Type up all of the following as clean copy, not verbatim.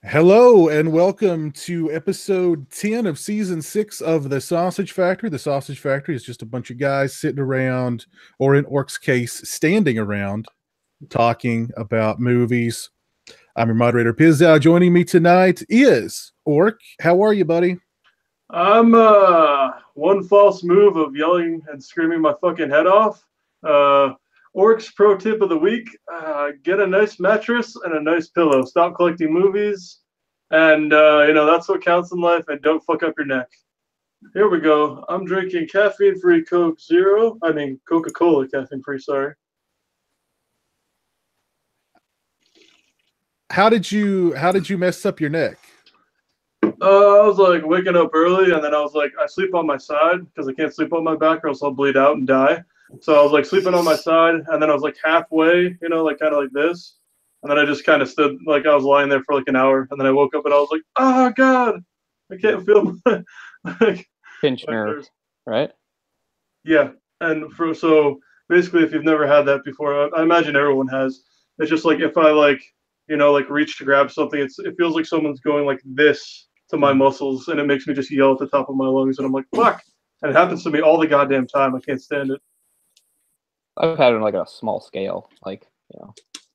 Hello and welcome to episode 10 of season 6 of The Sausage Factory. The Sausage Factory is just a bunch of guys sitting around, or in Orc's case, standing around, talking about movies. I'm your moderator, Pizzow. Joining me tonight is Orc. How are you, buddy? I'm one false move of yelling and screaming my fucking head off. Orcs pro tip of the week: get a nice mattress and a nice pillow. Stop collecting movies, and that's what counts in life. And don't fuck up your neck. Here we go. I'm drinking caffeine-free Coke Zero. I mean Coca-Cola caffeine-free. Sorry. How did you mess up your neck? I was like waking up early, and then I was like, I sleep on my side because I can't sleep on my back, or else I'll bleed out and die. So I was like sleeping on my side, and then I was like halfway, like kind of like this, and then I just kind of stood like I was lying there for like an hour, and then I woke up and I was like, oh god, I can't feel my like, pinch nerve, right? Yeah, and so basically, if you've never had that before, I imagine everyone has. It's just like if I like reach to grab something, it feels like someone's going like this to my muscles, and it makes me just yell at the top of my lungs, and I'm like, fuck. And it happens to me all the goddamn time. I can't stand it. I've had it on like a small scale, like,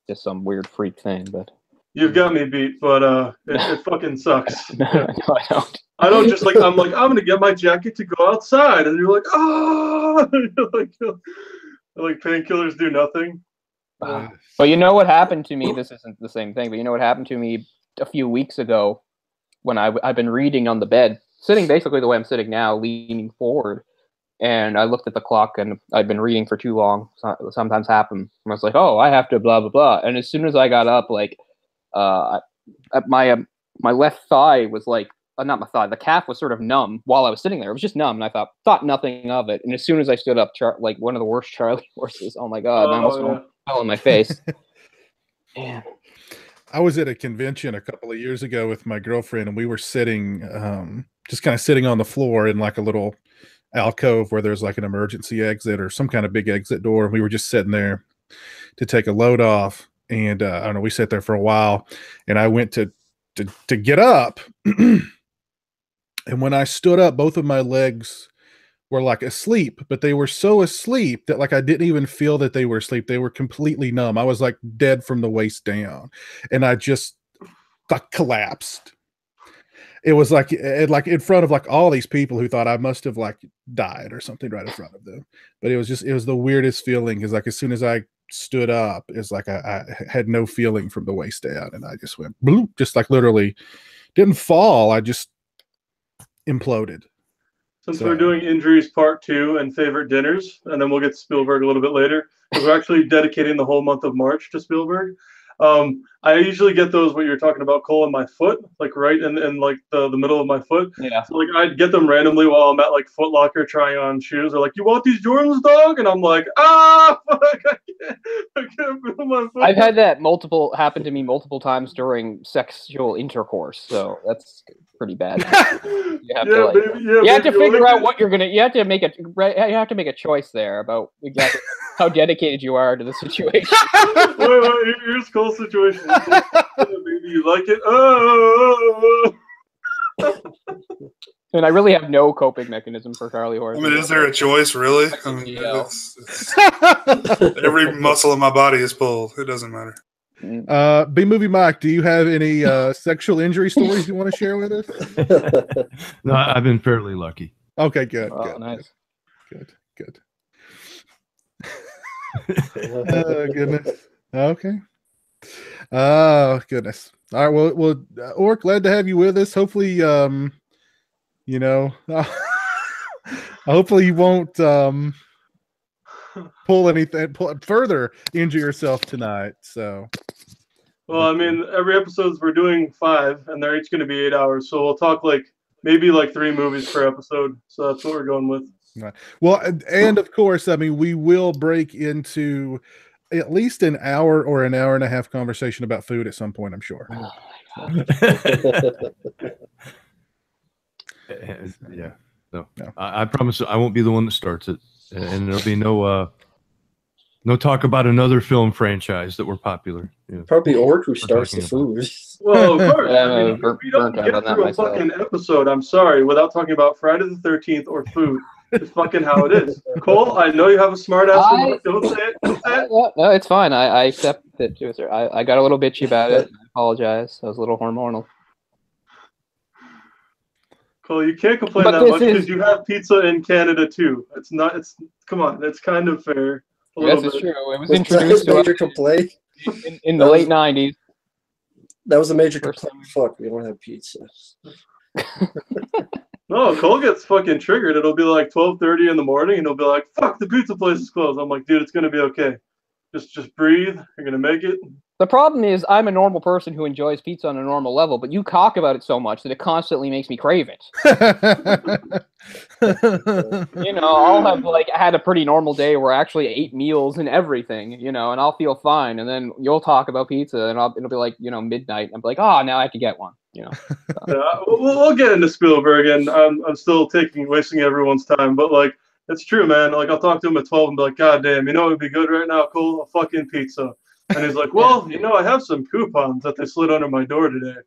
just some weird freak thing, but you've got me beat, but it fucking sucks. No, yeah. No, I don't. I don't just I'm gonna get my jacket to go outside, and you're like, oh, like painkillers do nothing. But you know what happened to me? This isn't the same thing, but you know what happened to me a few weeks ago when I've been reading on the bed, sitting basically the way I'm sitting now, leaning forward, and I looked at the clock and I'd been reading for too long. Sometimes happen. And I was like, oh, I have to blah blah blah. And as soon as I got up, like, my left thigh was like, not my thigh, the calf was sort of numb while I was sitting there. It was just numb, and I thought nothing of it. And as soon as I stood up, like one of the worst Charlie horses. Oh my god! I almost fell on my face. Man. I was at a convention a couple of years ago with my girlfriend, and we were sitting, just kind of sitting on the floor in like a little alcove where there's like an emergency exit or some kind of big exit door. And we were just sitting there to take a load off. And I don't know, we sat there for a while, and I went to get up. And when I stood up, both of my legs were like asleep, but they were so asleep that like I didn't even feel that they were asleep. They were completely numb. I was like dead from the waist down, and I just like collapsed. It was like in front of like all these people who thought I must have like died or something right in front of them. But it was the weirdest feeling, because like as soon as I stood up, it's like I had no feeling from the waist down, and I just went bloop, just like literally didn't fall. I just imploded. Since we're doing injuries part 2 and favorite dinners, and then we'll get to Spielberg a little bit later, because we're actually dedicating the whole month of March to Spielberg. I usually get those what you're talking about, Cole, in my foot, like right in like the middle of my foot. Yeah. So like I'd get them randomly while I'm at like Foot Locker trying on shoes. They're like, "You want these Jordans, dog?" And I'm like, "Ah, fuck, I can't feel my foot." I've had that happen to me multiple times during sexual intercourse, so that's pretty bad. You have to figure out what you're gonna. You have to make a choice there about exactly how dedicated you are to the situation. wait, here's Cole's situation. Maybe you like it. Oh. And I really have no coping mechanism for Charlie horse. I mean, is there a choice, really? I mean, every muscle in my body is pulled. It doesn't matter. B-Movie Mike, do you have any sexual injury stories you want to share with us? No, I've been fairly lucky. Okay, good. Good. Nice. Good. Oh, goodness. Okay. Oh, goodness. All right. Well, Orc, glad to have you with us. Hopefully, hopefully you won't further injure yourself tonight. So. Well, I mean, every episodes we're doing 5, and they're each going to be 8 hours. So we'll talk maybe 3 movies per episode. So that's what we're going with. Right. Well, and of course, I mean, we will break into at least an hour or an hour and a half conversation about food at some point, I'm sure. Oh my God. Yeah. No. I promise I won't be the one that starts it, and there'll be no No talk about another film franchise that were popular. Yeah. Probably Orc who starts the talking about. food. Well, of course. Yeah, I mean, we don't burnt out get on that through a myself. fucking episode, I'm sorry, without talking about Friday the 13th or food. It's fucking how it is. Cole, I know you have a smart ass remark. Don't say it. Don't say it. No, it's fine. I accept it too, sir. I got a little bitchy about it. I apologize. I was a little hormonal. Cole, you can't complain But that this much is- because you have pizza in Canada too. It's not. It's come on. It's kind of fair. A Yes, little it's bit. true. It was Was that introduced his to us major complaint? in the late 90s. That was a major First complaint. Fuck, we don't have pizza. No, Cole gets fucking triggered. It'll be like 12:30 in the morning, and he'll be like, "Fuck, the pizza place is closed." I'm like, "Dude, it's gonna be okay. Just breathe. You're gonna make it." The problem is I'm a normal person who enjoys pizza on a normal level, but you talk about it so much that it constantly makes me crave it. You know, I'll have like had a pretty normal day where I actually ate meals and everything, you know, and I'll feel fine. And then you'll talk about pizza, and it'll be like, you know, midnight. And I'm like, oh, now I have to get one, you know. Yeah, we'll get into Spielberg, and I'm still wasting everyone's time, but like it's true, man. Like I'll talk to him at 12 and be like, "God damn, you know what would be good right now, Cole? A fucking pizza." And he's like, "Well, you know, I have some coupons that they slid under my door today."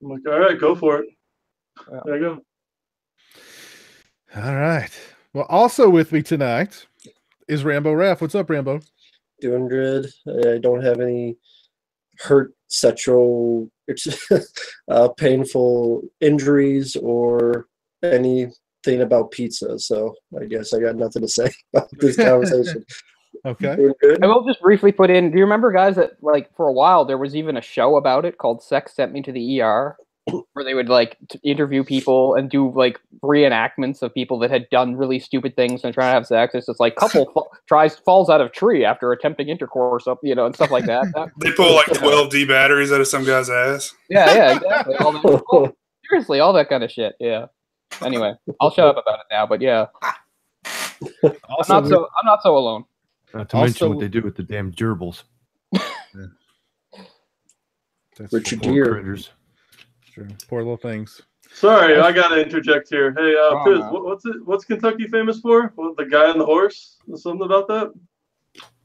I'm like, "All right, go for it." Yeah. There you go. All right. Well, also with me tonight is Rambo Raff. What's up, Rambo? Doing good. I don't have any hurt, sexual, painful injuries or anything about pizza. So I guess I got nothing to say about this conversation. Okay. Doing good. I will just briefly put in, do you remember, guys, that like for a while there was even a show about it called Sex Sent Me to the ER, where they would like interview people and do like reenactments of people that had done really stupid things and trying to have sex. It's just like couple falls out of tree after attempting intercourse, up, you know, and stuff like that. They pull like 12D batteries out of some guy's ass. Yeah, exactly. Seriously, all that kind of shit. Yeah. Anyway, I'll shut up about it now. But yeah, Also, I'm not so alone. Not to Also- mention what they do with the damn gerbils. that's Richard poor, Gere. Critters. true. Poor little things. Sorry, I gotta interject here. Hey, Piz, man. what's Kentucky famous for? What, the guy on the horse? Something about that?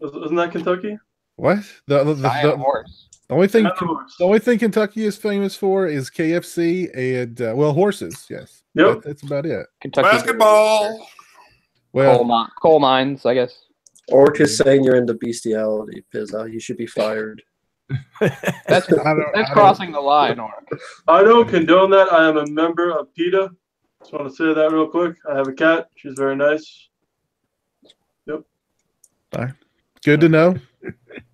Isn't that Kentucky? What? I am a horse. The only thing Guy on the horse. the only thing Kentucky is famous for is KFC and well, horses. Yes. Yep. That's about it. Kentucky Basketball. Well, coal mines, I guess. Orc is saying you're into bestiality, Pizza. You should be fired. That's I don't- that's crossing the line, or I don't condone that. I am a member of PETA. Just want to say that real quick. I have a cat. She's very nice. good to know.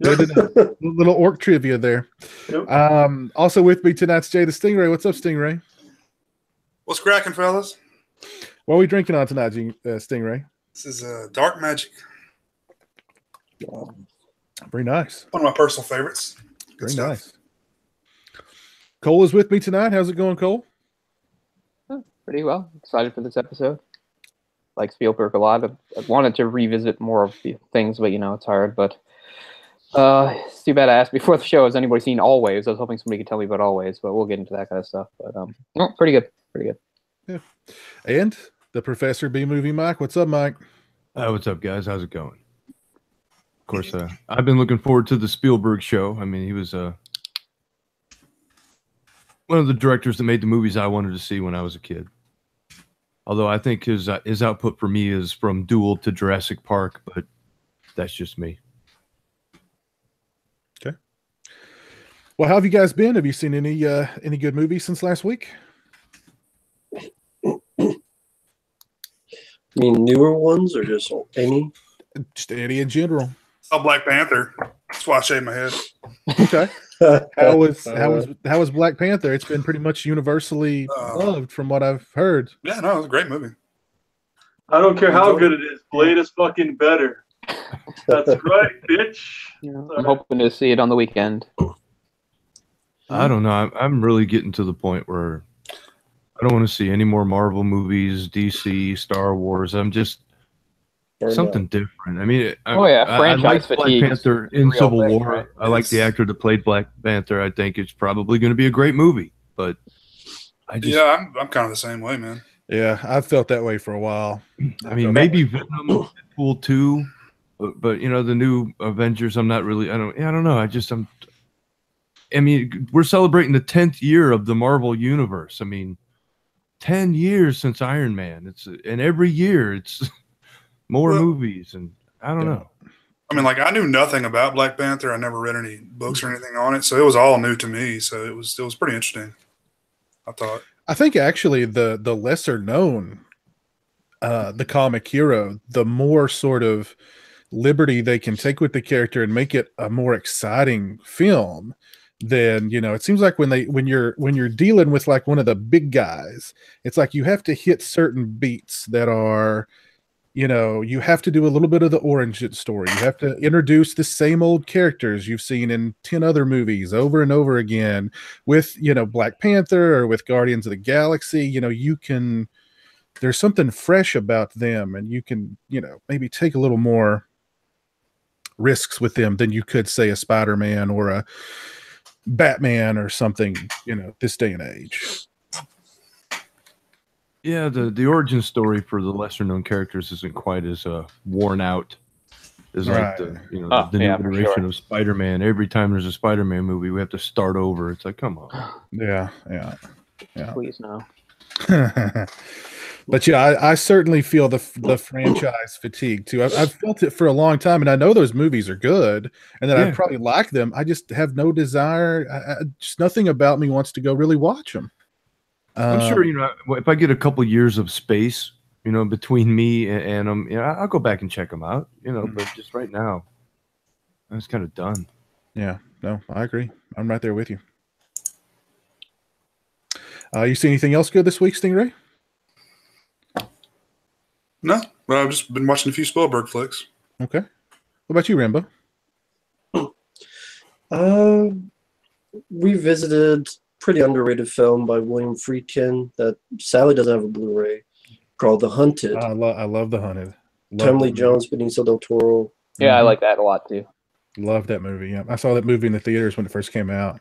Good to know. Little orc trivia there. Yep. Also with me tonight's Jay the Stingray. What's up, Stingray? What's cracking, fellas? What are we drinking on tonight, Stingray? This is Dark Magic. Very nice. One of my personal favorites. Good Very stuff. nice. Cole is with me tonight. How's it going, Cole? pretty well. Excited for this episode. Like Spielberg a lot. I wanted to revisit more of the things, but you know it's hard. But it's too bad I asked before the show. Has anybody seen Always? I was hoping somebody could tell me about Always, but we'll get into that kind of stuff. But no, pretty good. Pretty good. Yeah. And the Professor B movie, Mike. What's up, Mike? What's up, guys? How's it going? Of course, I've been looking forward to the Spielberg show. I mean, he was one of the directors that made the movies I wanted to see when I was a kid. Although I think his output for me is from Duel to Jurassic Park, but that's just me. Okay. Well, how have you guys been? Have you seen any good movies since last week? I mean, newer ones or just any? Just any in general. Saw Black Panther. That's why I shaved my head. Okay. How was Black Panther? It's been pretty much universally loved from what I've heard. Yeah, no, it was a great movie. I don't care how good it is. Blade is fucking better. That's right, bitch. Yeah, I'm hoping to see it on the weekend. I don't know. I'm really getting to the point where I don't want to see any more Marvel movies, DC, Star Wars. I'm just something different. I mean, franchise I like Black fatigue. Panther in Real Civil thing, War. right? I like the actor that played Black Panther. I think it's probably going to be a great movie. But I just, Yeah, I'm kind of the same way, man. Yeah, I've felt that way for a while. I mean, maybe Venom, Deadpool 2, but you know, the new Avengers, I'm not really. I don't know. I mean, we're celebrating the 10th year of the Marvel universe. I mean, 10 years since Iron Man. And every year it's more movies, and I don't know. I mean, like, I knew nothing about Black Panther. I never read any books or anything on it, so it was all new to me. So it was pretty interesting, I thought. I think actually the lesser known the comic hero, the more sort of liberty they can take with the character and make it a more exciting film. Then, you know, it seems like when you're dealing with like one of the big guys, it's like you have to hit certain beats that are, you know, you have to do a little bit of the origin story. You have to introduce the same old characters you've seen in 10 other movies over and over again. With, you know, Black Panther or with Guardians of the Galaxy, you know, there's something fresh about them, and you can, you know, maybe take a little more risks with them than you could, say, a Spider-Man or a Batman or something, you know, this day and age. Yeah, the origin story for the lesser known characters isn't quite as worn out as like the new iteration of Spider-Man. Every time there's a Spider-Man movie, we have to start over. It's like, come on. Yeah. Please no. But yeah, I certainly feel the franchise fatigue too. I've felt it for a long time, and I know those movies are good, and that I probably like them. I just have no desire. Just nothing about me wants to go really watch them. I'm sure, you know, if I get a couple years of space, you know, between me and them, you know, I'll go back and check them out. You know, but just right now, I was kind of done. Yeah, no, I agree. I'm right there with you. You see anything else good this week, Stingray? No, but I've just been watching a few Spielberg flicks. Okay. What about you, Rambo? We visited pretty underrated film by William Friedkin that sadly doesn't have a Blu-ray, called The Hunted. I love The Hunted. Tom Lee Jones, Benicio del Toro. Yeah, I like that a lot too. Love that movie. Yeah, I saw that movie in the theaters when it first came out.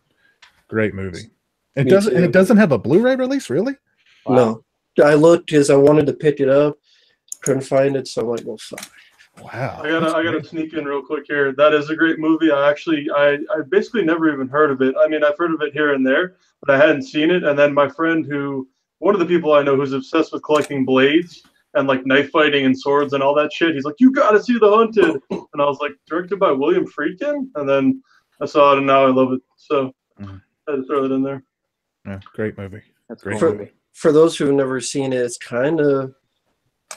Great movie. It doesn't have a Blu-ray release, really? Wow. No, I looked because I wanted to pick it up, couldn't find it, so I'm like, well, fuck. Wow. I gotta sneak in real quick here. That is a great movie. I basically never even heard of it. I mean, I've heard of it here and there, but I hadn't seen it. And then my friend one of the people I know who's obsessed with collecting blades and like knife fighting and swords and all that shit, he's like, you gotta see The Hunted. And I was like, directed by William Friedkin? And then I saw it and now I love it. So I had to throw that in there. Yeah, great movie. That's great movie. For those who've never seen it, it's kind of,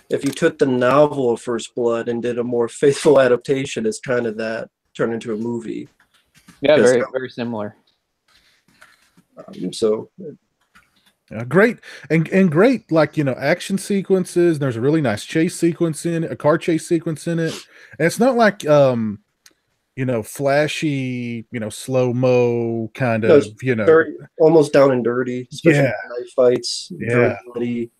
if you took the novel of First Blood and did a more faithful adaptation, it's kind of that turned into a movie. Yeah, very very similar. Great and great, like, you know, action sequences. There's a really nice chase sequence in it, a car chase sequence in it, and it's not like you know, flashy, you know, slow-mo kind of, you know, very, almost down and dirty, especially knife fights. Yeah, bloody,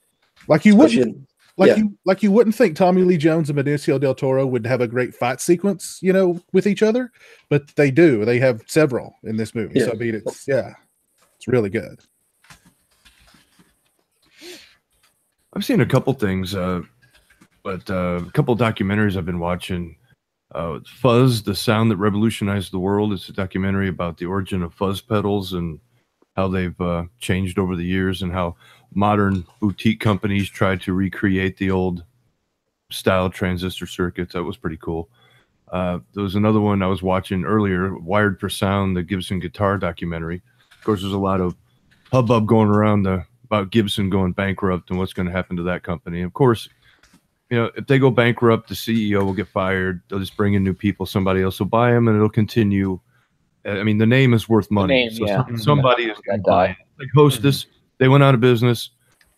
like you wouldn't. Like you wouldn't think Tommy Lee Jones and Benicio del Toro would have a great fight sequence, you know, with each other, but they do. They have several in this movie. Yeah. So I mean, it's really good. I've seen a couple things, but a couple documentaries I've been watching. Fuzz, the sound that revolutionized the world. It's a documentary about the origin of fuzz pedals and how they've changed over the years, and how modern boutique companies tried to recreate the old style transistor circuits. That was pretty cool. There was another one I was watching earlier, Wired for Sound, the Gibson guitar documentary. Of course, there's a lot of hubbub going around about Gibson going bankrupt and what's going to happen to that company. Of course, you know, if they go bankrupt, the CEO will get fired. They'll just bring in new people. Somebody else will buy them, and it'll continue. I mean, the name is worth money. Somebody is going to buy it. Like Hostess, they went out of business.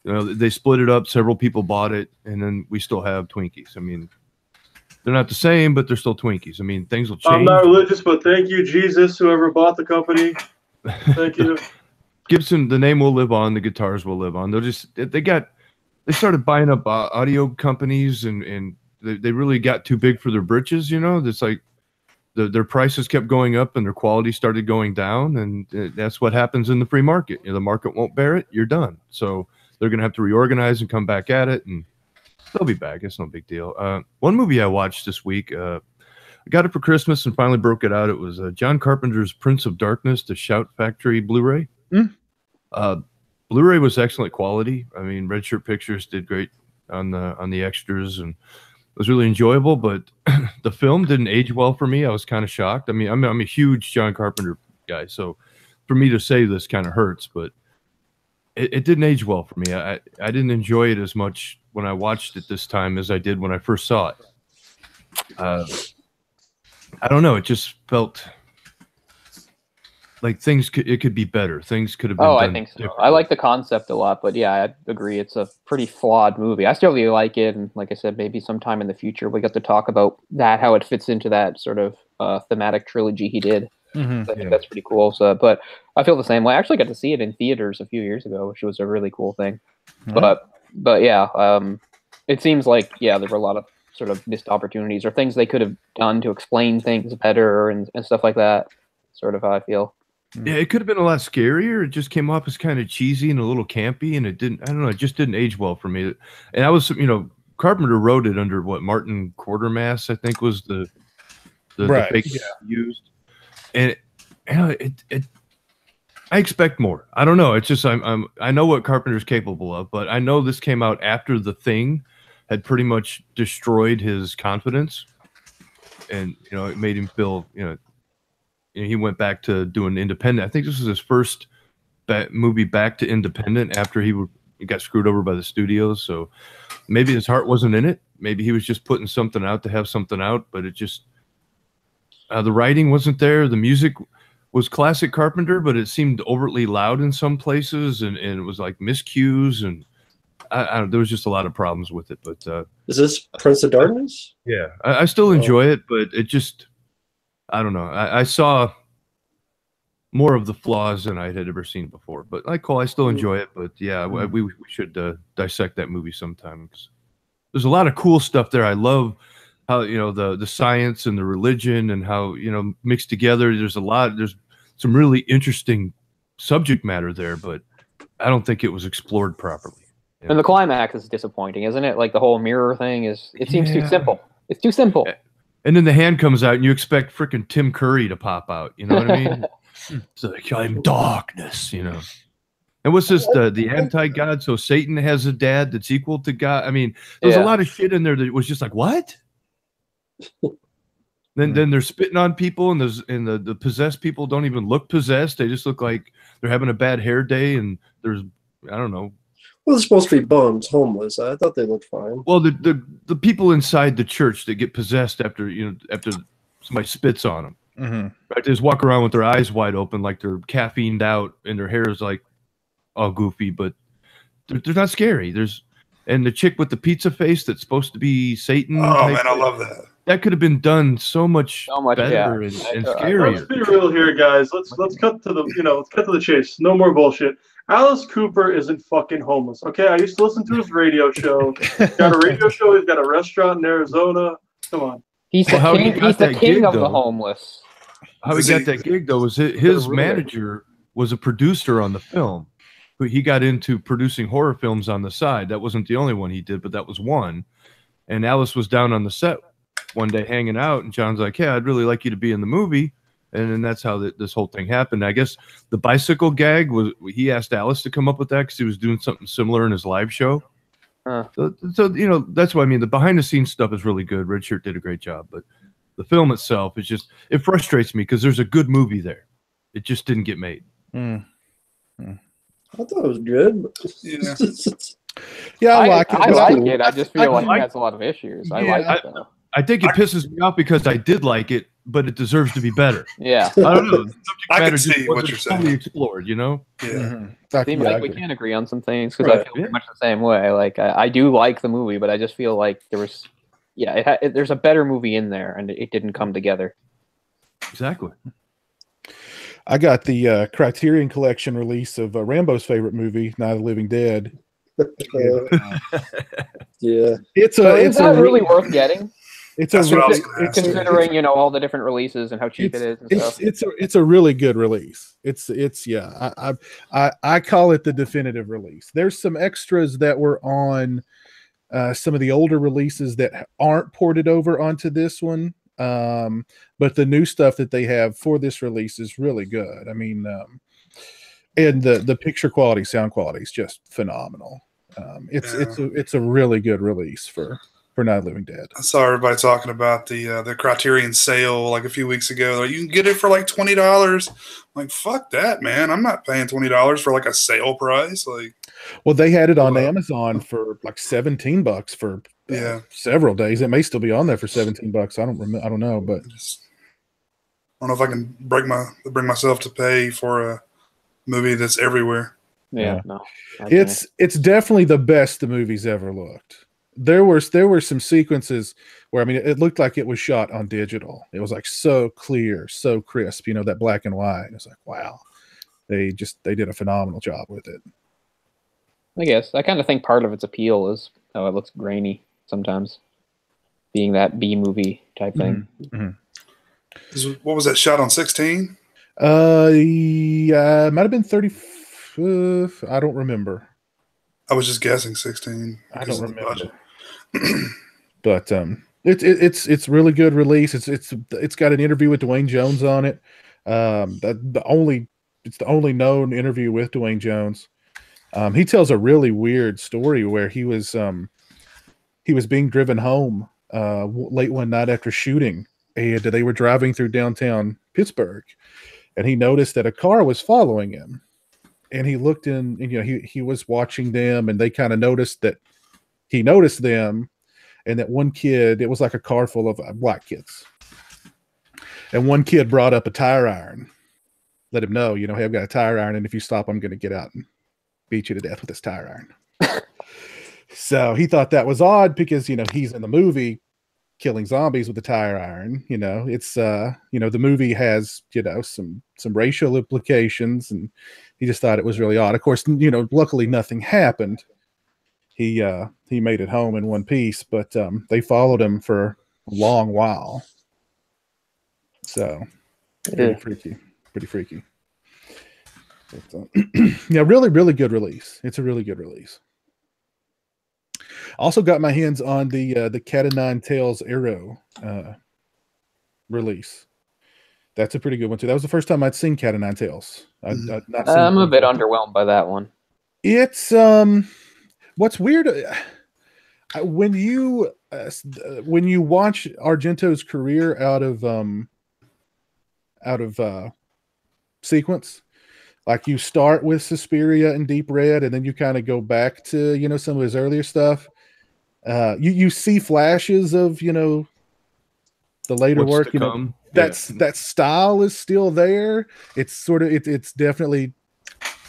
You know, they split it up. Several people bought it, and then we still have Twinkies. I mean, they're not the same, but they're still Twinkies. I mean, things will change. I'm not religious, but thank you, Jesus, whoever bought the company. Thank you. Gibson, the name will live on. The guitars will live on. They started buying up audio companies, and they really got too big for their britches. You know, it's like their prices kept going up and their quality started going down, and that's what happens in the free market. You know, the market won't bear it. You're done. So they're going to have to reorganize and come back at it, and they'll be back. It's no big deal. One movie I watched this week, I got it for Christmas and finally broke it out. It was John Carpenter's Prince of Darkness, the Shout Factory Blu-ray. Blu-ray was excellent quality. I mean, Red Shirt Pictures did great on the extras, and it was really enjoyable. But the film didn't age well for me. I was kind of shocked. I mean, I'm a huge John Carpenter guy, so for me to say this kind of hurts. But it didn't age well for me. I didn't enjoy it as much when I watched it this time as I did when I first saw it. I don't know. It just felt like it could be better. Things could have been done I think so. I like the concept a lot, but yeah, I agree. It's a pretty flawed movie. I still really like it, and like I said, maybe sometime in the future we get to talk about that, how it fits into that sort of thematic trilogy he did. I think that's pretty cool. So, but I feel the same way. I actually got to see it in theaters a few years ago, which was a really cool thing. But yeah, it seems like there were a lot of sort of missed opportunities or things they could have done to explain things better and stuff like that. Sort of how I feel. Yeah, it could have been a lot scarier. It just came off as kind of cheesy and a little campy, and it didn't. I don't know. It just didn't age well for me. And I was, Carpenter wrote it under Martin Quatermass, I think, was the fake used. And I expect more. I don't know. It's just I know what Carpenter's capable of, but I know this came out after The Thing had pretty much destroyed his confidence, and it made him feel he went back to doing independent. I think this was his first movie back to independent after he got screwed over by the studios. So maybe his heart wasn't in it. Maybe he was just putting something out to have something out, but it just the writing wasn't there. The music was classic Carpenter, but it seemed overtly loud in some places, and it was like miscues, and there was just a lot of problems with it. But is this Prince of Darkness? Yeah, I still enjoy it, but it just, I don't know. I saw more of the flaws than I had ever seen before. But like Cole, I still enjoy it. But yeah, we should dissect that movie sometime. There's a lot of cool stuff there. I love how the science and the religion and how mixed together. There's some really interesting subject matter there, but I don't think it was explored properly. And the climax is disappointing, isn't it? Like the whole mirror thing seems too simple. It's too simple. And then the hand comes out and you expect freaking Tim Curry to pop out. You know what I mean? It's like, I'm darkness, And what's this, the anti-God? So Satan has a dad that's equal to God. I mean, there's a lot of shit in there that was just like, what? Then they're spitting on people, and the possessed people don't even look possessed. They just look like they're having a bad hair day, and there's, I don't know. Well, they're supposed to be bums, homeless. I thought they looked fine. Well, the people inside the church that get possessed after somebody spits on them, right? They just walk around with their eyes wide open, like they're caffeined out, and their hair is like all goofy, but they're not scary. And the chick with the pizza face that's supposed to be Satan. Oh man, I love that. That could have been done so much better and scarier. Let's be real here, guys. Let's cut to the chase. No more bullshit. Alice Cooper isn't fucking homeless. Okay, I used to listen to his radio show. He's got a radio show. He's got a restaurant in Arizona. Come on. He's the king of the homeless. How he got that gig though was his manager was a producer on the film. He got into producing horror films on the side. That wasn't the only one he did, but that was one. And Alice was down on the set one day hanging out, and John's like, "Hey, I'd really like you to be in the movie." And then that's how this whole thing happened. I guess the bicycle gag was he asked Alice to come up with that because he was doing something similar in his live show. So that's what I mean. The behind the scenes stuff is really good. Red Shirt did a great job, but the film itself is just, it frustrates me because there's a good movie there. It just didn't get made. I thought it was good. Yeah, I like it. I like it. I just feel like it has a lot of issues. I like it though. I think it pisses me off because I did like it, but it deserves to be better. Yeah. I don't know. I can see what you're saying. Fully explored, Yeah. Seems like we can agree on some things because I feel pretty much the same way. Like I do like the movie, but I just feel like there was, there's a better movie in there, and it didn't come together. Exactly. I got the Criterion Collection release of Rambo's favorite movie, Night of the Living Dead. It's really worth getting. Considering all the different releases and how cheap it is and stuff. It's a really good release. I call it the definitive release. There's some extras that were on some of the older releases that aren't ported over onto this one, but the new stuff that they have for this release is really good. I mean, and the picture quality, sound quality is just phenomenal. It's a really good release for Night of the Living Dead. I saw everybody talking about the Criterion sale like a few weeks ago. Like, you can get it for like $20. Like, fuck that, man! I'm not paying $20 for like a sale price. Like, well, they had it on Amazon for like $17 for several days. It may still be on there for $17. I don't know, but I don't know if I can bring myself to pay for a movie that's everywhere. Yeah. No. It's definitely the best the movie's ever looked. There were some sequences where, I mean, it looked like it was shot on digital. It was like so clear, so crisp, you know, that black and white. It was like, wow, they did a phenomenal job with it. I guess I kind of think part of its appeal is how it looks grainy sometimes, being that B movie type thing. Mm-hmm. What was that shot on 16? Yeah, it might have been 30. I don't remember. I was just guessing 16. I don't remember. But it's really good release. It's got an interview with Dwayne Jones on it. It's the only known interview with Dwayne Jones. He tells a really weird story where he was being driven home late one night after shooting, and they were driving through downtown Pittsburgh, and he noticed that a car was following him. And he looked in, and, you know, he was watching them, and they kind of noticed that he noticed them, and that one kid, it was like a car full of black kids. And one kid brought up a tire iron, let him know, you know, hey, I've got a tire iron, and if you stop, I'm going to get out and beat you to death with this tire iron. So he thought that was odd because, you know, he's in the movie killing zombies with a tire iron. You know, it's you know, the movie has, you know, some racial implications, and he just thought it was really odd. Of course, you know, luckily nothing happened. He made it home in one piece, but they followed him for a long while. So pretty freaky. But, yeah, really good release. It's a really good release. Also got my hands on the Cat o' Nine Tails Arrow release. That's a pretty good one too. That was the first time I'd seen Cat o' Nine Tails. I'm a bit underwhelmed by that one. It's what's weird when you watch Argento's career out of sequence. Like, you start with Suspiria and Deep Red, and then you kind of go back to, you know, some of his earlier stuff. You see flashes of, you know, the later work. You know, that style is still there. It's sort of it's definitely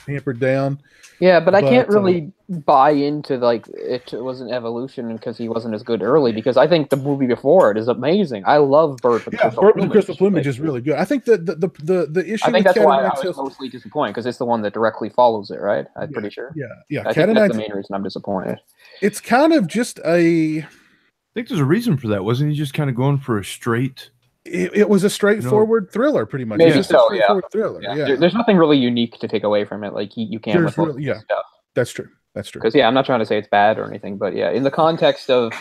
hampered down. Yeah, but I can't really buy into, like, it was an evolution because he wasn't as good early, because I think the movie before it is amazing. I love Bird with the Crystal Plumage is really good. I think the issue. I think that's why I was mostly disappointed, because it's the one that directly follows it, right? I'm pretty sure. Yeah. I think that's the main reason I'm disappointed. It's kind of just I think there's a reason for that. Wasn't he just kind of going for a straight? It was a straightforward thriller, pretty much. Maybe so, yeah. Thriller. Yeah. There's nothing really unique to take away from it. Like, you can't. Stuff. That's true. Because, I'm not trying to say it's bad or anything, but yeah, in the context of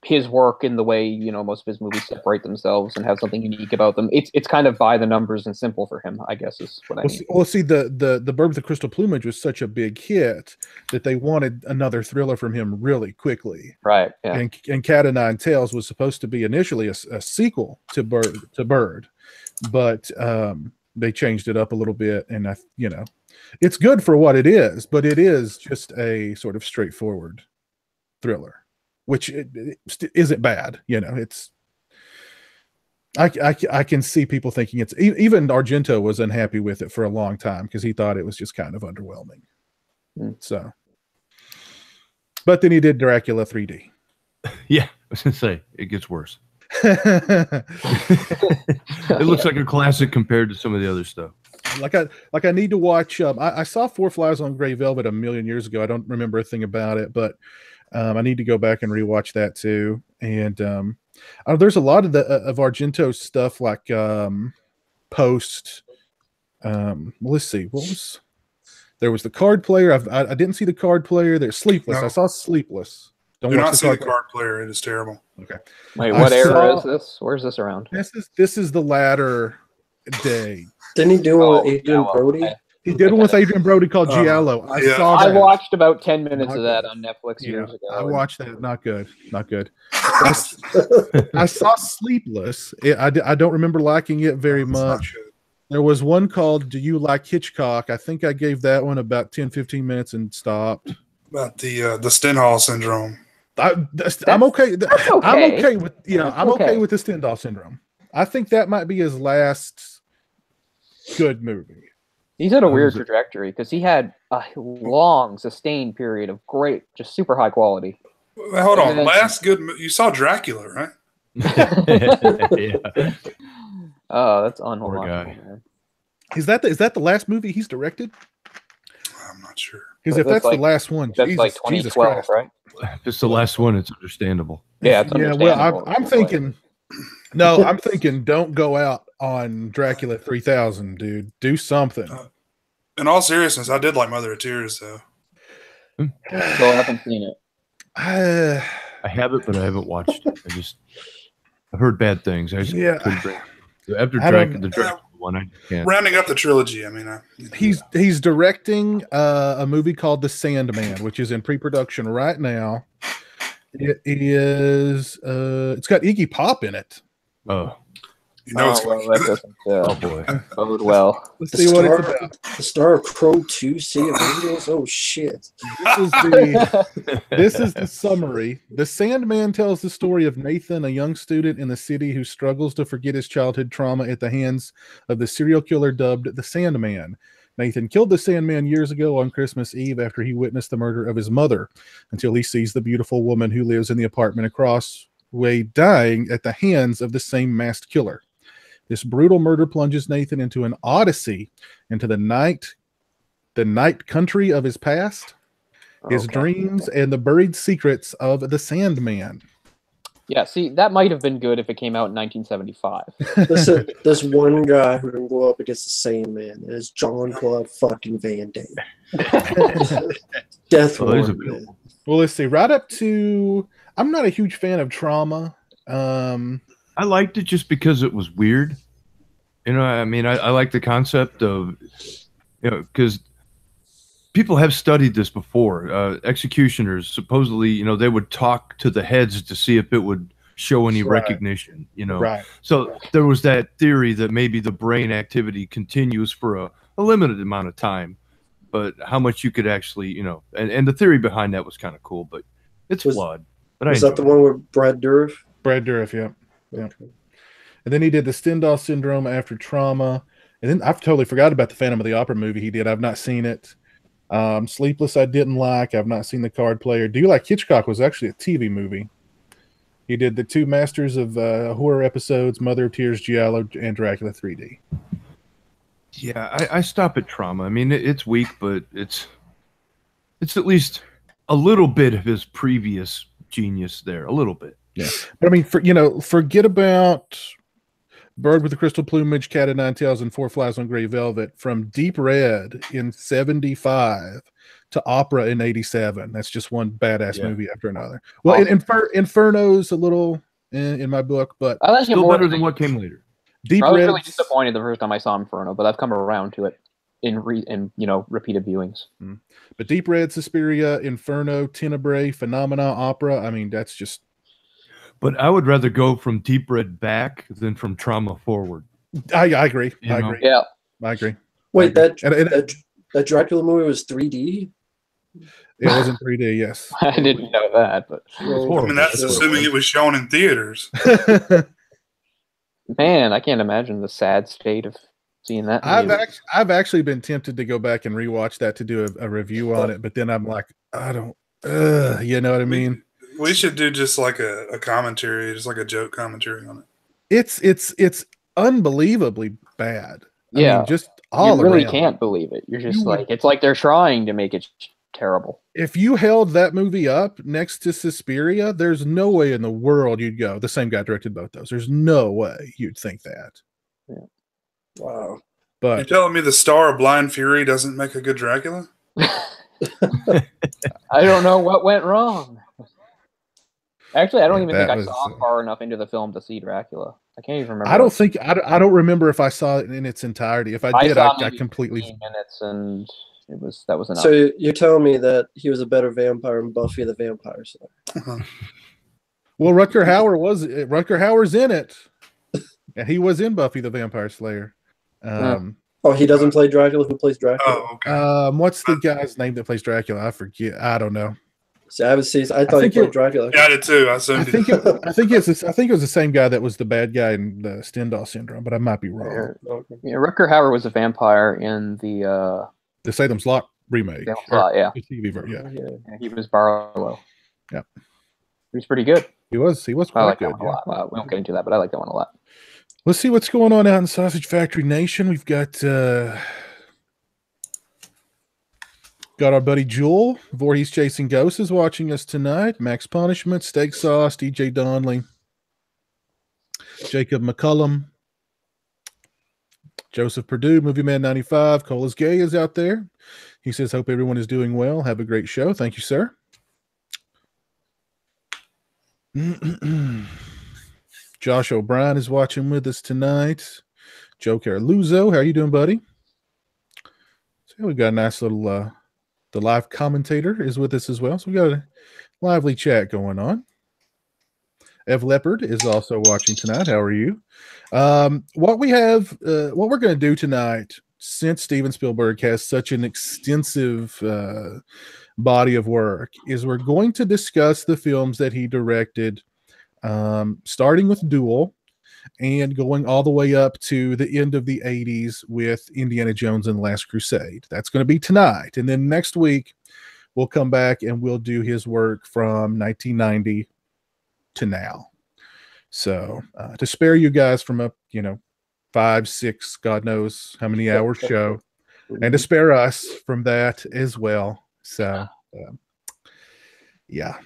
his work, in the way, you know, most of his movies separate themselves and have something unique about them, it's kind of by the numbers and simple for him, I guess, is what I mean. Well, see, the Bird with the Crystal Plumage was such a big hit that they wanted another thriller from him really quickly. Right. Yeah. And Cat o' Nine Tails was supposed to be initially a sequel to Bird, but they changed it up a little bit, and you know, it's good for what it is, but it is just a sort of straightforward thriller, which it isn't bad. You know, it's I can see people thinking it's, even Argento was unhappy with it for a long time because he thought it was just kind of underwhelming. So, but then he did Dracula 3D. Yeah, I was gonna say it gets worse. It looks like a classic compared to some of the other stuff. Like I need to watch. I saw Four Flies on Grey Velvet a million years ago. I don't remember a thing about it, but I need to go back and rewatch that too. And there's a lot of Argento's stuff, like Post. Let's see, there was the Card Player. I didn't see the Card Player. There's Sleepless. No. I saw Sleepless. Don't Do watch not the see the card. card player. It is terrible. Okay. Wait, I what era saw- is this? Where's this around? This is the latter day. Didn't he do it with Oh, Adrian yeah, well, Brody? He did one with Adrian Brody called Giallo. I yeah. saw I that. watched about 10 minutes Not of that good. on Netflix Yeah, years ago. I and- watched that. Not good. Not good. I saw Sleepless. I don't remember liking it very It's not much. good. There was one called Do You Like Hitchcock? I think I gave that one about 10, 15 minutes and stopped. About the Stenhall syndrome. I'm okay. That's I'm okay. okay with I'm okay okay. with the Stendhal syndrome. I think that might be his last good movie. He's in a weird was it? trajectory because he had a long, sustained period of great, just super high quality. Hold on. And then- Last good. You saw Dracula, right? Yeah. Oh, that's Poor unholy. guy. Is that the last movie he's directed? I'm not sure. Because if That's that's like- the last one, That's Jesus, like Jesus 2012, Christ. right? If it's the last one, it's understandable. Yeah, it's Yeah, well, understandable. I'm thinking. No, I'm thinking. Don't go out on Dracula 3000, dude. Do something. In all seriousness, I did like Mother of Tears, though. Still haven't seen it. Uh, I have it, but I haven't watched it. I've heard bad things. I just Yeah. couldn't bring after I don't- the Dracula one. I can't. Rounding up the trilogy, I mean, he's directing a movie called The Sandman, which is in pre-production right now. It is. It's got Iggy Pop in it. Oh, you know it's well, that doesn't oh boy. bode well. Let's The see what it's star, about. the star of Crow 2, Sea of Angels? Oh, shit. This is the summary. The Sandman tells the story of Nathan, a young student in the city who struggles to forget his childhood trauma at the hands of the serial killer dubbed the Sandman. Nathan killed the Sandman years ago on Christmas Eve after he witnessed the murder of his mother, until he sees the beautiful woman who lives in the apartment across way dying at the hands of the same masked killer. This brutal murder plunges Nathan into an odyssey into the night country of his past, his Okay. dreams, and the buried secrets of the Sandman. Yeah, see, that might have been good if it came out in 1975. This one guy who can go up against the same man, and it's Jean-Claude fucking Van Damme. Death Oh, there's a warrant, bit. man. Well, let's see. Right up to, I'm not a huge fan of Trauma. I liked it just because it was weird. You know, I mean, I like the concept of, you know, because people have studied this before. Executioners, supposedly, you know, they would talk to the heads to see if it would show any Right. recognition, you know. Right. So there was that theory that maybe the brain activity continues for a limited amount of time, but how much you could actually, you know, and the theory behind that was kind of cool, but it's flawed. But Was that the one with Brad Dourif? Brad Dourif, yeah. Yeah. And then he did the Stendhal Syndrome after Trauma. And then I've totally forgot about the Phantom of the Opera movie he did. I've not seen it. Sleepless I didn't like. I've not seen The Card Player. Do You Like Hitchcock was actually a TV movie. He did the two Masters of Horror episodes, Mother of Tears, Giallo, and Dracula 3D. Yeah, I stop at Trauma. I mean, it's weak, but it's at least a little bit of his previous genius there, a little bit. Yeah. But I mean, forget about Bird with the Crystal Plumage, Cat of Nine Tails, and Four Flies on Gray Velvet. From Deep Red in 75 to Opera in 87. That's just one badass movie after another. Well, Awesome. Inferno's a little in my book, but I like it Still more better than what came later. Deep I was Red. really disappointed the first time I saw Inferno, but I've come around to it in repeated viewings. But Deep Red, Suspiria, Inferno, Tenebrae, Phenomena, Opera. I mean, that's just. But I would rather go from Deep Red back than from Trauma forward. I agree. You I know? agree. Yeah, I agree. Wait, I agree. And that Dracula movie was 3D? it was in 3D. Yes. I didn't know that, but Well, I mean, that's assuming it was shown in theaters. man, I can't imagine the sad state of seeing that. I've actually been tempted to go back and rewatch that to do a review on it, but then I'm like, I don't. You know what I mean? We should do just like a commentary, just like a joke commentary on it. It's unbelievably bad. I Yeah. mean, just all you really around. can't believe it. You're just You would- like, it's like they're trying to make it terrible. If you held that movie up next to Suspiria, there's no way in the world you'd go. The same guy directed both those. There's no way you'd think that. Wow. You're But telling me the star of Blind Fury doesn't make a good Dracula? I don't know what went wrong. Actually, I don't Yeah, even think that I was, saw far enough into the film to see Dracula. I can't even remember. I don't remember if I saw it in its entirety. If I I did, saw I maybe completely 15 minutes, and that was enough. So you're telling me that he was a better vampire than Buffy the Vampire Slayer? Well, Rutger Hauer's in it. And he was in Buffy the Vampire Slayer. Oh, he doesn't play Dracula. Who plays Dracula? Oh, okay. What's the guy's name that plays Dracula? I forget. I don't know. See, I thought he played Dracula. Yeah, I did too. I think it was the same guy that was the bad guy in the Stendhal Syndrome, but I might be wrong. Yeah, Rutger Hauer was a vampire in the Salem's Lot remake. Salem's Lot, yeah. The TV version, yeah. And he was Barlow. Yeah. He was pretty good. He was I quite like good. that one a lot. We don't get into that, but I like that one a lot. Let's see what's going on out in Sausage Factory Nation. We've got our buddy Jewel, Voorhees Chasing Ghosts, is watching us tonight. Max Punishment, Steak Sauce, DJ Donnelly, Jacob McCullum, Joseph Purdue, Movie Man 95, Cole is Gay is out there. He says, hope everyone is doing well. Have a great show. Thank you, sir. Josh O'Brien is watching with us tonight. Joe Caroluzzo, how are you doing, buddy? So we've got a nice little the live commentator is with us as well. So we got a lively chat going on. Ev Leopard is also watching tonight. How are you? What we're going to do tonight, since Steven Spielberg has such an extensive body of work, is we're going to discuss the films that he directed, starting with Duel and going all the way up to the end of the 80s with Indiana Jones and the Last Crusade. That's going to be tonight. And then next week, we'll come back and we'll do his work from 1990 to now. So to spare you guys from a 5, 6, God knows how many hours show, and to spare us from that as well. So yeah.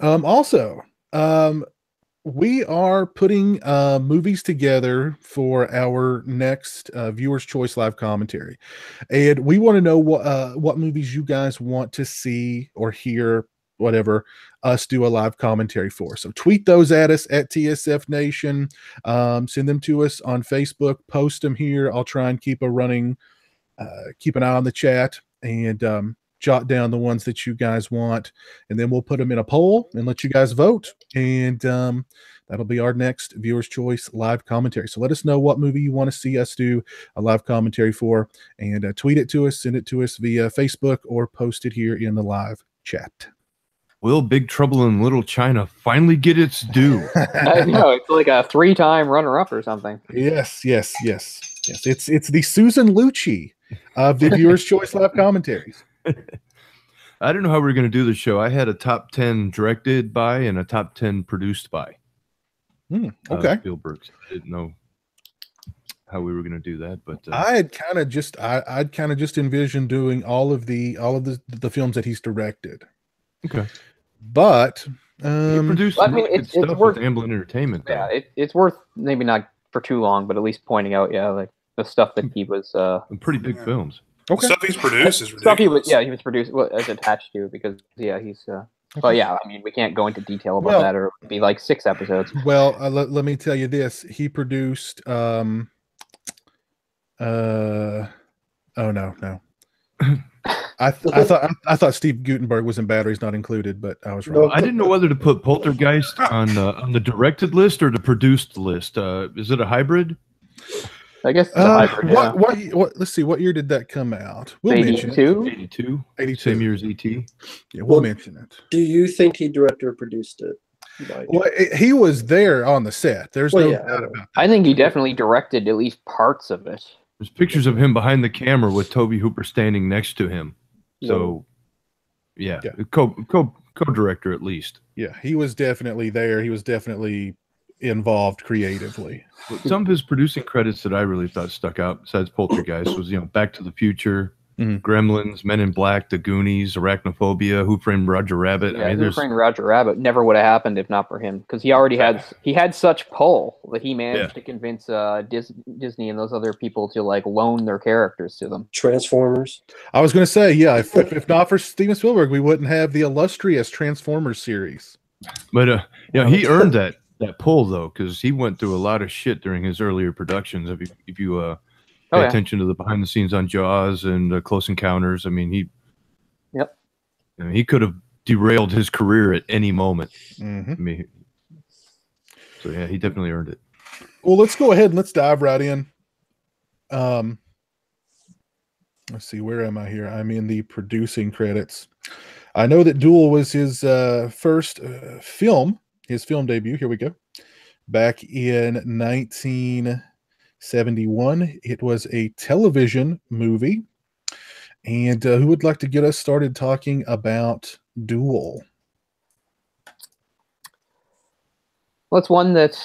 Also, we are putting movies together for our next Viewers Choice Live commentary, and we want to know what movies you guys want to see or hear, whatever, us do a live commentary for. So tweet those at us at TSF Nation, send them to us on Facebook, post them here. I'll try and keep an eye on the chat and jot down the ones that you guys want, and then we'll put them in a poll and let you guys vote, and that'll be our next Viewer's Choice live commentary. So let us know what movie you want to see us do a live commentary for, and tweet it to us, send it to us via Facebook, or post it here in the live chat. Will Big Trouble in Little China finally get its due? I know, it's like a 3-time runner-up or something. Yes. It's the Susan Lucci of the Viewer's Choice live commentaries. I don't know how we were going to do the show. I had a top 10 directed by and a top 10 produced by. Okay. Spielberg. I didn't know how we were going to do that, but I'd kind of just envisioned doing all of the films that he's directed. Okay. But he produced I mean, it's stuff worth with Amblin Entertainment. Yeah, it's worth maybe not for too long, but at least pointing out, like the stuff that he was pretty big films. Okay. The stuff he's produced is ridiculous. Stuff he was produced as attached to, because he's but yeah, I mean, we can't go into detail about that, or it would be like 6 episodes. Well, let me tell you this: he produced. Oh no. I thought Steve Guttenberg was in Batteries Not Included, but I was wrong. I didn't know whether to put Poltergeist on the directed list or the produced list. Is it a hybrid? I guess it's a hybrid. What? Let's see. What year did that come out? We'll 82? 82. Same year as E.T. Yeah, we'll mention it. Do you think he directed or produced it? Well, he was there on the set. There's no doubt about that. I think he definitely directed at least parts of it. There's pictures of him behind the camera with Toby Hooper standing next to him. So, yeah. Co-director at least. Yeah, he was definitely there. He was definitely involved creatively. Some of his producing credits that I really thought stuck out, besides Poltergeist, was Back to the Future, Gremlins, Men in Black, The Goonies, Arachnophobia, Who Framed Roger Rabbit. Yeah, Who Framed Roger Rabbit never would have happened if not for him, because he already had such pull that he managed to convince Disney and those other people to loan their characters to them. Transformers. I was going to say, if not for Steven Spielberg, we wouldn't have the illustrious Transformers series. But he earned that pull though, because he went through a lot of shit during his earlier productions. If you pay attention to the behind the scenes on Jaws and Close Encounters, I mean he could have derailed his career at any moment. I mean, so yeah, he definitely earned it. Well, let's go ahead and let's dive right in. Let's see, where am I here? I'm in the producing credits. I know that Duel was his first film, his film debut. Here we go. Back in 1971, it was a television movie. And who would like to get us started talking about Duel? Well, it's one that,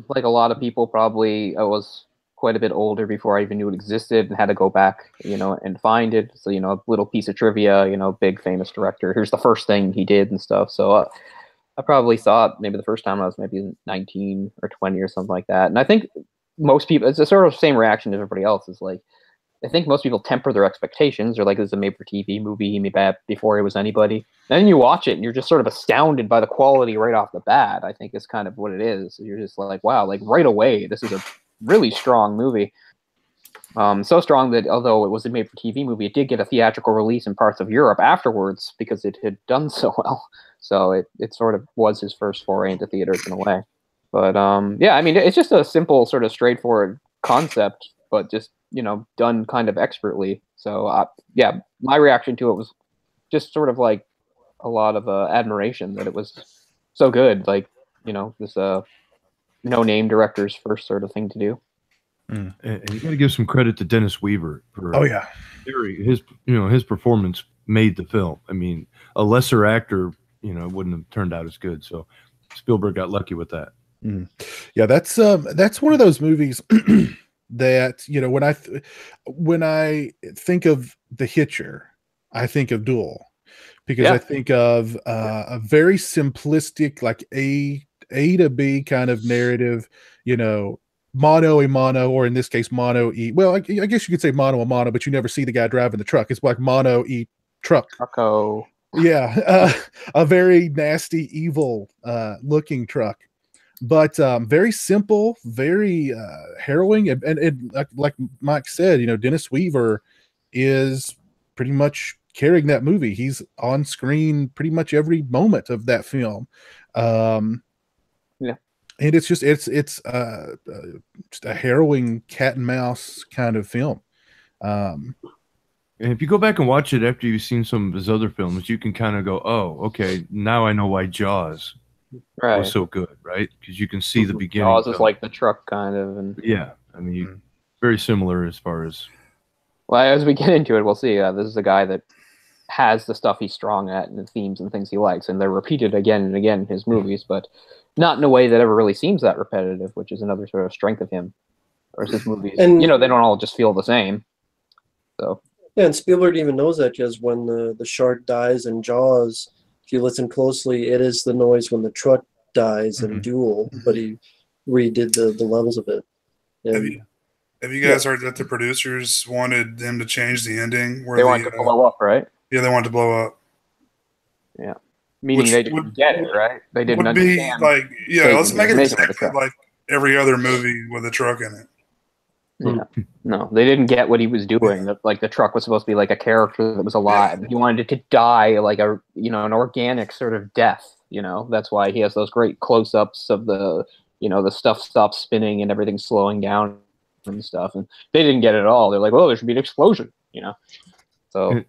like a lot of people, probably I was quite a bit older before I even knew it existed and had to go back, and find it. So, a little piece of trivia, big famous director. Here's the first thing he did and stuff. So I probably saw it maybe the first time I was maybe 19 or 20 or something like that. And I think most people, it's a sort of same reaction as everybody else. Is like, I think most people temper their expectations. They're like, this is a made-for-TV movie. He made that before he was anybody. And then you watch it, and you're just sort of astounded by the quality right off the bat. I think is kind of what it is. You're just like, wow, like right away, this is a really strong movie. So strong that although it was a made-for-TV movie, it did get a theatrical release in parts of Europe afterwards because it had done so well. So it sort of was his first foray into theaters in a way. But yeah, I mean, it's just a simple, sort of straightforward concept, but just done kind of expertly. So yeah, my reaction to it was just sort of like a lot of admiration that it was so good. Like this no-name director's first sort of thing to do. And you got to give some credit to Dennis Weaver for his performance made the film. I mean, a lesser actor wouldn't have turned out as good. So Spielberg got lucky with that. Yeah, that's one of those movies that when I think of The Hitcher, I think of Duel, because I think of a very simplistic, like A to B kind of narrative, mono a mono, or in this case mono e. Well, I guess you could say mono a mono, but you never see the guy driving the truck. It's like mono e truck. Trucko. Yeah, a very nasty, evil looking truck. But very simple, very harrowing, and like Mike said, Dennis Weaver is pretty much carrying that movie. He's on screen pretty much every moment of that film. And it's just a harrowing cat and mouse kind of film. And if you go back and watch it after you've seen some of his other films, you can kind of go, oh, okay, now I know why Jaws was so good, right? Because you can see the beginning. Jaws is like the truck kind of, and yeah, I mean, very similar as far as. Well, as we get into it, we'll see. This is a guy that has the stuff he's strong at and the themes and things he likes, and they're repeated again and again in his movies, but not in a way that ever really seems that repetitive, which is another sort of strength of him. Whereas his movies, they don't all just feel the same. So. Yeah, and Spielberg even knows that, because when the shark dies in Jaws, if you listen closely, it is the noise when the truck dies in Duel, but he redid the levels of it. And, have you guys heard that the producers wanted them to change the ending? Where they wanted to blow up, right? Yeah, they wanted to blow up. Yeah. Meaning they didn't get it, right? They didn't understand. Let's make it exactly like every other movie with a truck in it. Yeah. No, they didn't get what he was doing. Like the truck was supposed to be like a character that was alive. He wanted it to die like an organic sort of death. That's why he has those great close-ups of the the stuff stops spinning and everything's slowing down and stuff. And they didn't get it at all. They're like, well, there should be an explosion. So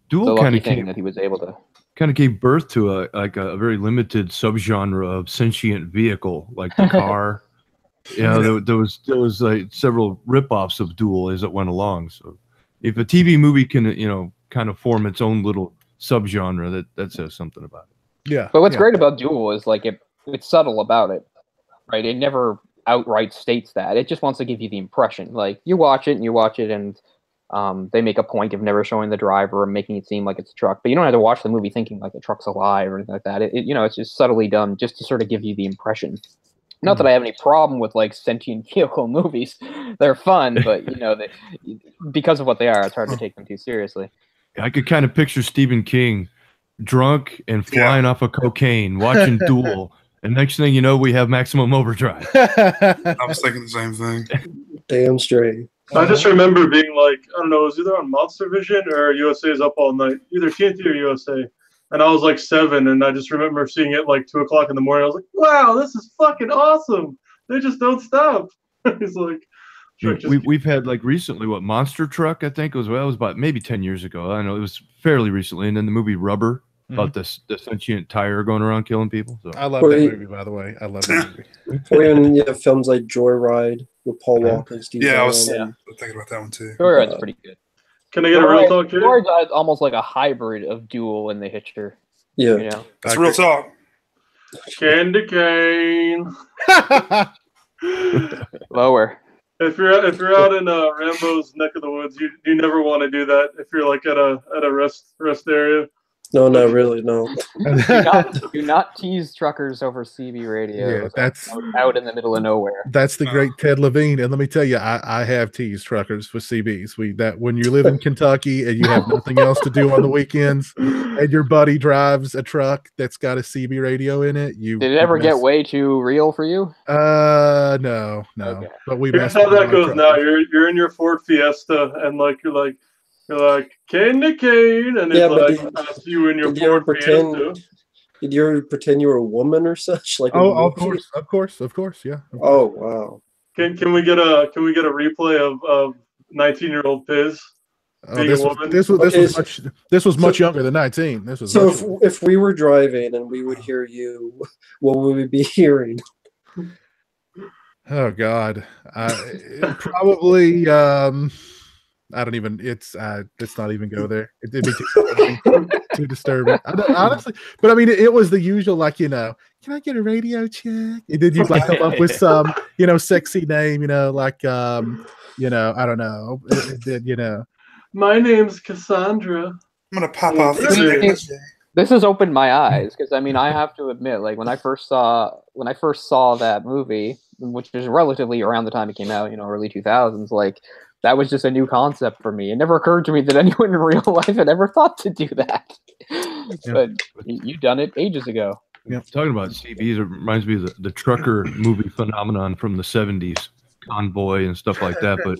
Duel kind of thing that he was able to. Kind of gave birth to a very limited subgenre of sentient vehicle, like the car. There was like several ripoffs of Duel as it went along. So if a TV movie can kind of form its own little subgenre, that says something about it. Yeah. But what's great about Duel is like it's subtle about it, right? It never outright states that. It just wants to give you the impression. Like you watch it, and they make a point of never showing the driver or making it seem like it's a truck. But you don't have to watch the movie thinking like the truck's alive or anything like that. It's just subtly done just to sort of give you the impression. Not that I have any problem with like sentient vehicle movies; they're fun, but because of what they are, it's hard to take them too seriously. I could kind of picture Stephen King drunk and flying off of cocaine, watching Duel, and next thing you know, we have Maximum Overdrive. I was thinking the same thing. Damn straight. I just remember being like, I don't know, it was either on Monster Vision or USA's Up All Night, either TNT or USA. And I was like 7, and I just remember seeing it like 2 o'clock in the morning. I was like, wow, this is fucking awesome. They just don't stop. He's like, we've had like recently Monster Truck, I think it was about maybe 10 years ago. I know it was fairly recently, and then the movie Rubber about the sentient tire going around killing people. So I love that movie, by the way. I love that movie. Or even films like Joyride with Paul Walker and Steve. I was thinking about that one too. Joyride's pretty good. Can I get a real talk here? Joyride's almost like a hybrid of Duel and The Hitcher. Yeah, you know? That's real talk. Candy cane. Lower. If you're out in Rambo's neck of the woods, you never want to do that. If you're like at a rest area. No, not really. No. do not tease truckers over CB radio. Yeah, that's out in the middle of nowhere. That's the great Ted Levine. And let me tell you, I have teased truckers with CBs. When you live in Kentucky and you have nothing else to do on the weekends, and your buddy drives a truck that's got a CB radio in it, did it ever get way too real for you? No. Okay. But we. Here's how that goes now. You're in your Ford Fiesta, and you're like candy cane, and it's you in your Ford Fiesta. Did you ever pretend you were a woman or such? Like, of course, yeah. Oh wow. Can we get a replay of 19-year-old Piz being a woman? This was much younger than 19. This was so. If we were driving and we would hear you, what would we be hearing? Oh God, probably. I don't even. Let's not even go there. It'd be too disturbing. Honestly, but I mean, it was the usual, like, can I get a radio check? And then you'd like come up with some, sexy name, like, I don't know. My name's Cassandra. I'm gonna pop off. This has opened my eyes because I have to admit, like when I first saw that movie, which is relatively around the time it came out, early 2000s, like. That was just a new concept for me. It never occurred to me that anyone in real life had ever thought to do that. But you done it ages ago. Yeah, talking about CBs, it reminds me of the trucker movie phenomenon from the 70s, Convoy and stuff like that. But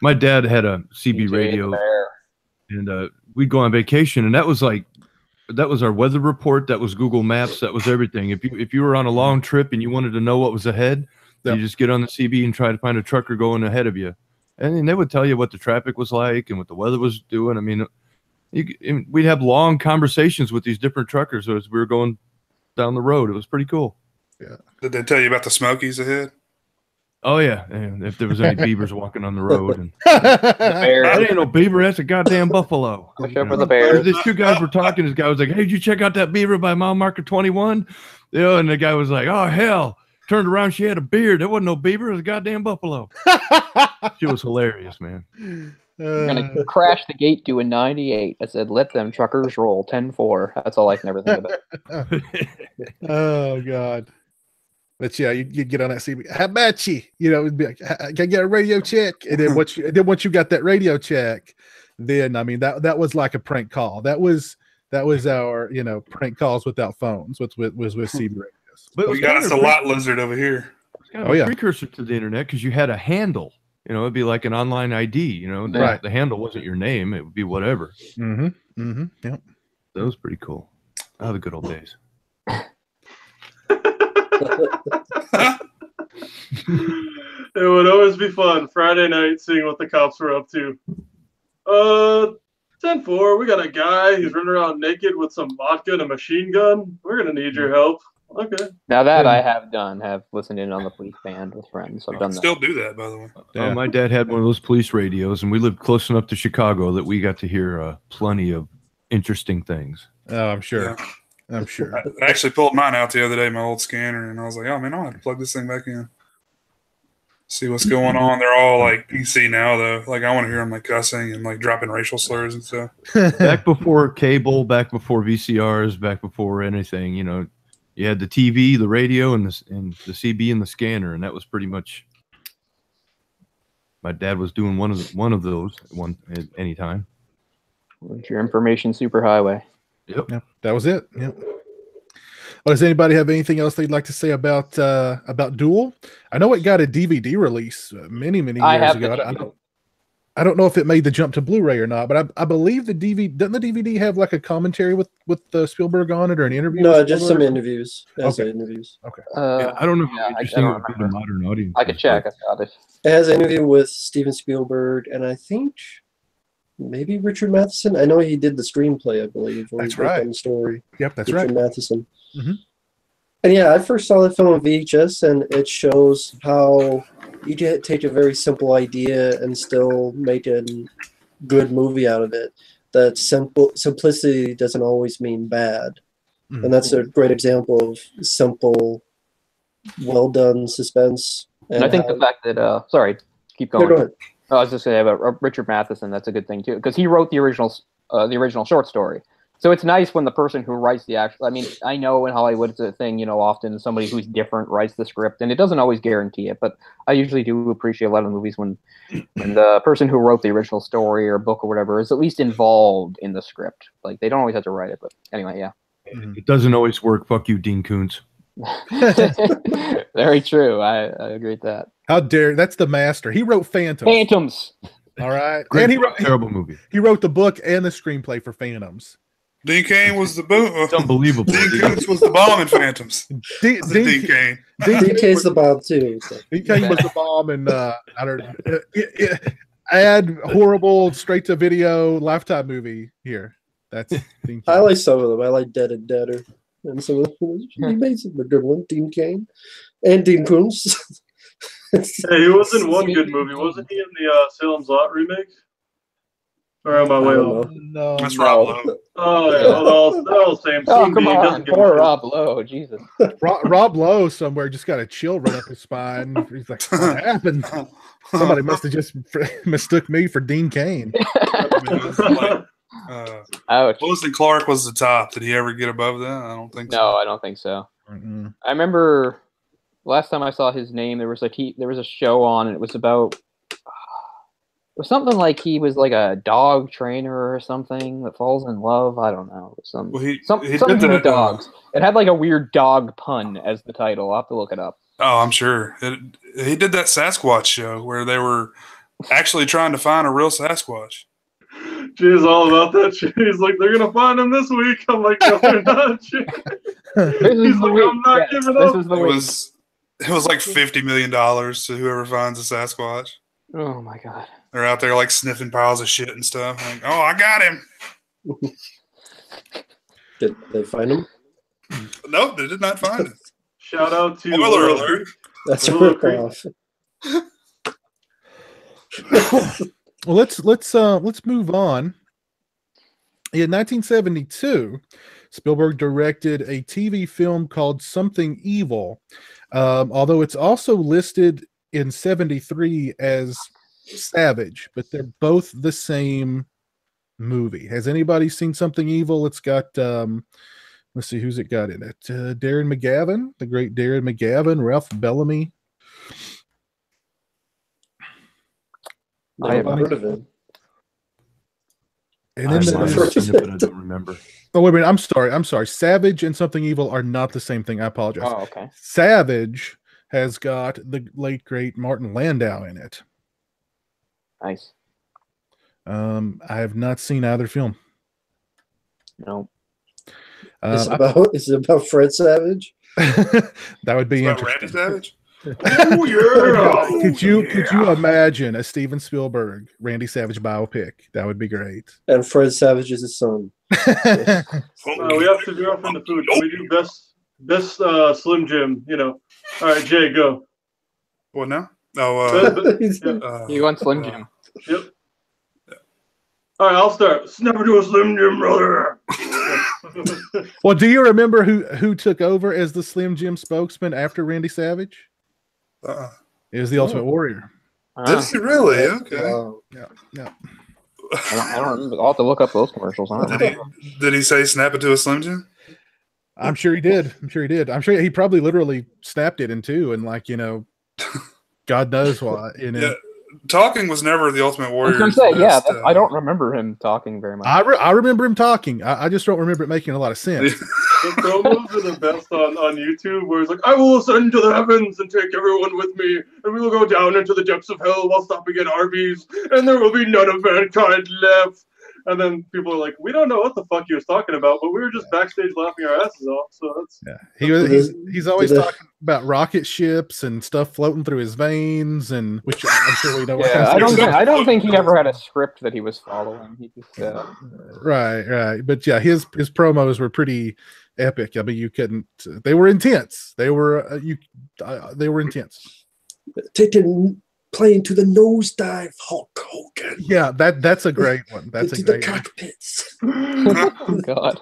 my dad had a CB radio, and we'd go on vacation, and that was our weather report. That was Google Maps. That was everything. If you were on a long trip and you wanted to know what was ahead, you just get on the CB and try to find a trucker going ahead of you. And they would tell you what the traffic was like and what the weather was doing. I mean, we'd have long conversations with these different truckers as we were going down the road. It was pretty cool. Yeah. Did they tell you about the Smokies ahead? Oh, yeah. And if there was any beavers walking on the road. And that ain't no beaver. That's a goddamn buffalo. Watch out for the bears. These two guys were talking. This guy was like, hey, did you check out that beaver by mile marker 21? And the guy was like, oh, hell. Turned around, she had a beard. That wasn't no beaver. It was a goddamn buffalo. She was hilarious, man. We're going to crash the gate doing 98. I said, let them truckers roll 10-4. That's all I can ever think about. Oh, God. But yeah, you'd get on that CB. How about you? It'd be like, can I get a radio check? And then once you got that radio check, then that was like a prank call. That was our prank calls without phones. Was with CB radios. But we got us a lot lizard over here. It's kind of a precursor to the internet because you had a handle. It'd be like an online ID. Right. The handle wasn't your name; it would be whatever. Mm-hmm. Mm-hmm. Yep. That was pretty cool. Oh, the good old days. It would always be fun Friday night seeing what the cops were up to. 10-4, we got a guy who's running around naked with some vodka and a machine gun. We're gonna need your help. Okay. Now that I have listened in on the police band with friends. I've done that. Still do that, by the way. Yeah. My dad had one of those police radios, and we lived close enough to Chicago that we got to hear plenty of interesting things. Oh, I'm sure. Yeah. I'm sure. I actually pulled mine out the other day, my old scanner, and I was like, oh, man, I'll have to plug this thing back in. See what's going on. They're all like PC now, though. Like, I want to hear them like cussing and like dropping racial slurs and stuff. Back before cable, back before VCRs, back before anything, you had the TV, the radio, and the CB and the scanner, and that was pretty much. My dad was doing one of those at any time. It's your information superhighway. Yep. Yeah, that was it. Yeah. Well, does anybody have anything else they'd like to say about Duel? I know it got a DVD release many years ago. I don't know if it made the jump to Blu-ray or not, but I believe the DVD doesn't the DVD have like a commentary with Spielberg on it or an interview? No, just some interviews. Okay. Interviews. Okay. Yeah, I don't know how Yeah, interesting I it don't would be to remember. modern audience. I could check. I got it. It has an interview with Steven Spielberg and I think maybe Richard Matheson. I know he did the screenplay, I believe. Or That's he worked right. on the story. Yep, that's Richard right. Matheson. Mhm. And yeah, I first saw that film on VHS, and it shows how you can take a very simple idea and still make a good movie out of it. That simplicity doesn't always mean bad. Mhm. And that's a great example of simple, well done suspense. And I think the fact that sorry, keep Yeah, going. go ahead. I was just saying about Richard Matheson. That's a good thing too, because he wrote the original short story. So it's nice when the person who writes the actual. I mean, I know in Hollywood it's a thing. You know, often somebody who's different writes the script, and it doesn't always guarantee it. But I usually do appreciate a lot of movies when the person who wrote the original story or book or whatever is at least involved in the script. Like they don't always have to write it, but anyway, yeah. It doesn't always work. Fuck you, Dean Koontz. Very true. I agree with that. How dare that's the master. He wrote Phantoms. Phantoms. All right. Great, And he wrote terrible movie. he wrote the book and the screenplay for Phantoms. Dean Cain was the boom. It's unbelievable. Dean Koontz was the bomb in Phantoms. Dean Dean Cain. Dean Cain's the bomb too. So. Dean Cain was the bomb, and I don't add horrible straight to video Lifetime movie here. That's Dean Cain. I like some of them. I like Dead and Deader. And some of them. He made some good one. Dean Cain. And Dean Koontz. Hey, he was in one good movie. Wasn't he in the Salem's Lot remake? Or am I way off? No, That's Rob Lowe. Oh, yeah. Well, they're all the same. Oh, Team come Dean on. doesn't give a Poor shit. Rob Lowe. Jesus. Rob Lowe somewhere just got a chill run up his spine. He's like, what happened? Somebody must have just mistook me for Dean Cain. Ouch. Lewis and Clark was the top. Did he ever get above that? I don't think so. No, I don't think so. Mm-mm. I remember last time I saw his name, there was a show on, and it was about it was something like he was like a dog trainer or something that falls in love. I don't know. Well, he Something did with that, dogs. It had like a weird dog pun as the title. I'll have to look it up. Oh, I'm sure. He did that Sasquatch show where they were actually trying to find a real Sasquatch. Jay's all about that shit. He's like, they're gonna find him this week. I'm like, no, they're not. He's like, I'm not giving up. It was like $50 million to whoever finds a Sasquatch. Oh my god. They're out there like sniffing piles of shit and stuff. Like, oh, I got him. Did they find him? Nope, they did not find him. Shout out to Spoiler alert. That's a Willow ripoff. Well, let's move on. In 1972, Spielberg directed a TV film called Something Evil, although it's also listed in 73 as Savage, but they're both the same movie. Has anybody seen Something Evil? It's got let's see who's it got in it. Darren McGavin, the great Darren McGavin, Ralph Bellamy. I haven't heard of him. And I've then seen it, but I don't remember. oh wait a minute, I'm sorry. Savage and Something Evil are not the same thing. I apologize. Oh, okay. Savage has got the late great Martin Landau in it. Nice. I have not seen either film. No. Is it about Fred Savage? That would be About Randy interesting. Savage? Oh, yeah. Could you imagine a Steven Spielberg Randy Savage biopic? That would be great. And Fred Savage is his son. We have to go from the food. Can we do best Slim Jim? You know. All right, Jay, go. What now? Oh, You want Slim Jim? Yep. All right, I'll start. Let's never do a Slim Jim, brother. Well, do you remember who took over as the Slim Jim spokesman after Randy Savage? It was the Ultimate Warrior. Is he really? Okay. Yeah. I don't remember. I'll have to look up those commercials. I don't know. Did he say snap it to a Slim Jim? I'm sure he did. I'm sure he probably literally snapped it in two, and God knows why. Yeah. talking was never the Ultimate I Warrior. was gonna say, yeah, I don't remember him talking very much. I remember him talking. I just don't remember it making a lot of sense. The promos are the best on YouTube, where it's like, I will ascend to the heavens and take everyone with me, and we will go down into the depths of hell while stopping at Arby's, and there will be none of mankind left. And then people are like, we don't know what the fuck he was talking about, but we were just backstage laughing our asses off. So that's he's always talking about rocket ships and stuff floating through his veins, and which I'm sure we know. Yeah, I don't think he ever had a script that he was following. He just right, but yeah, his promos were pretty epic. I mean, you couldn't. They were intense. They were they were intense. Taking plane to the nosedive, Hulk Hogan. Yeah, that's a great one. That's a great the one. cockpits. Oh God.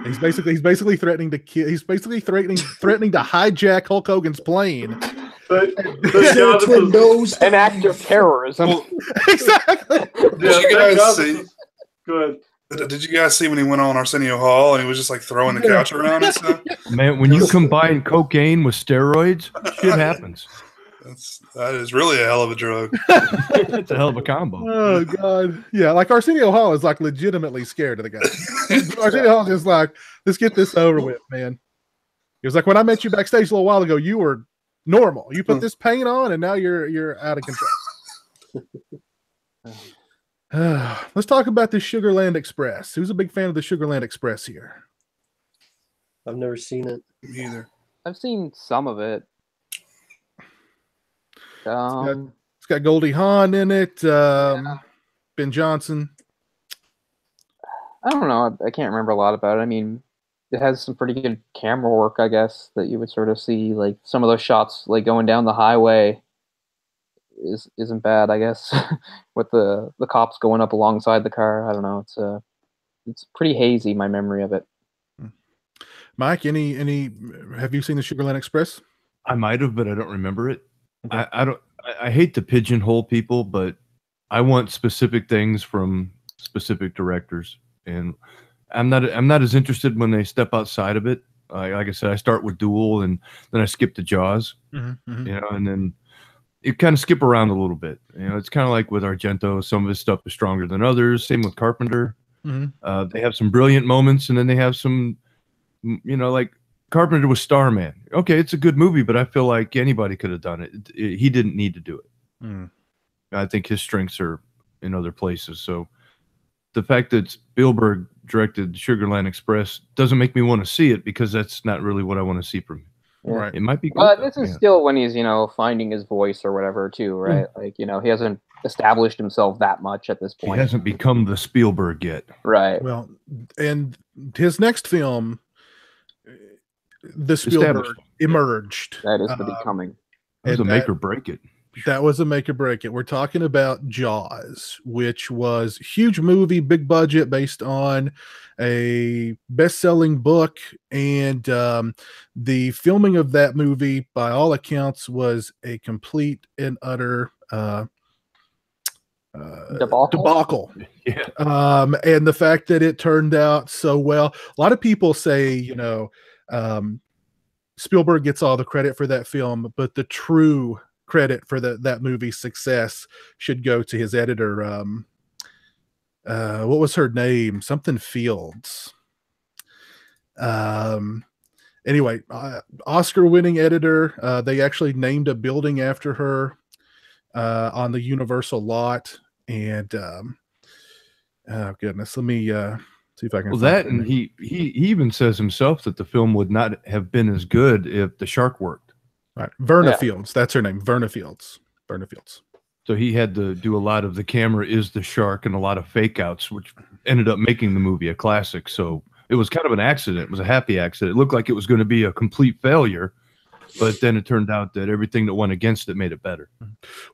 He's basically threatening to kill. He's basically threatening to hijack Hulk Hogan's plane. An act of terrorism. Exactly. Did you guys see? Good. Did you guys see when he went on Arsenio Hall and he was just like throwing the couch around and stuff? Man, when you combine cocaine with steroids, shit happens. That is really a hell of a drug. It's a hell of a combo. Oh God, yeah. Like Arsenio Hall is like legitimately scared of the guy. Arsenio Hall is like, let's get this over with, man. He was like, when I met you backstage a little while ago, you were normal. You put this paint on, and now you're out of control. Let's talk about the Sugarland Express. Who's a big fan of the Sugarland Express here? I've never seen it. Me either. I've seen some of it. It's got Goldie Hawn in it. Ben Johnson. I don't know. I can't remember a lot about it. I mean, it has some pretty good camera work, I guess, that you would sort of see. Like some of those shots, like going down the highway, isn't bad, I guess. With the cops going up alongside the car. I don't know. It's pretty hazy, my memory of it. Mike, any have you seen the Sugarland Express? I might have, but I don't remember it. Okay. I hate to pigeonhole people, but I want specific things from specific directors, and I'm not as interested when they step outside of it. Like I said, I start with Duel, and then I skip to Jaws, you know, and then you kind of skip around a little bit. You know, it's kind of like with Argento. Some of his stuff is stronger than others. Same with Carpenter. They have some brilliant moments, and then they have some, you know, like Carpenter was Starman. Okay, it's a good movie, but I feel like anybody could have done it. He didn't need to do it. I think his strengths are in other places. So the fact that Spielberg directed Sugarland Express doesn't make me want to see it, because that's not really what I want to see from him. Right. It might be good. But this is still when he's, you know, finding his voice or whatever too, right? Like, you know, he hasn't established himself that much at this point. He hasn't become the Spielberg yet. Right. Well, and his next film, the Spielberg emerged. That is the becoming. That was a make or break it. That was a make or break it. We're talking about Jaws, which was a huge movie, big budget, based on a best-selling book, and the filming of that movie, by all accounts, was a complete and utter debacle. Yeah. And the fact that it turned out so well, a lot of people say, you know, Spielberg gets all the credit for that film, but the true credit for that movie's success should go to his editor. What was her name? Something Fields. Anyway, Oscar-winning editor. They actually named a building after her on the Universal lot. And oh goodness, let me see if I can. Well, that, and he even says himself that the film would not have been as good if the shark worked. Right, Verna Fields. That's her name, Verna Fields. Verna Fields. So he had to do a lot of the camera is the shark and a lot of fake outs, which ended up making the movie a classic. So it was kind of an accident. It was a happy accident. It looked like it was going to be a complete failure, but then it turned out that everything that went against it made it better.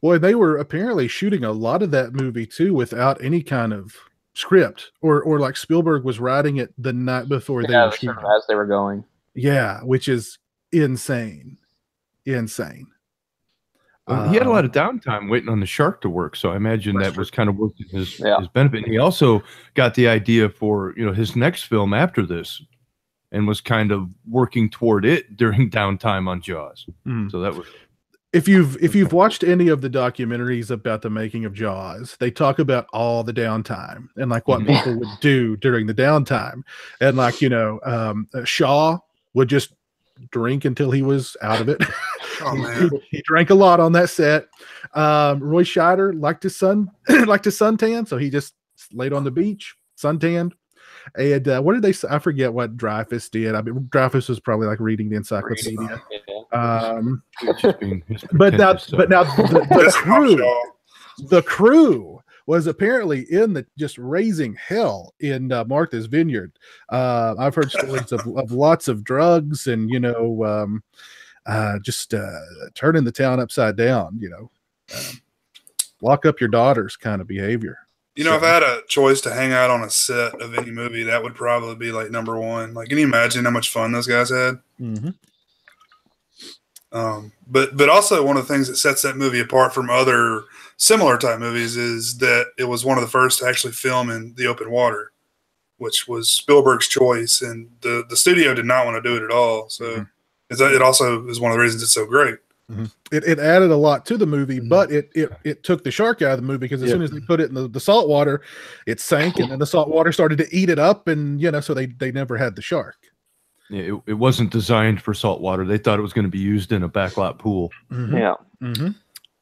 Well, they were apparently shooting a lot of that movie too without any kind of script, or like Spielberg was writing it the night before they were shooting, as they were going. Yeah, which is insane. He had a lot of downtime waiting on the shark to work, so I imagine that was kind of working his benefit. And he also got the idea for, you know, his next film after this, and was kind of working toward it during downtime on Jaws. So that was if you've watched any of the documentaries about the making of Jaws, they talk about all the downtime and like what people would do during the downtime, and like Shaw would just drink until he was out of it. Oh man, he drank a lot on that set. Roy Scheider liked his suntan, so he just laid on the beach, suntanned. And what did they say? I forget what Dreyfuss did. I mean, Dreyfuss was probably like reading the encyclopedia. But now the crew was apparently in the just raising hell in Martha's Vineyard. I've heard stories of lots of drugs and just turning the town upside down. Lock up your daughters kind of behavior. If I had a choice to hang out on a set of any movie, that would probably be like number one. Like, can you imagine how much fun those guys had? Mm-hmm. But also one of the things that sets that movie apart from other similar type movies is that it was one of the first to actually film in the open water, which was Spielberg's choice, and the studio did not want to do it at all. So it also is one of the reasons it's so great. Mm-hmm. It added a lot to the movie, but it took the shark out of the movie because as soon as they put it in the salt water, it sank, and then the salt water started to eat it up, and so they never had the shark. Yeah, it wasn't designed for salt water. They thought it was going to be used in a backlot pool. Mm-hmm. Yeah. Mm-hmm.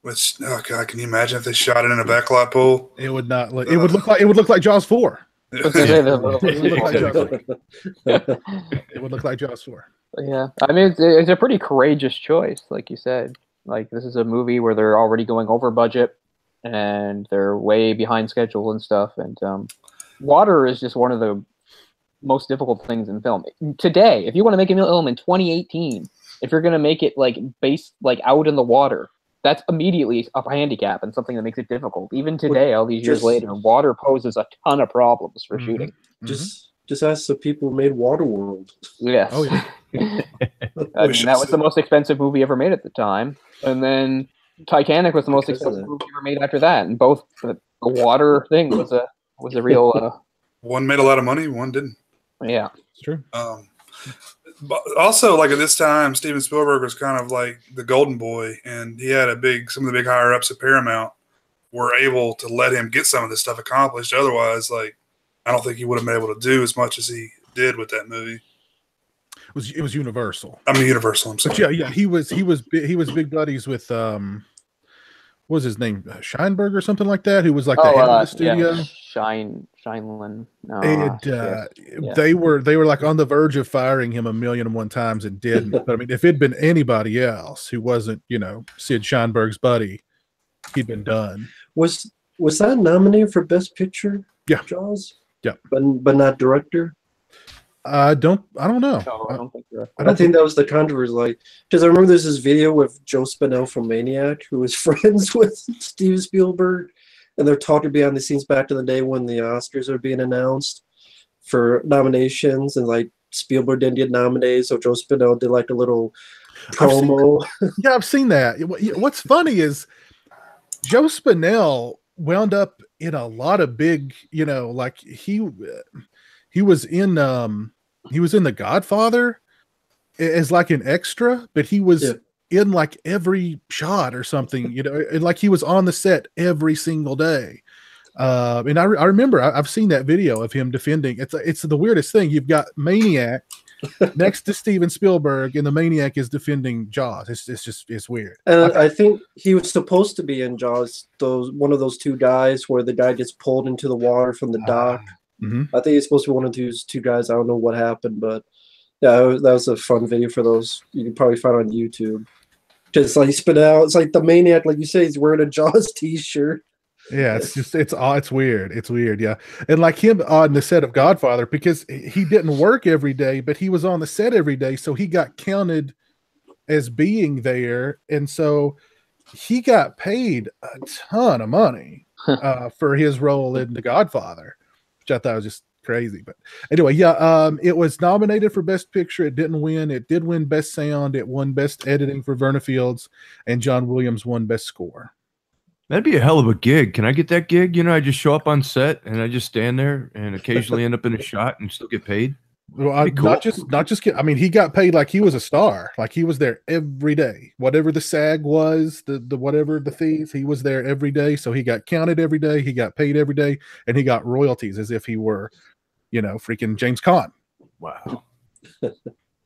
Which, oh god, can you imagine if they shot it in a backlot pool? It would not. It would look like Jaws 4. It would look like Jaws 4. Yeah, I mean, it's a pretty courageous choice, like you said. Like, this is a movie where they're already going over budget, and they're way behind schedule and stuff. And water is just one of the most difficult things in film today. If you want to make a film in 2018, if you're going to make it based out in the water, that's immediately a handicap and something that makes it difficult. Even today, all these years later, water poses a ton of problems for shooting. Just ask the people who made Waterworld. Yes. Oh yeah. I mean, that was the most expensive movie ever made at the time, and then Titanic was the most expensive movie ever made after that. And both the water thing was a real. One made a lot of money, one didn't. Yeah, it's true. But also, like at this time, Steven Spielberg was kind of like the golden boy, and he had some of the big higher ups at Paramount were able to let him get some of this stuff accomplished. Otherwise, I don't think he would have been able to do as much as he did with that movie. It was Universal. I mean, Universal. I'm sorry. But yeah. He was big buddies with what was his name, Scheinberg or something like that, who was like the head of the studio. Yeah. Scheinlin. No, and they were like on the verge of firing him 1,000,001 times and didn't. But I mean, if it'd been anybody else who wasn't, Sid Sheinberg's buddy, he'd been done. Was that nominated for Best Picture? Yeah. Jaws. Yeah. But not director. I don't know. No, I don't think you're. I think that was the controversy. Because I remember there's this video with Joe Spinell from Maniac, who was friends with Steven Spielberg, and they're talking behind the scenes back to the day when the Oscars are being announced for nominations, and Spielberg didn't get nominated, so Joe Spinell did a little promo. I've seen that. What's funny is Joe Spinell wound up in a lot of big, he was in The Godfather as an extra, but he was in every shot or something, and he was on the set every single day. And I remember I've seen that video of him defending. It's the weirdest thing. You've got Maniac next to Steven Spielberg, and the Maniac is defending Jaws. It's weird. And I think he was supposed to be in Jaws. One of those two guys where the guy gets pulled into the water from the dock. Mm-hmm. I think he's supposed to be one of those two guys. I don't know what happened, but yeah, that was a fun video for those. You can probably find on YouTube. Just spit out. It's the Maniac, like you say, he's wearing a Jaws t-shirt. Yeah, it's weird. It's weird, yeah. And him on the set of Godfather, because he didn't work every day, but he was on the set every day, so he got counted as being there, and so he got paid a ton of money for his role in The Godfather, which I thought was just crazy. But anyway, it was nominated for Best Picture. It didn't win. It did win Best Sound. It won Best Editing for Verna Fields, and John Williams won Best Score. That'd be a hell of a gig. Can I get that gig? I just show up on set and I just stand there and occasionally end up in a shot and still get paid. Well, Cool. not just I mean, he got paid like he was a star. Like he was there every day. Whatever the SAG was, the whatever the fees, he was there every day. So he got counted every day. He got paid every day, and he got royalties as if he were, freaking James Caan. Wow.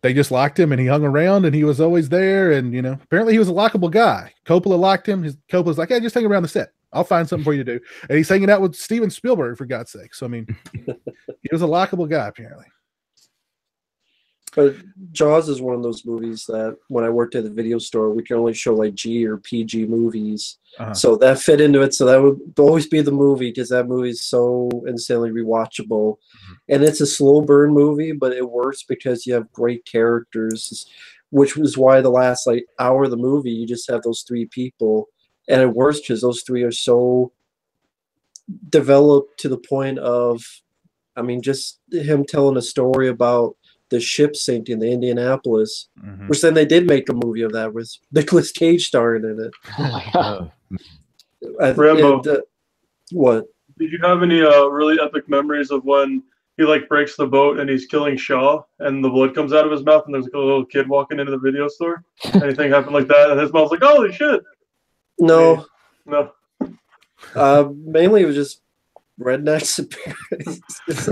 They just liked him, and he hung around, and he was always there. And apparently he was a likable guy. Coppola liked him. Coppola's like, hey, just hang around the set. I'll find something for you to do. And he's hanging out with Steven Spielberg, for God's sake. So I mean, he was a likable guy apparently. But Jaws is one of those movies that when I worked at the video store, we could only show like G or PG movies. So that fit into it. So that would always be the movie because that movie is so insanely rewatchable. And it's a slow burn movie, but it works because you have great characters, which was why the last hour of the movie, you just have those three people. And it works because those three are so developed to the point of, I mean, just him telling a story about the ship sinking, the Indianapolis, which then they did make a movie of that with Nicolas Cage starring in it. Rambo. What? Did you have any really epic memories of when he breaks the boat and he's killing Shaw and the blood comes out of his mouth and there's a little kid walking into the video store? Anything happened like that? And his mom's like, holy shit. No. No. Mainly it was just rednecks. It was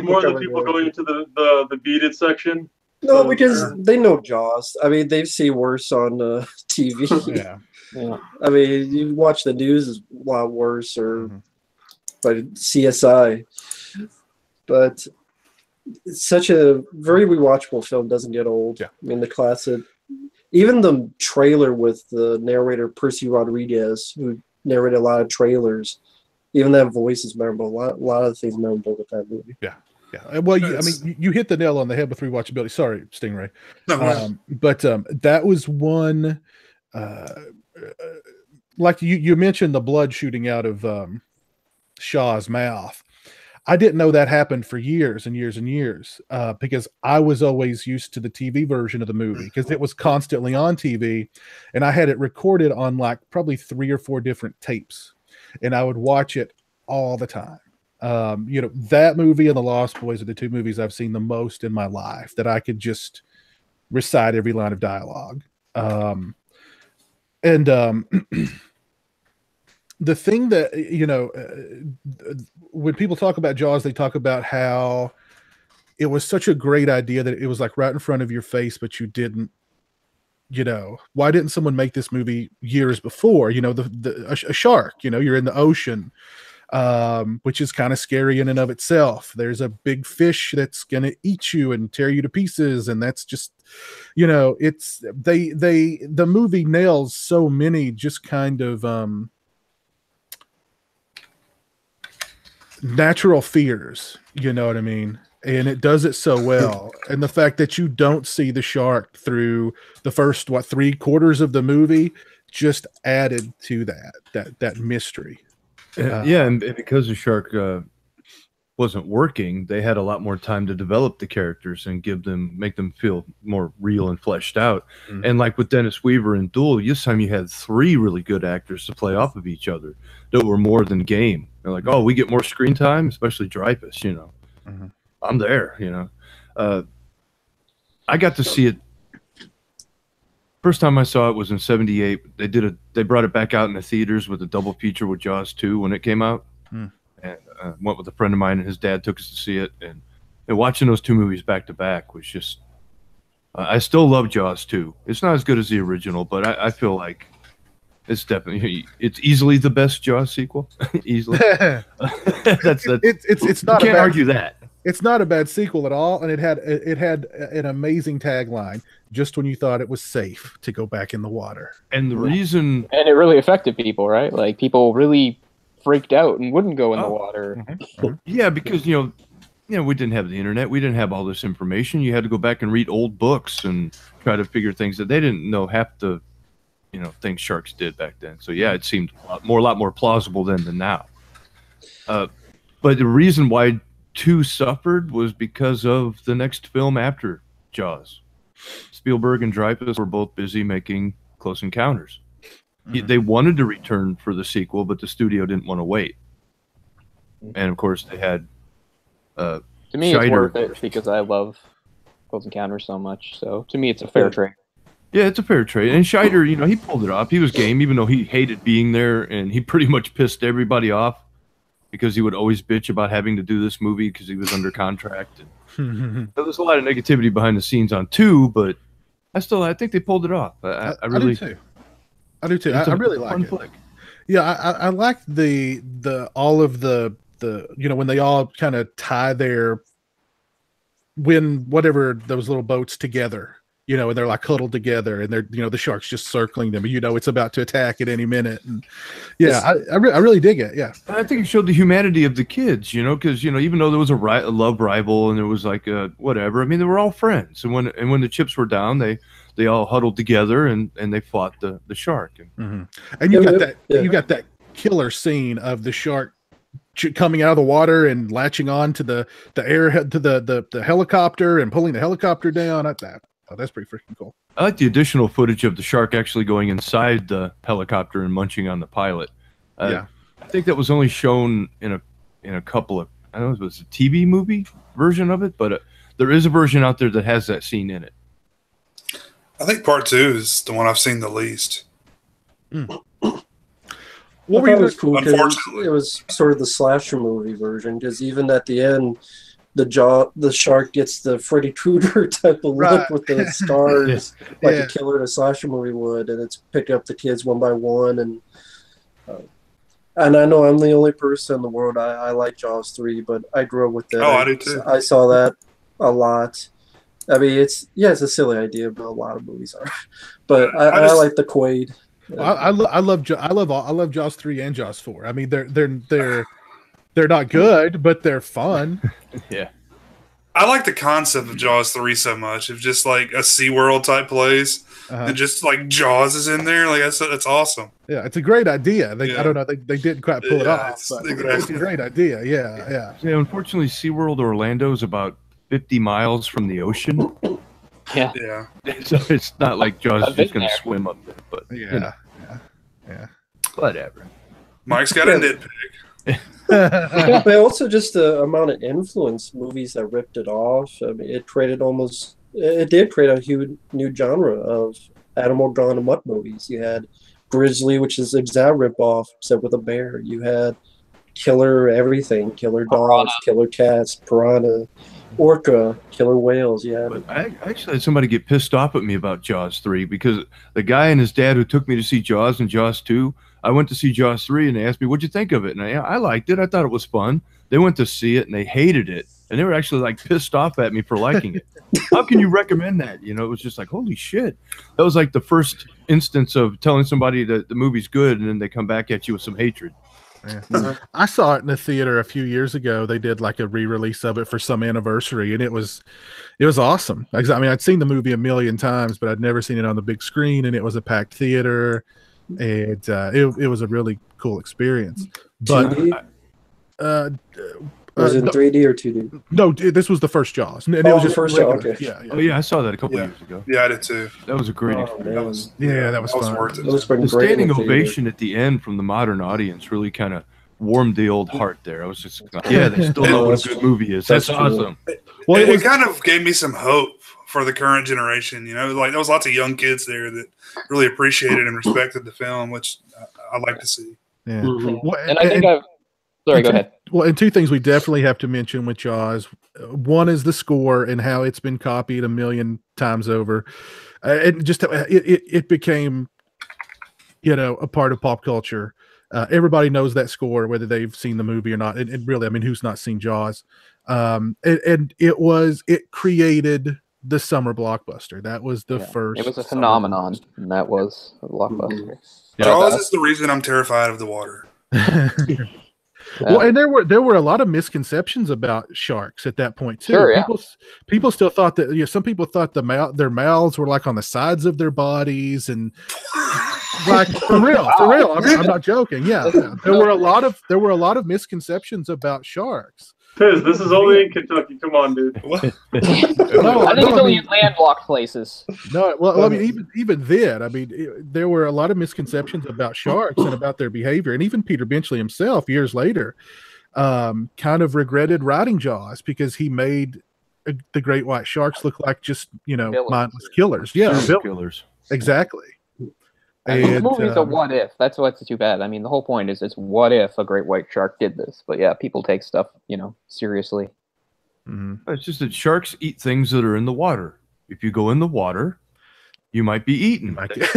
more the people going into the beaded section. No, because they know Jaws. I mean, they've seen worse on TV. Yeah. I mean, you watch the news is a lot worse, or but CSI. But it's such a very rewatchable film. Doesn't get old. Yeah. I mean, the classic. Even the trailer with the narrator Percy Rodriguez, who narrated a lot of trailers. Even that voice is memorable. A lot of things memorable with that movie. Yeah. Well, you hit the nail on the head with rewatchability. Sorry, Stingray. No, but that was one. Like you mentioned, the blood shooting out of Shaw's mouth. I didn't know that happened for years and years and years because I was always used to the TV version of the movie because it was constantly on TV, and I had it recorded on probably 3 or 4 different tapes. And I would watch it all the time. That movie and The Lost Boys are the 2 movies I've seen the most in my life that I could just recite every line of dialogue. The thing that, when people talk about Jaws, they talk about how it was such a great idea that it was right in front of your face, but you didn't. Why didn't someone make this movie years before? A shark, you're in the ocean, which is kind of scary in and of itself. There's a big fish that's going to eat you and tear you to pieces. And that's just, it's, the movie nails so many just kind of, natural fears, you know what I mean? And it does it so well. And the fact that you don't see the shark through the first 3/4 of the movie just added to that mystery. And because the shark wasn't working, they had a lot more time to develop the characters and make them feel more real and fleshed out. And like with Dennis Weaver and Duel, this time you had 3 really good actors to play off of each other that were more than game. They're like, oh, we get more screen time, especially Dreyfuss, I'm there, I got to see it. First time I saw it was in '78. They brought it back out in the theaters with a double feature with Jaws 2 when it came out. And went with a friend of mine, and his dad took us to see it. And watching those 2 movies back to back was just. I still love Jaws 2. It's not as good as the original, but I feel like it's easily the best Jaws sequel. Easily. It's not. You can't argue that. It's not a bad sequel at all, and it had an amazing tagline. Just when you thought it was safe to go back in the water, and the reason, and it really affected people, right? Like people really freaked out and wouldn't go in the water. Yeah, because we didn't have the internet, we didn't have all this information. You had to go back and read old books and try to figure things that they didn't know half the things sharks did back then. So yeah, it seemed a lot more plausible then than now. But the reason why 2 suffered was because of the next film after Jaws. Spielberg and Dreyfuss were both busy making Close Encounters. They wanted to return for the sequel, but the studio didn't want to wait. And of course, they had To me, it's Scheider. worth it because I love Close Encounters so much. So to me, it's a fair trade. Yeah, it's a fair trade. And Scheider, you know, he pulled it off. He was game, even though he hated being there, and he pretty much pissed everybody off because he would always bitch about having to do this movie because he was under contract. And there was a lot of negativity behind the scenes on 2, but I think they pulled it off. I really do too. I do too. I really like it. Flick. Yeah, I like the all of the you know, when they all kind of tie their whatever those little boats together, you know, and they're like huddled together, and they're, you know, the shark's just circling them, and you know it's about to attack at any minute. And yeah, I really dig it. Yeah, I think it showed the humanity of the kids, you know, because, you know, even though there was a love rival and there was like a whatever, I mean, they were all friends. And when the chips were down, they all huddled together and they fought the shark. And you got that killer scene of the shark coming out of the water and latching on to the helicopter and pulling the helicopter down. That's pretty freaking cool. I like the additional footage of the shark actually going inside the helicopter and munching on the pilot. Yeah, I think that was only shown in a couple of, I don't know if it was a TV movie version of it, but there is a version out there that has that scene in it. I think part 2 is the one I've seen the least. What it was cool because Unfortunately. it was sort of the slasher movie version, because even at the end, the shark gets the Freddy Krueger type of look Right. with the stars, like Yeah. a killer in a slasher movie would, and it's picking up the kids one by one. And I know I'm the only person in the world. I like Jaws 3, but I grew up with that. Oh, I do too. I saw that a lot. I mean, it's a silly idea, but a lot of movies are. But I like the Quaid. I love Jaws 3 and Jaws 4. I mean, they're not good, but they're fun. Yeah. I like the concept of Jaws 3 so much. Of just like a SeaWorld type place. And just like Jaws is in there. Like that's awesome. Yeah, it's a great idea. Yeah. I don't know, they didn't quite pull it off, it's but exactly. it's a great idea. Yeah. Yeah, unfortunately, SeaWorld Orlando is about 50 miles from the ocean. Yeah. Yeah. So it's not like Jaws I've is just been going to there. swim up there. But, you know, Yeah. whatever. Mike's got a nitpick. But also just the amount of influence movies that ripped it off. I mean, it did create a huge new genre of animal drawn and mutt movies. You had Grizzly, which is the exact ripoff, except with a bear. You had Killer everything, Killer Dogs, Killer Cats, Piranha, Orca, Killer Whales. Yeah. But I actually had somebody get pissed off at me about Jaws 3 because the guy and his dad who took me to see Jaws and Jaws 2, I went to see Jaws 3 and they asked me, what'd you think of it? And I liked it. I thought it was fun. They went to see it and they hated it. And they were actually like pissed off at me for liking it. How can you recommend that? You know, it was just like, holy shit. That was like the first instance of telling somebody that the movie's good and then they come back at you with some hatred. Yeah. I saw it in the theater a few years ago. They did like a re-release of it for some anniversary, and it was awesome. I mean, I'd seen the movie a million times, but I'd never seen it on the big screen, and it was a packed theater, and it was a really cool experience. But 2D? Was it in 3D or 2D? No, this was the first Jaws. And it was just first regular. Jaws, okay. Yeah. Oh, yeah, I saw that a couple years ago. Yeah, I did too. That was a great Oh, experience. man. That was That was fun. worth it. Those were The great in standing the theater. ovation at the end from the modern audience really kind of warmed the old heart there. I was just like, yeah, they still know what a good movie is. That's That's cool. awesome. Well, it kind of gave me some hope for the current generation. You know, like there was lots of young kids there that really appreciated and respected the film, which I like to see. Yeah. Mhm. Well, And I think sorry, go ahead. Well, and two things we definitely have to mention with Jaws. One is the score and how it's been copied a million times over. And just it became, a part of pop culture. Everybody knows that score, whether they've seen the movie or not. And really, I mean, who's not seen Jaws? And it created the summer blockbuster. That was the first. It was a summer phenomenon, and that was a blockbuster. Jaws is the reason I'm terrified of the water. Well, and there were a lot of misconceptions about sharks at that point too. Sure, yeah. People still thought that some people thought their mouths were like on the sides of their bodies, and like for real. I'm not joking. Yeah, there were a lot of misconceptions about sharks. Piz, this is only in Kentucky. Come on, dude. What? No, I think it's only in landlocked places. No, well, I mean, even then, I mean, there were a lot of misconceptions about sharks and about their behavior, and even Peter Benchley himself, years later, kind of regretted writing Jaws because he made the great white sharks look like just Villains. mindless killers. Yeah, Serial killers. Exactly. The movie's a what if. That's what's too bad. I mean, the whole point is it's what if a great white shark did this. But yeah, people take stuff, seriously. It's just that sharks eat things that are in the water. If you go in the water, you might be eaten. It's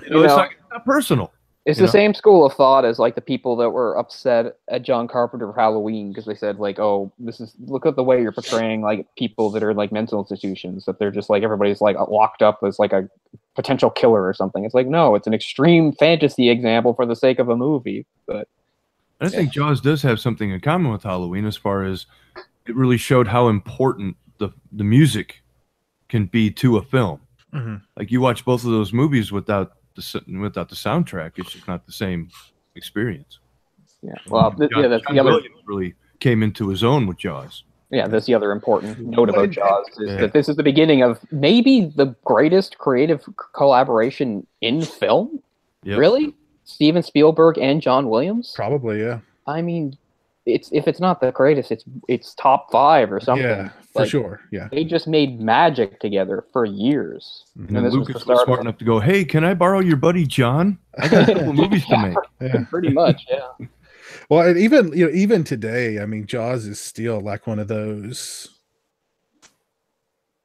not personal. It's the same school of thought as like the people that were upset at John Carpenter of Halloween because they said like, oh, look at the way you're portraying like people that are like mental institutions, that they're just like everybody's like locked up as like a potential killer or something. It's like, no, it's an extreme fantasy example for the sake of a movie. But I think Jaws does have something in common with Halloween as far as it really showed how important the music can be to a film. Like you watch both of those movies without the soundtrack, it's just not the same experience. Yeah, well, that's the other. Williams really came into his own with Jaws. Yeah, that's the other important note about Jaws is that this is the beginning of maybe the greatest creative collaboration in film. Yep. Really, Steven Spielberg and John Williams. Probably, yeah. I mean, if it's not the greatest, it's top 5 or something. Yeah, for sure. Yeah, they just made magic together for years. And Lucas was smart enough to go, "Hey, can I borrow your buddy John? I got a couple movies to make." Yeah. Pretty much, yeah. Well, and even today, I mean, Jaws is still like one of those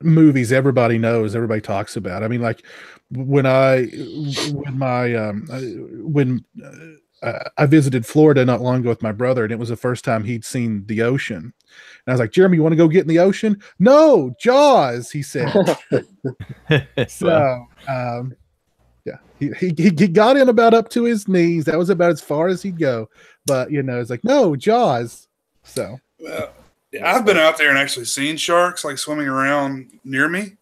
movies everybody knows, everybody talks about. I mean, like when I visited Florida not long ago with my brother, and it was the first time he'd seen the ocean. And I was like, Jeremy, you want to go get in the ocean? No, Jaws, he said. So, yeah, he got in about up to his knees. That was about as far as he'd go. But, it's like, no, Jaws. So. I've been out there and actually seen sharks like swimming around near me.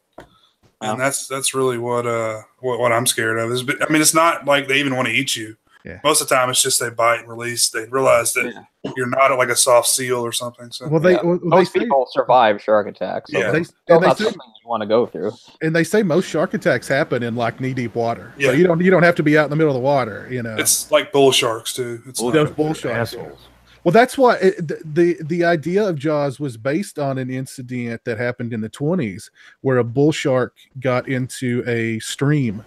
And that's really what I'm scared of. I mean, it's not like they even want to eat you. Yeah. Most of the time, it's just they bite and release. They realize that you're not like a soft seal or something. So, most people survive shark attacks. So they say, something you want to go through. And they say most shark attacks happen in like knee deep water. Yeah. So you don't have to be out in the middle of the water. It's like bull sharks too. It's those bull sharks. Assholes. Well, that's why the idea of Jaws was based on an incident that happened in the 1920s where a bull shark got into a stream.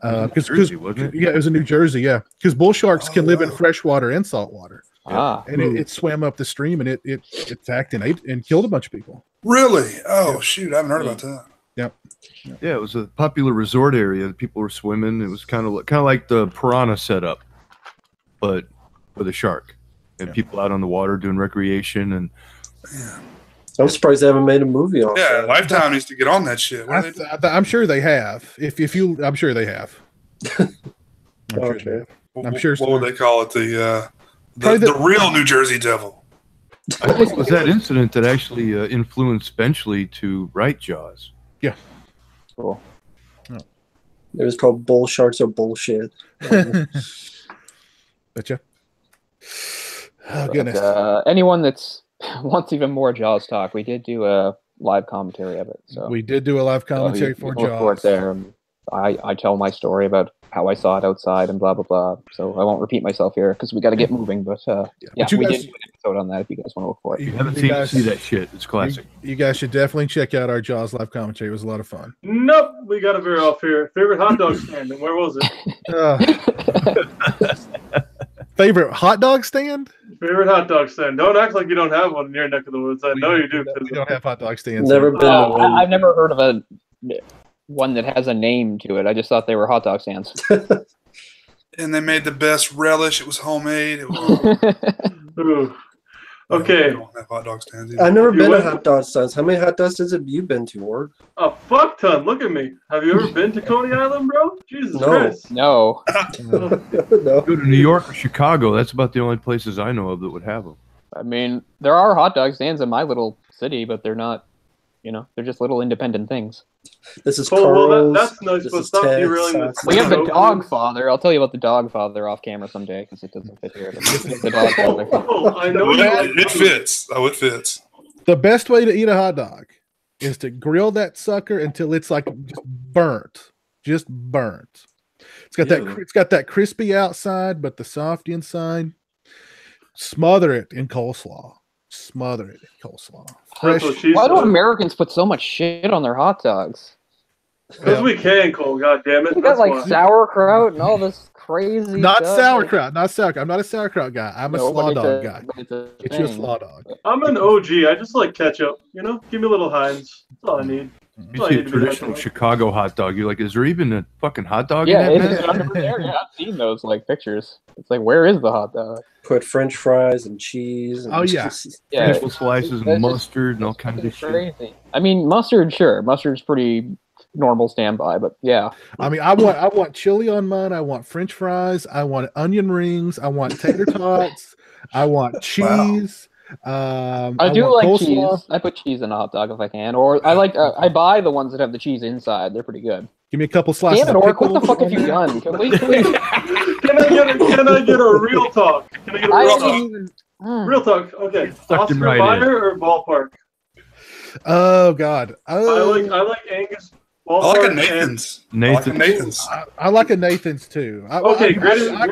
Because it was in New Jersey, yeah. Because bull sharks can live in fresh water and salt water. And it swam up the stream and it attacked and ate and killed a bunch of people. Really? Oh, shoot. I haven't heard about that. Yep. Yeah, it was a popular resort area. People were swimming. It was kind of like the piranha setup, but with a shark. And people out on the water doing recreation. And I'm surprised they haven't made a movie on it. Yeah, Lifetime needs to get on that shit. I'm sure they have. I'm sure they have. I'm sure. What would they call it? The real New Jersey Devil. I think it was that incident that actually influenced Benchley to write Jaws. Yeah. Cool. Oh. It was called Bull Sharks or Bullshit. Betcha. Oh, goodness. Anyone that's wants even more Jaws talk, we did do a live commentary of it. So we did do a live commentary for Jaws. For it there. I tell my story about how I saw it outside and blah blah blah. So I won't repeat myself here because we got to get moving. But we did do an episode on that if you guys want to look for it. You haven't seen that shit. It's classic. You guys should definitely check out our Jaws live commentary. It was a lot of fun. Nope, we got to veer off here. Favorite hot dog stand, and where was it? Favorite hot dog stand? Favorite hot dog stand. Don't act like you don't have one in your neck of the woods. I know you do. We don't have hot dog stands. Never been. I've never heard of one that has a name to it. I just thought they were hot dog stands. And they made the best relish. It was homemade. It was okay. We don't have hot dog stands either. I've never been to hot dog stands. How many hot dog stands have you been to, Ward? A fuck ton. Look at me. Have you ever been to Coney Island, bro? Jesus Christ. No. No. Go to New York or Chicago. That's about the only places I know of that would have them. I mean, there are hot dog stands in my little city, but they're not, they're just little independent things. This is Carl's. Well, that's nice, but stop derailing this. We have the dog father. I'll tell you about the dog father off camera someday because it doesn't fit here. The dog father. I know it fits. Oh, it fits. The best way to eat a hot dog is to grill that sucker until it's like just burnt. It's got that crispy outside, but the soft inside. Smother it in coleslaw. Smother it in coleslaw. Fresh. That's what she Why do said. Americans put so much shit on their hot dogs? Because we can, Cole. God damn it. You got That's like why. sauerkraut and all this crazy Not stuff. sauerkraut. Not sauerkraut. I'm not a sauerkraut guy. I'm a No, slaw but dog guy. it's a Get you a thing. slaw dog. I'm an OG. I just like ketchup. You know, give me a little Heinz. That's all I need. That's You all I see need a to be traditional happy. Chicago hot dog. You're like, is there even a fucking hot dog Yeah, in is that it mess? under there? Yeah, I've seen those like pictures. It's like, where is the hot dog? Put French fries and cheese. And Oh, yeah. Yeah, Facial slices that's and just- mustard and all kinds of it's shit. crazy. I mean, mustard, sure. Mustard's pretty normal standby, but yeah. I mean, I want chili on mine. I want French fries. I want onion rings. I want tater tots. I want cheese. I do want like coleslaw. cheese. I put cheese in a hot dog if I can, or I like. I buy the ones that have the cheese inside. They're pretty good. Give me a couple slices. Damn it, of Orc! What the pickles fuck have you on done? Can we? Can I get a real talk? Can I get a I real didn't talk? even. Real talk. Okay. Sucked him Oscar right in. Mayer or Ballpark? there. Oh God. I Oh, like Angus. I Ballpark. like a and- Nathan's. Nathan. Nathan's. I like a Nathan's too. Okay, great. I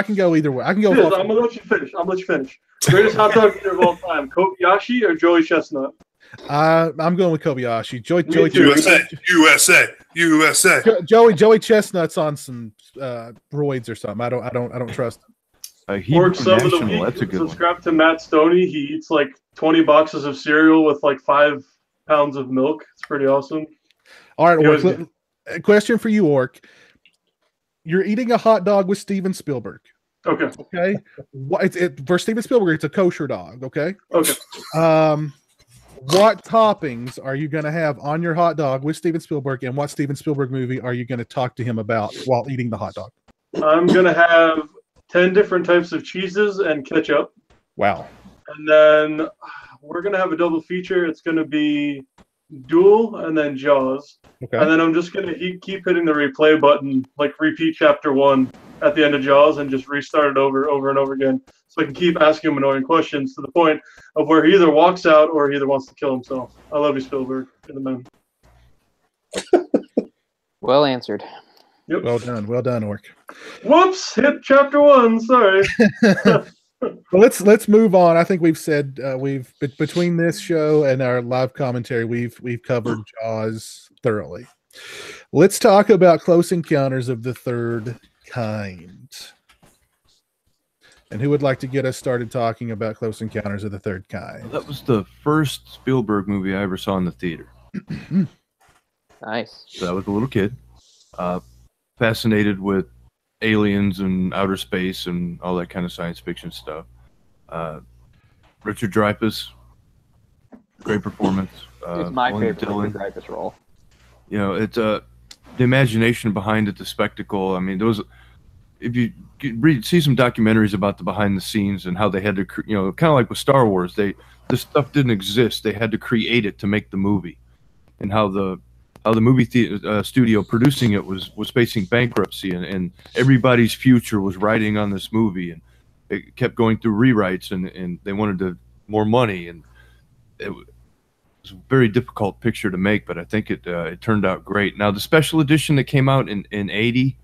can go either way. I can go. Cheers, with I'm gonna let you finish. Greatest hot dog eater of all time: Kobayashi or Joey Chestnut? I'm going with Kobayashi. Joey too. USA. Joey Chestnut's on some roids or something. I don't trust him. Or some of the National, week, that's a good one. subscribe to Matt Stoney. He eats like 20 boxes of cereal with like 5 pounds of milk. It's pretty awesome. All right, He Orc. always- A question for you, Orc. You're eating a hot dog with Steven Spielberg. Okay. Okay. For Steven Spielberg, it's a kosher dog. Okay. Okay. What toppings are you going to have on your hot dog with Steven Spielberg, and what Steven Spielberg movie are you going to talk to him about while eating the hot dog? I'm gonna have 10 different types of cheeses and ketchup, Wow. and then we're gonna have a double feature. It's gonna be Duel and then Jaws. Okay. And then I'm just gonna keep hitting the replay button, like repeat chapter 1 at the end of Jaws, and just restart it over and over again, so I can keep asking him annoying questions to the point of where he either walks out or he either wants to kill himself. I love you, Spielberg. You're the man. Well answered. Yep. Well done, Orc. Whoops! Hit chapter 1. Sorry. Well, let's move on. I think we've said between this show and our live commentary, we've covered Jaws thoroughly. Let's talk about Close Encounters of the Third Kind. And who would like to get us started talking about Close Encounters of the Third Kind? That was the first Spielberg movie I ever saw in the theater. Nice. So I was a little kid, fascinated with aliens and outer space and all that kind of science fiction stuff. Richard Dreyfuss, great performance. It's my Owen favorite Dillon. Richard Dreyfuss role. You know, it's the imagination behind it, the spectacle. I mean, if you see some documentaries about the behind the scenes and how they had to, kind of like with Star Wars, this stuff didn't exist. They had to create it to make the movie, and how the movie studio producing it was facing bankruptcy, and everybody's future was riding on this movie, and it kept going through rewrites, and they wanted more money, and it was a very difficult picture to make, but I think it turned out great. Now the special edition that came out in 80,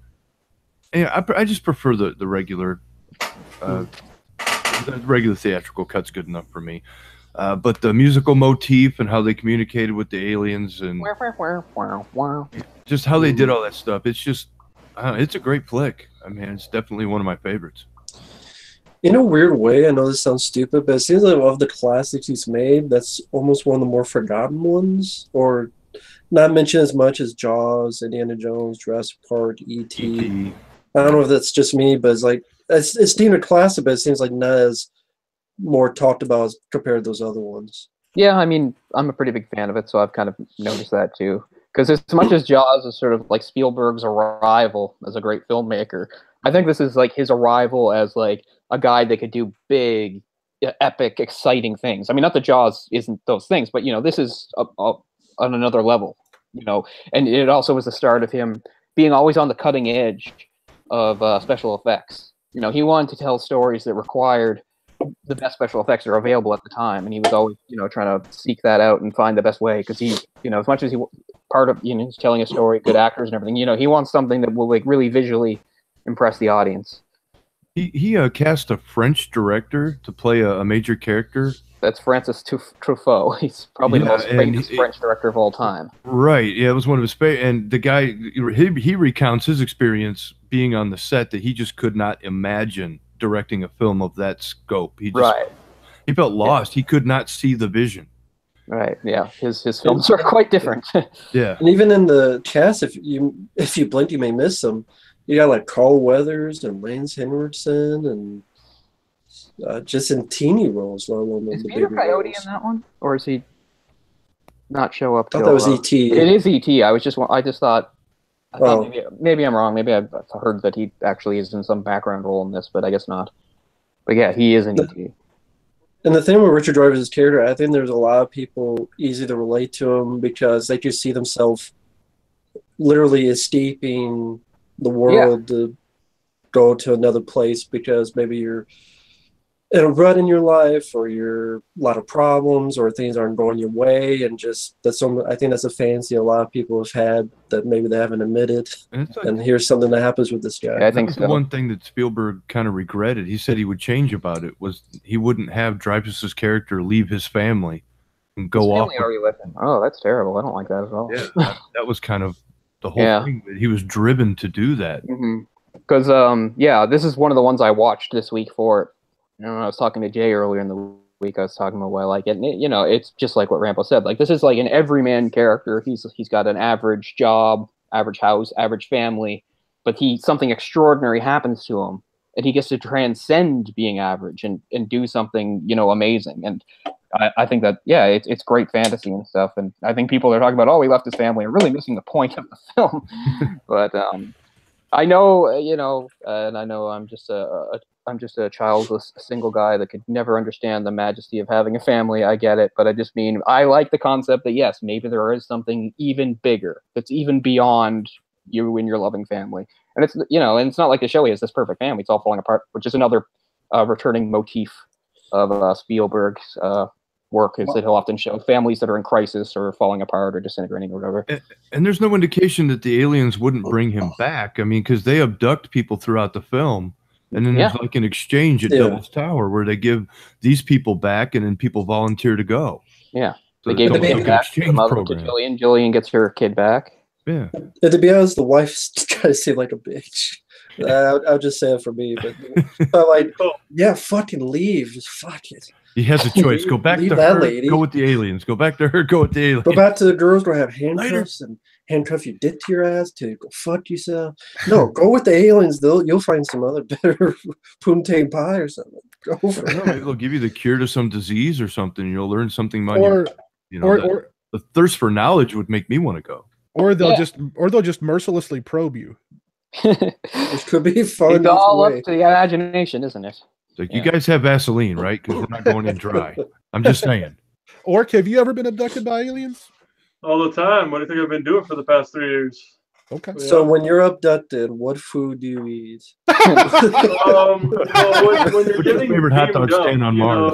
I just prefer the regular theatrical cut's good enough for me. But the musical motif and how they communicated with the aliens and just how they did all that stuff, it's just, it's a great flick. I mean, it's definitely one of my favorites. In a weird way, I know this sounds stupid, but it seems like of the classics he's made, that's almost one of the more forgotten ones, or not mentioned as much as Jaws, Indiana Jones, Jurassic Park, E.T. I don't know if that's just me, but it's like it's deemed a classic, but it seems like not as more talked about as compared to those other ones. Yeah, I mean, I'm a pretty big fan of it, so I've kind of noticed that too. Because as much as Jaws is sort of like Spielberg's arrival as a great filmmaker, I think this is like his arrival as like a guy that could do big, epic, exciting things. I mean, not that Jaws isn't those things, but this is on another level. And it also was the start of him being always on the cutting edge of special effects. He wanted to tell stories that required the best special effects that are available at the time, and he was always trying to seek that out and find the best way, because he as much as he part of he's telling a story, good actors and everything, he wants something that will like really visually impress the audience. He cast a French director to play a major character. That's Francis Truffaut. He's probably the most famous French director of all time. Right. Yeah, it was one of his favorite. And the guy, he recounts his experience being on the set that he just could not imagine directing a film of that scope. He felt lost. He could not see the vision. Right. Yeah. His films are quite different. Yeah. And even in the cast, if you blink, you may miss them. You got like Carl Weathers and Lance Henriksen and just in teeny roles. Is Peter Coyote in that one, or is he not show up? I thought that was E.T. It is E.T. I just thought maybe I'm wrong. Maybe I've heard that he actually is in some background role in this, but I guess not. But yeah, he is in E.T. And the thing with Richard Dreyfuss' character, I think there's a lot of people easy to relate to him because they just see themselves literally escaping the world to go to another place because maybe you're in a rut in your life or you're a lot of problems or things aren't going your way, and just I think that's a fantasy a lot of people have had that maybe they haven't admitted. And here's something that happens with this guy. Yeah, I think so. The one thing that Spielberg kind of regretted, he said he would change about it, was he wouldn't have Dreyfuss's character leave his family and go off. Oh, that's terrible. I don't like that at all. Yeah, that was kind of the whole thing. That he was driven to do that. Because this is one of the ones I watched this week for. I was talking to Jay earlier in the week. I was talking about why I like it. And it's just like what Rambo said. Like, this is like an everyman character. He's got an average job, average house, average family, but something extraordinary happens to him, and he gets to transcend being average and do something amazing. And I think that it's great fantasy and stuff. And I think people are talking about he left his family, are really missing the point of the film. But I know and I know I'm just a childless single guy that could never understand the majesty of having a family. I get it, but I just mean I like the concept that yes, maybe there is something even bigger that's even beyond you and your loving family. And it's and it's not like the show is this perfect family. It's all falling apart, which is another returning motif of Spielberg's work, is that he'll often show families that are in crisis or falling apart or disintegrating or whatever. And there's no indication that the aliens wouldn't bring him back. I mean, because they abduct people throughout the film. And then there's like an exchange at Devil's Tower where they give these people back and then people volunteer to go. Yeah. So they gave the him back to the mother to Jillian. Jillian gets her kid back. Yeah. And to be honest, the wife's trying to seem like a bitch. I'll just say it for me. But like, fucking leave. Just fuck it. He has a choice. Go back to her, lady. Go with the aliens. Go back to her, go with the aliens. Go back to the girls, go have handcuffs and handcuff your dick to your ass to go fuck yourself. No, go with the aliens. You'll find some other better poontang pie or something. Go for it. Maybe they'll give you the cure to some disease or something. You'll learn something. The thirst for knowledge would make me want to go. Or they'll just mercilessly probe you. Which could be fun. It's all up to the imagination, isn't it? Like, you guys have Vaseline, right? Because we're not going in dry. I'm just saying. Or have you ever been abducted by aliens? All the time. What do you think I've been doing for the past 3 years? Okay. So when you're abducted, what food do you eat? When you're getting favorite hot dog stand on Mars?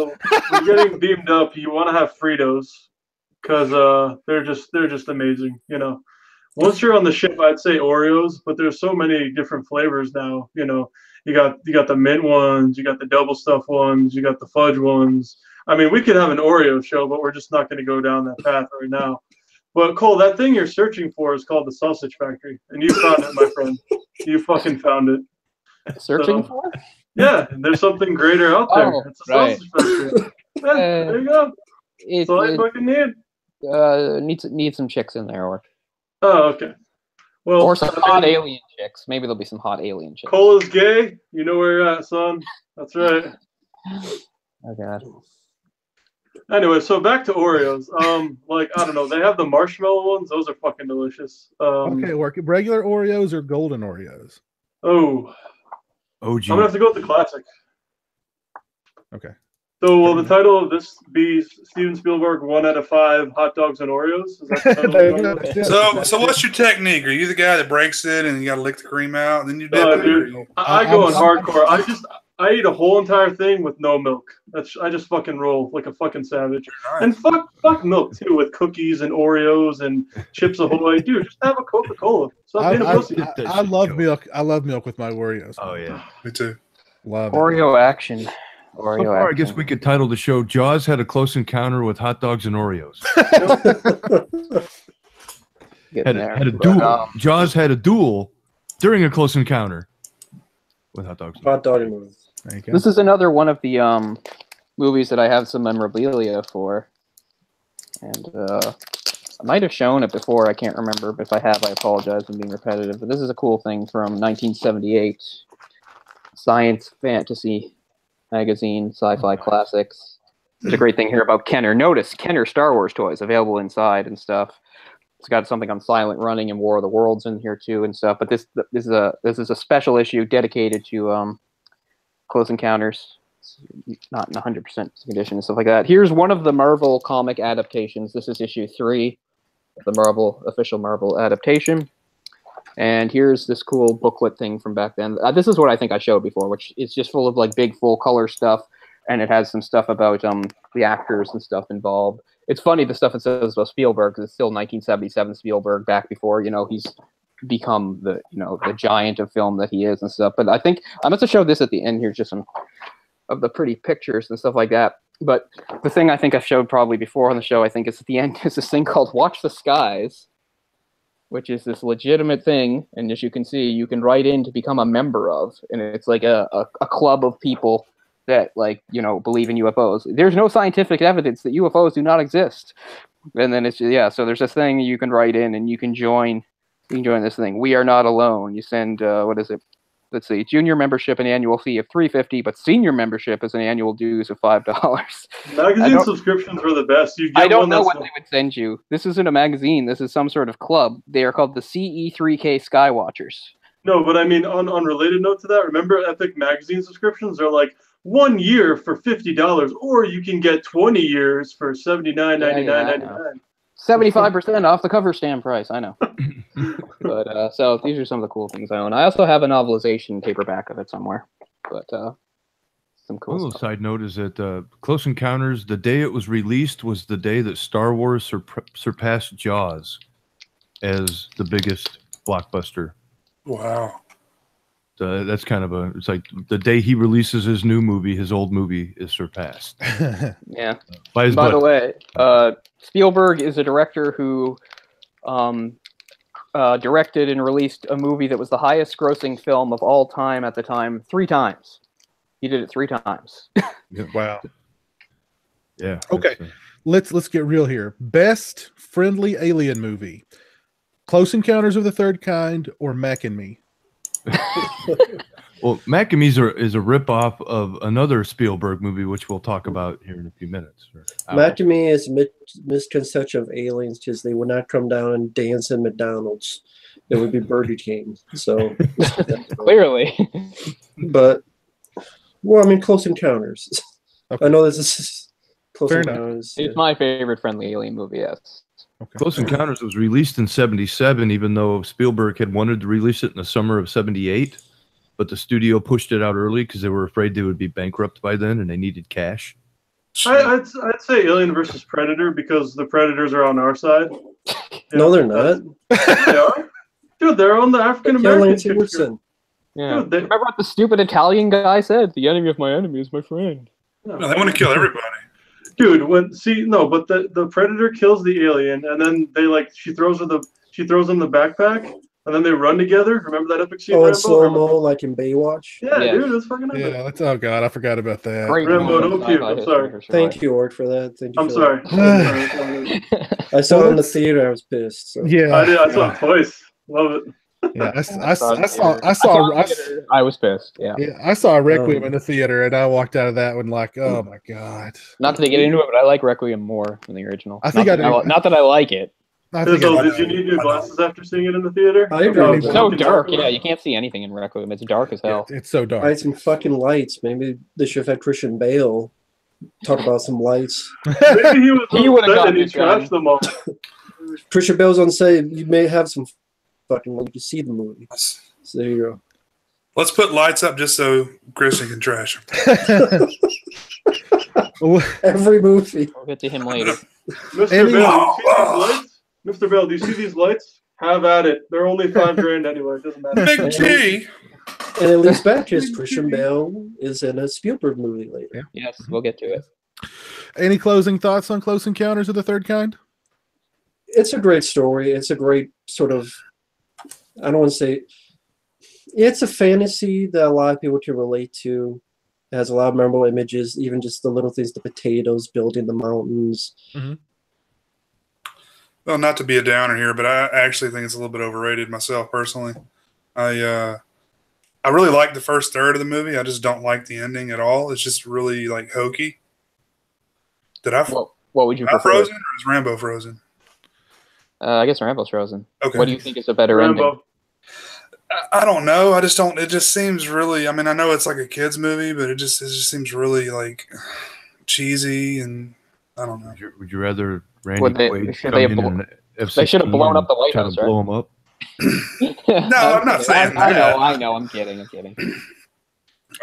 When you're getting beamed up, you want to have Fritos because they're just amazing. Once you're on the ship, I'd say Oreos, but there's so many different flavors now. You got the mint ones, you got the double stuff ones, you got the fudge ones. I mean, we could have an Oreo show, but we're just not going to go down that path right now. But Cole, that thing you're searching for is called the Sausage Factory, and you found it, my friend. You fucking found it. Searching for? Yeah, there's something greater out there. It's a sausage factory. Yeah, there you go. That's all I fucking need. Need some chicks in there, or okay. Well, or some hot alien chicks. Maybe there'll be some hot alien chicks. Cole is gay. You know where you're at, son. That's right. Oh God. Anyway, so back to Oreos. I don't know. They have the marshmallow ones. Those are fucking delicious. Okay, regular Oreos or golden Oreos? Oh. OG. I'm gonna have to go with the classic. Okay. So will the title of this be Steven Spielberg 1 out of 5 hot dogs and Oreos? Is that the title? So what's your technique? Are you the guy that breaks it and you got to lick the cream out and then you dip it? Dude, I go in hardcore. I eat a whole entire thing with no milk. I just fucking roll like a fucking savage. Nice. And fuck milk too, with cookies and Oreos and Chips Ahoy. Dude, just have a Coca-Cola. Stop being a pussy. I love milk. I love milk with my Oreos. Oh yeah, me too. Love it. Oreo action. Oreo So far, I action. guess we could title the show "Jaws had a close encounter with hot dogs and Oreos." Getting had there. a But, duel. Jaws had a duel during a close encounter with hot dogs. Hot dog movie. There you go. This is another one of the movies that I have some memorabilia for, and I might have shown it before. I can't remember, but if I have, I apologize. I'm being repetitive. But this is a cool thing from 1978, science fantasy magazine, sci-fi classics. There's a great thing here about Kenner. Notice Kenner Star Wars toys available inside and stuff. It's got something on Silent Running and War of the Worlds in here too and stuff. But this is a special issue dedicated to Close Encounters. It's not in 100% condition and stuff like that. Here's one of the Marvel comic adaptations. This is issue 3 of the official Marvel adaptation. And here's this cool booklet thing from back then. This is what I think I showed before, which is just full of like big full color stuff, and it has some stuff about the actors and stuff involved. It's funny the stuff it says about Spielberg, because it's still 1977 Spielberg, back before he's become the the giant of film that he is and stuff. But I think I must have showed this at the end here, just some of the pretty pictures and stuff like that. But the thing I think I showed probably before on the show, I think is at the end, is this thing called Watch the Skies, which is this legitimate thing, and as you can see, you can write in to become a member of, and it's like a club of people that believe in UFOs. There's no scientific evidence that UFOs do not exist, and then so there's this thing you can write in, and you can join this thing. We are not alone. You send what is it? Let's see, junior membership an annual fee of $3.50, but senior membership is an annual dues of $5. Magazine subscriptions are the best. I don't know what they would send you. This isn't a magazine. This is some sort of club. They are called the CE3K Skywatchers. No, but I mean, on related note to that, remember Epic magazine subscriptions are like 1 year for $50, or you can get 20 years for $79.99. 75% off the cover stand price. I know. But so these are some of the cool things I own. I also have a novelization paperback of it somewhere. But some cool One little stuff. side note is that Close Encounters, the day it was released was the day that Star Wars surpassed Jaws as the biggest blockbuster. Wow. That's kind of it's like the day he releases his new movie, his old movie is surpassed. Yeah. By the way, Spielberg is a director who directed and released a movie that was the highest grossing film of all time at the time 3 times. He did it 3 times. Wow. Yeah. Okay. Let's get real here. Best friendly alien movie: Close Encounters of the Third Kind or Mac and Me? Well, Mac and Me is a ripoff of another Spielberg movie, which we'll talk about here in a few minutes. Mac and Me is a misconception of aliens because they would not come down and dance in McDonald's. It would be Burger King. So Clearly. But well, I mean, Close Encounters. Okay. I know this is Close Fair enough. Encounters. It's my favorite friendly alien movie, yes. Okay. Close Encounters was released in '77, even though Spielberg had wanted to release it in the summer of '78, but the studio pushed it out early because they were afraid they would be bankrupt by then and they needed cash. I'd say Alien versus Predator because the Predators are on our side. No, they're not. They are? Dude, they're on the African American Lance Henriksen. Yeah. Dude, Remember what the stupid Italian guy said? The enemy of my enemy is my friend. No, they want to kill everybody. Dude, but the Predator kills the alien, and then she throws him the backpack, and then they run together. Remember that epic scene? Oh, in Rambo? slow-mo, like in Baywatch? Yeah, Yeah. dude, that's fucking epic. Yeah, that's oh god, I forgot about that. Great Rambo, movie. don't puke, I'm Sci-fi sorry. history for Thank you, Ort, for that. Thank you I'm for sorry. that. I saw it in the theater. I was pissed. So. Yeah, I saw it twice. Love it. Yeah, I was pissed. Yeah. I saw Requiem in the theater, and I walked out of that one like, oh my god. Not to get into it, but I like Requiem more than the original. I think not that I like it. I think Fizzle, did you need new glasses after seeing it in the theater? I agree. Oh, It's It's so fucking dark. Yeah, you can't see anything in Requiem. It's dark as hell. it's so dark. I had some fucking lights. Maybe they should have had Christian Bale talk about some lights. Maybe he was He would've upset gotten and he his gun. trashed them all. Christian Bale's on say you may have some fucking light to see the movie. So there you go. Let's put lights up just so Christian can trash them. Every movie. We'll get to him later. Mr. Bell, do you see these lights? Mr. Bell, do you see these lights? Have at it. They're only $5,000 anyway. It doesn't matter. Big G. And it leads back to Christian Bale is in a Spielberg movie later. Yeah. Yes, we'll get to it. Any closing thoughts on Close Encounters of the Third Kind? It's a great story. It's a great sort of, I don't want to say, it's a fantasy that a lot of people can relate to. It has a lot of memorable images, even just the little things, the potatoes building the mountains. Mm-hmm. Well, not to be a downer here, but I actually think it's a little bit overrated myself personally. I really like the first third of the movie. I just don't like the ending at all. It's just really like hokey. Did I? What would you Am I prefer? frozen or is Rambo frozen? I guess Rambo's frozen. Okay. What do you think is a better ending? Rambo. I don't know. I just don't. It just seems really. I mean, I know it's like a kids movie, but it just seems really like cheesy, and I don't know. Would you rather Randy Would they- Quaid should come they in have an F-16 they should have blown up the White try House, to right? blow him up? No, I'm not saying that. I know. I'm kidding.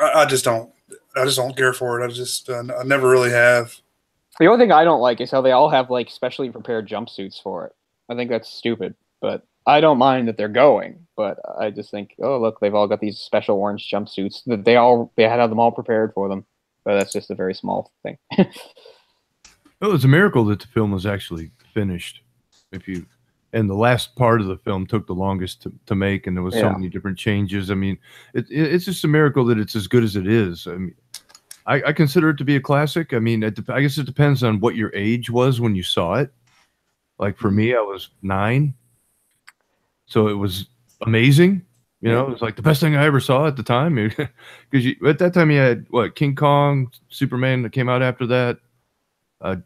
I just don't. I just don't care for it. I never really have. The only thing I don't like is how they all have like specially prepared jumpsuits for it. I think that's stupid, but I don't mind that they're going. But I just think, oh look, they've all got these special orange jumpsuits that they had them all prepared for them. But that's just a very small thing. Well, it's a miracle that the film was actually finished. And the last part of the film took the longest to make, and there was so many different changes. I mean, it's just a miracle that it's as good as it is. I mean, I consider it to be a classic. I mean, I guess it depends on what your age was when you saw it. Like for me, I was 9, so it was amazing. You know, it was like the best thing I ever saw at the time. Because at that time, you had King Kong, Superman that came out after that,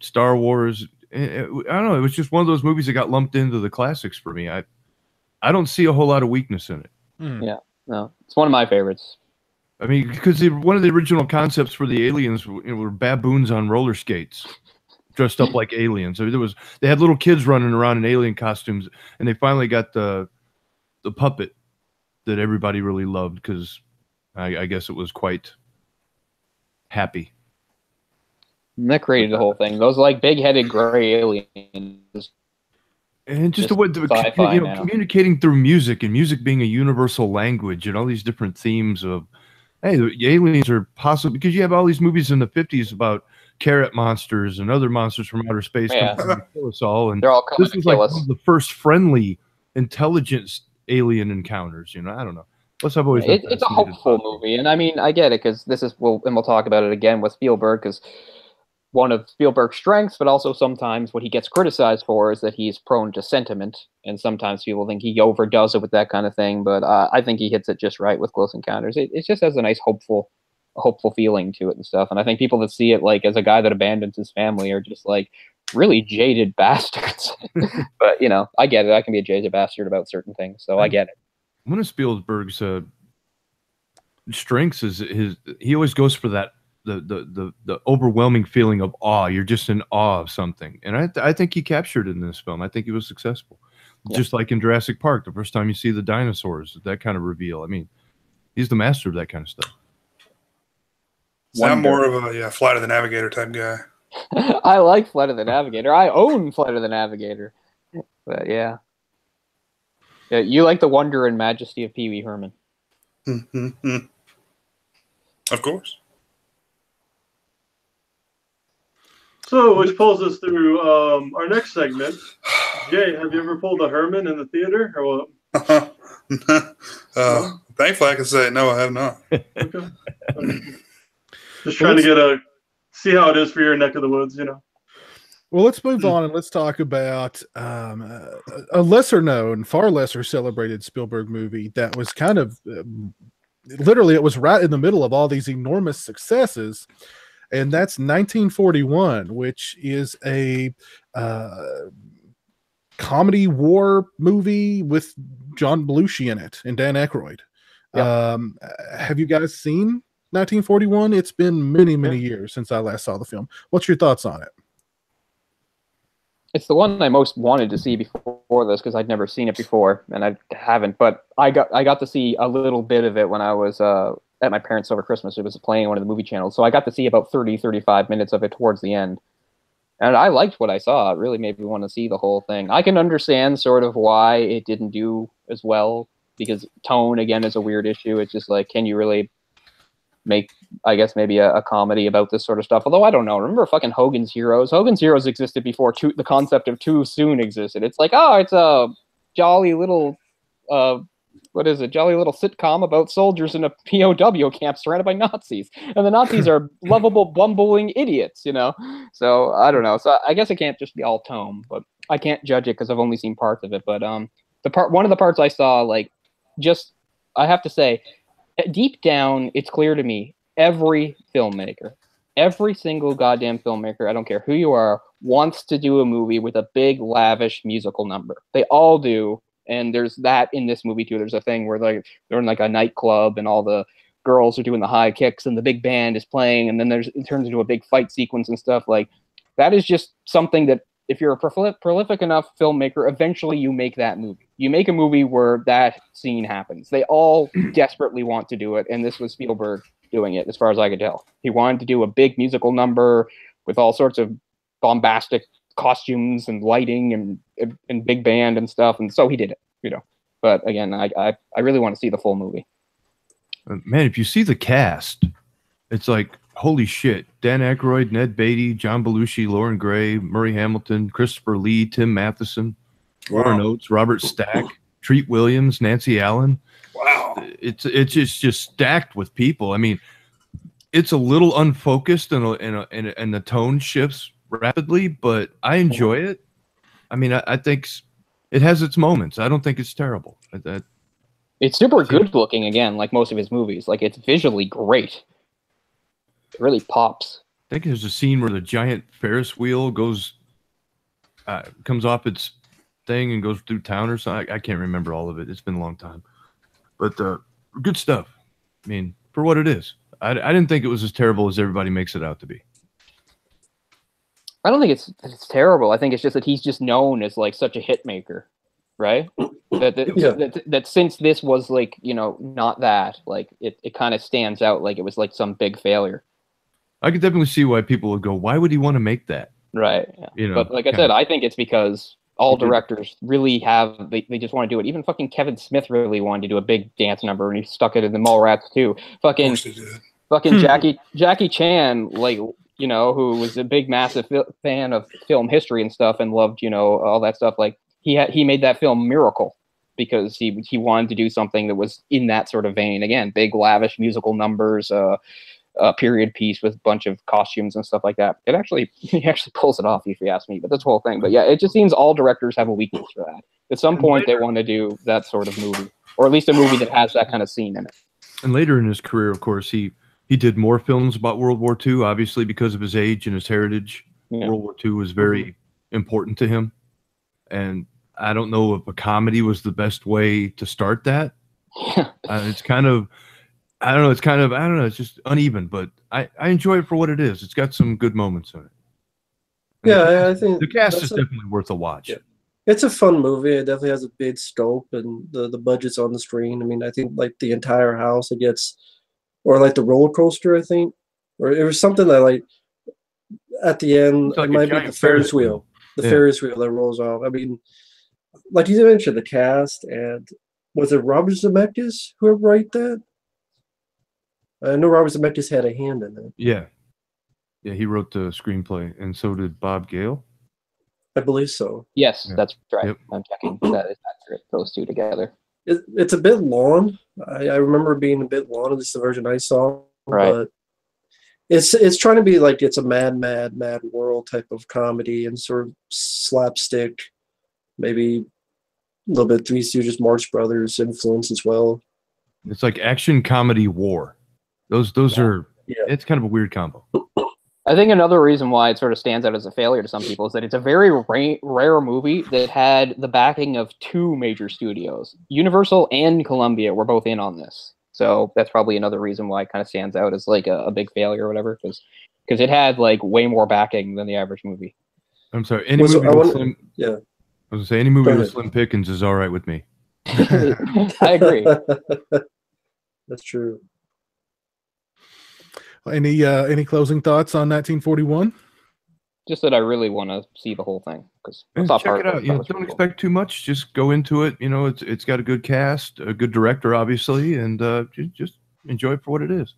Star Wars. I don't know. It was just one of those movies that got lumped into the classics for me. I don't see a whole lot of weakness in it. Yeah, no, it's one of my favorites. I mean, because one of the original concepts for the aliens were baboons on roller skates, dressed up like aliens. I mean, they had little kids running around in alien costumes, and they finally got the puppet that everybody really loved because I guess it was quite happy. And that created the whole thing. Those like big-headed gray aliens. And just the way communicating through music and music being a universal language and all these different themes of, hey, the aliens are possible because you have all these movies in the 50s about carrot monsters and other monsters from outer space coming to kill us all. And they're all coming this was like one of the first friendly intelligence alien encounters. You know, I don't know. Plus, I've always it's a hopeful movie, and I mean, I get it because we'll talk about it again with Spielberg because one of Spielberg's strengths, but also sometimes what he gets criticized for is that he's prone to sentiment, and sometimes people think he overdoes it with that kind of thing. But I think he hits it just right with Close Encounters. It just has a nice hopeful feeling to it and stuff. And I think people that see it like as a guy that abandons his family are just like really jaded bastards. But you know, I get it. I can be a jaded bastard about certain things, so I get it. One of Spielberg's strengths is he always goes for that. The overwhelming feeling of awe. You're just in awe of something, and I think he captured it in this film. I think he was successful, just like in Jurassic Park. The first time you see the dinosaurs, that kind of reveal. I mean, he's the master of that kind of stuff. So I'm more of a Flight of the Navigator type guy. I like Flight of the Navigator. I own Flight of the Navigator, but yeah, you like the wonder and majesty of Pee Wee Herman. Of course. So, which pulls us through our next segment. Jay, have you ever pulled a Herman in the theater or what? Thankfully, I can say no, I have not. Okay. Just trying to see how it is for your neck of the woods, you know. Well, let's move on and let's talk about a lesser known, far lesser celebrated Spielberg movie that was kind of literally, it was right in the middle of all these enormous successes. And that's 1941, which is a comedy war movie with John Belushi in it and Dan Aykroyd. Yep. Have you guys seen 1941? It's been many, many years since I last saw the film. What's your thoughts on it? It's the one I most wanted to see before this because I'd never seen it before, and I haven't. But I got to see a little bit of it when I was at my parents' over Christmas. It was playing on one of the movie channels, so I got to see about 35 minutes of it towards the end. And I liked what I saw. It really made me want to see the whole thing. I can understand sort of why it didn't do as well because tone again is a weird issue. It's just like, can you really make, I guess, maybe a comedy about this sort of stuff? Although I don't know. Remember fucking Hogan's Heroes? Hogan's Heroes existed before the concept of too soon existed. It's like, oh, it's a jolly little what is it? Jolly little sitcom about soldiers in a POW camp surrounded by Nazis, and the Nazis are lovable, bumbling idiots, you know. So I don't know. So I guess it can't just be all tone, but I can't judge it because I've only seen parts of it. But one of the parts I saw, like, just I have to say, deep down, it's clear to me every filmmaker, every single goddamn filmmaker, I don't care who you are, wants to do a movie with a big, lavish musical number. They all do. And there's that in this movie too. There's a thing where like they're in like a nightclub and all the girls are doing the high kicks and the big band is playing, and then it turns into a big fight sequence and stuff. Like, that is just something that if you're a prolific enough filmmaker, eventually you make that movie. You make a movie where that scene happens. They all desperately want to do it, and this was Spielberg doing it, as far as I could tell. He wanted to do a big musical number with all sorts of bombastic costumes and lighting and big band and stuff, and so he did it, you know. But again, I really want to see the full movie. Man, if you see the cast, it's like, holy shit. Dan Aykroyd, Ned Beatty, John Belushi, Lauren Gray, Murray Hamilton, Christopher Lee, Tim Matheson, Warren Oates, Robert Stack, Treat Williams, Nancy Allen. Wow. It's just stacked with people. I mean, it's a little unfocused and the tone shifts rapidly, but I enjoy it. I mean, I think it has its moments. I don't think it's terrible. It's super good looking, again, like most of his movies. Like, it's visually great. It really pops. I think there's a scene where the giant Ferris wheel comes off its thing and goes through town or something. I can't remember all of it. It's been a long time. But good stuff. I mean, for what it is. I didn't think it was as terrible as everybody makes it out to be. I don't think it's terrible. I think it's just that he's just known as like such a hit maker, right? That since this was like, you know, not that, like it kind of stands out like it was like some big failure. I could definitely see why people would go, why would he want to make that? Right. Yeah. You know, but like I said, I think it's because all directors really they just want to do it. Even fucking Kevin Smith really wanted to do a big dance number, and he stuck it in the Mallrats too. Fucking Jackie Chan, like, you know, who was a big, massive fan of film history and stuff and loved, you know, all that stuff. Like, he made that film Miracle because he wanted to do something that was in that sort of vein. Again, big, lavish musical numbers, a period piece with a bunch of costumes and stuff like that. He actually pulls it off, if you ask me. But that's the whole thing. But yeah, it just seems all directors have a weakness for that. At some point, they want to do that sort of movie, or at least a movie that has that kind of scene in it. And later in his career, of course, he did more films about World War II, obviously because of his age and his heritage. Yeah. World War II was very important to him. And I don't know if a comedy was the best way to start that. It's kind of, I don't know, it's just uneven, but I enjoy it for what it is. It's got some good moments in it. Yeah, I think the cast is definitely worth a watch. Yeah. It's a fun movie. It definitely has a big scope, and the budget's on the screen. I mean, I think like the entire house, it gets, or like the roller coaster, I think, or it was something that like at the end, like it might be the Ferris wheel, Ferris wheel that rolls off. I mean, like you mentioned, the cast, and was it Robert Zemeckis who wrote that? I know Robert Zemeckis had a hand in it. Yeah, he wrote the screenplay, and so did Bob Gale. I believe so. Yes, that's right. Yep. I'm checking. That is accurate. Those two together. It's a bit long. I remember being a bit long. At least the version I saw. Right. But it's trying to be like it's a mad world type of comedy and sort of slapstick, maybe a little bit Three Stooges, Marx Brothers influence as well. It's like action comedy war. Those are. Yeah. It's kind of a weird combo. I think another reason why it sort of stands out as a failure to some people is that it's a very rare movie that had the backing of two major studios. Universal and Columbia were both in on this. So that's probably another reason why it kind of stands out as like a big failure or whatever, because it had like way more backing than the average movie. I'm sorry. Any movie with Slim, I was going to say any movie with Slim Pickens is all right with me. I agree. That's true. Any closing thoughts on 1941? Just that I really want to see the whole thing. because check it out. Don't expect too much. Just go into it. It's got a good cast, a good director, obviously, and just enjoy it for what it is.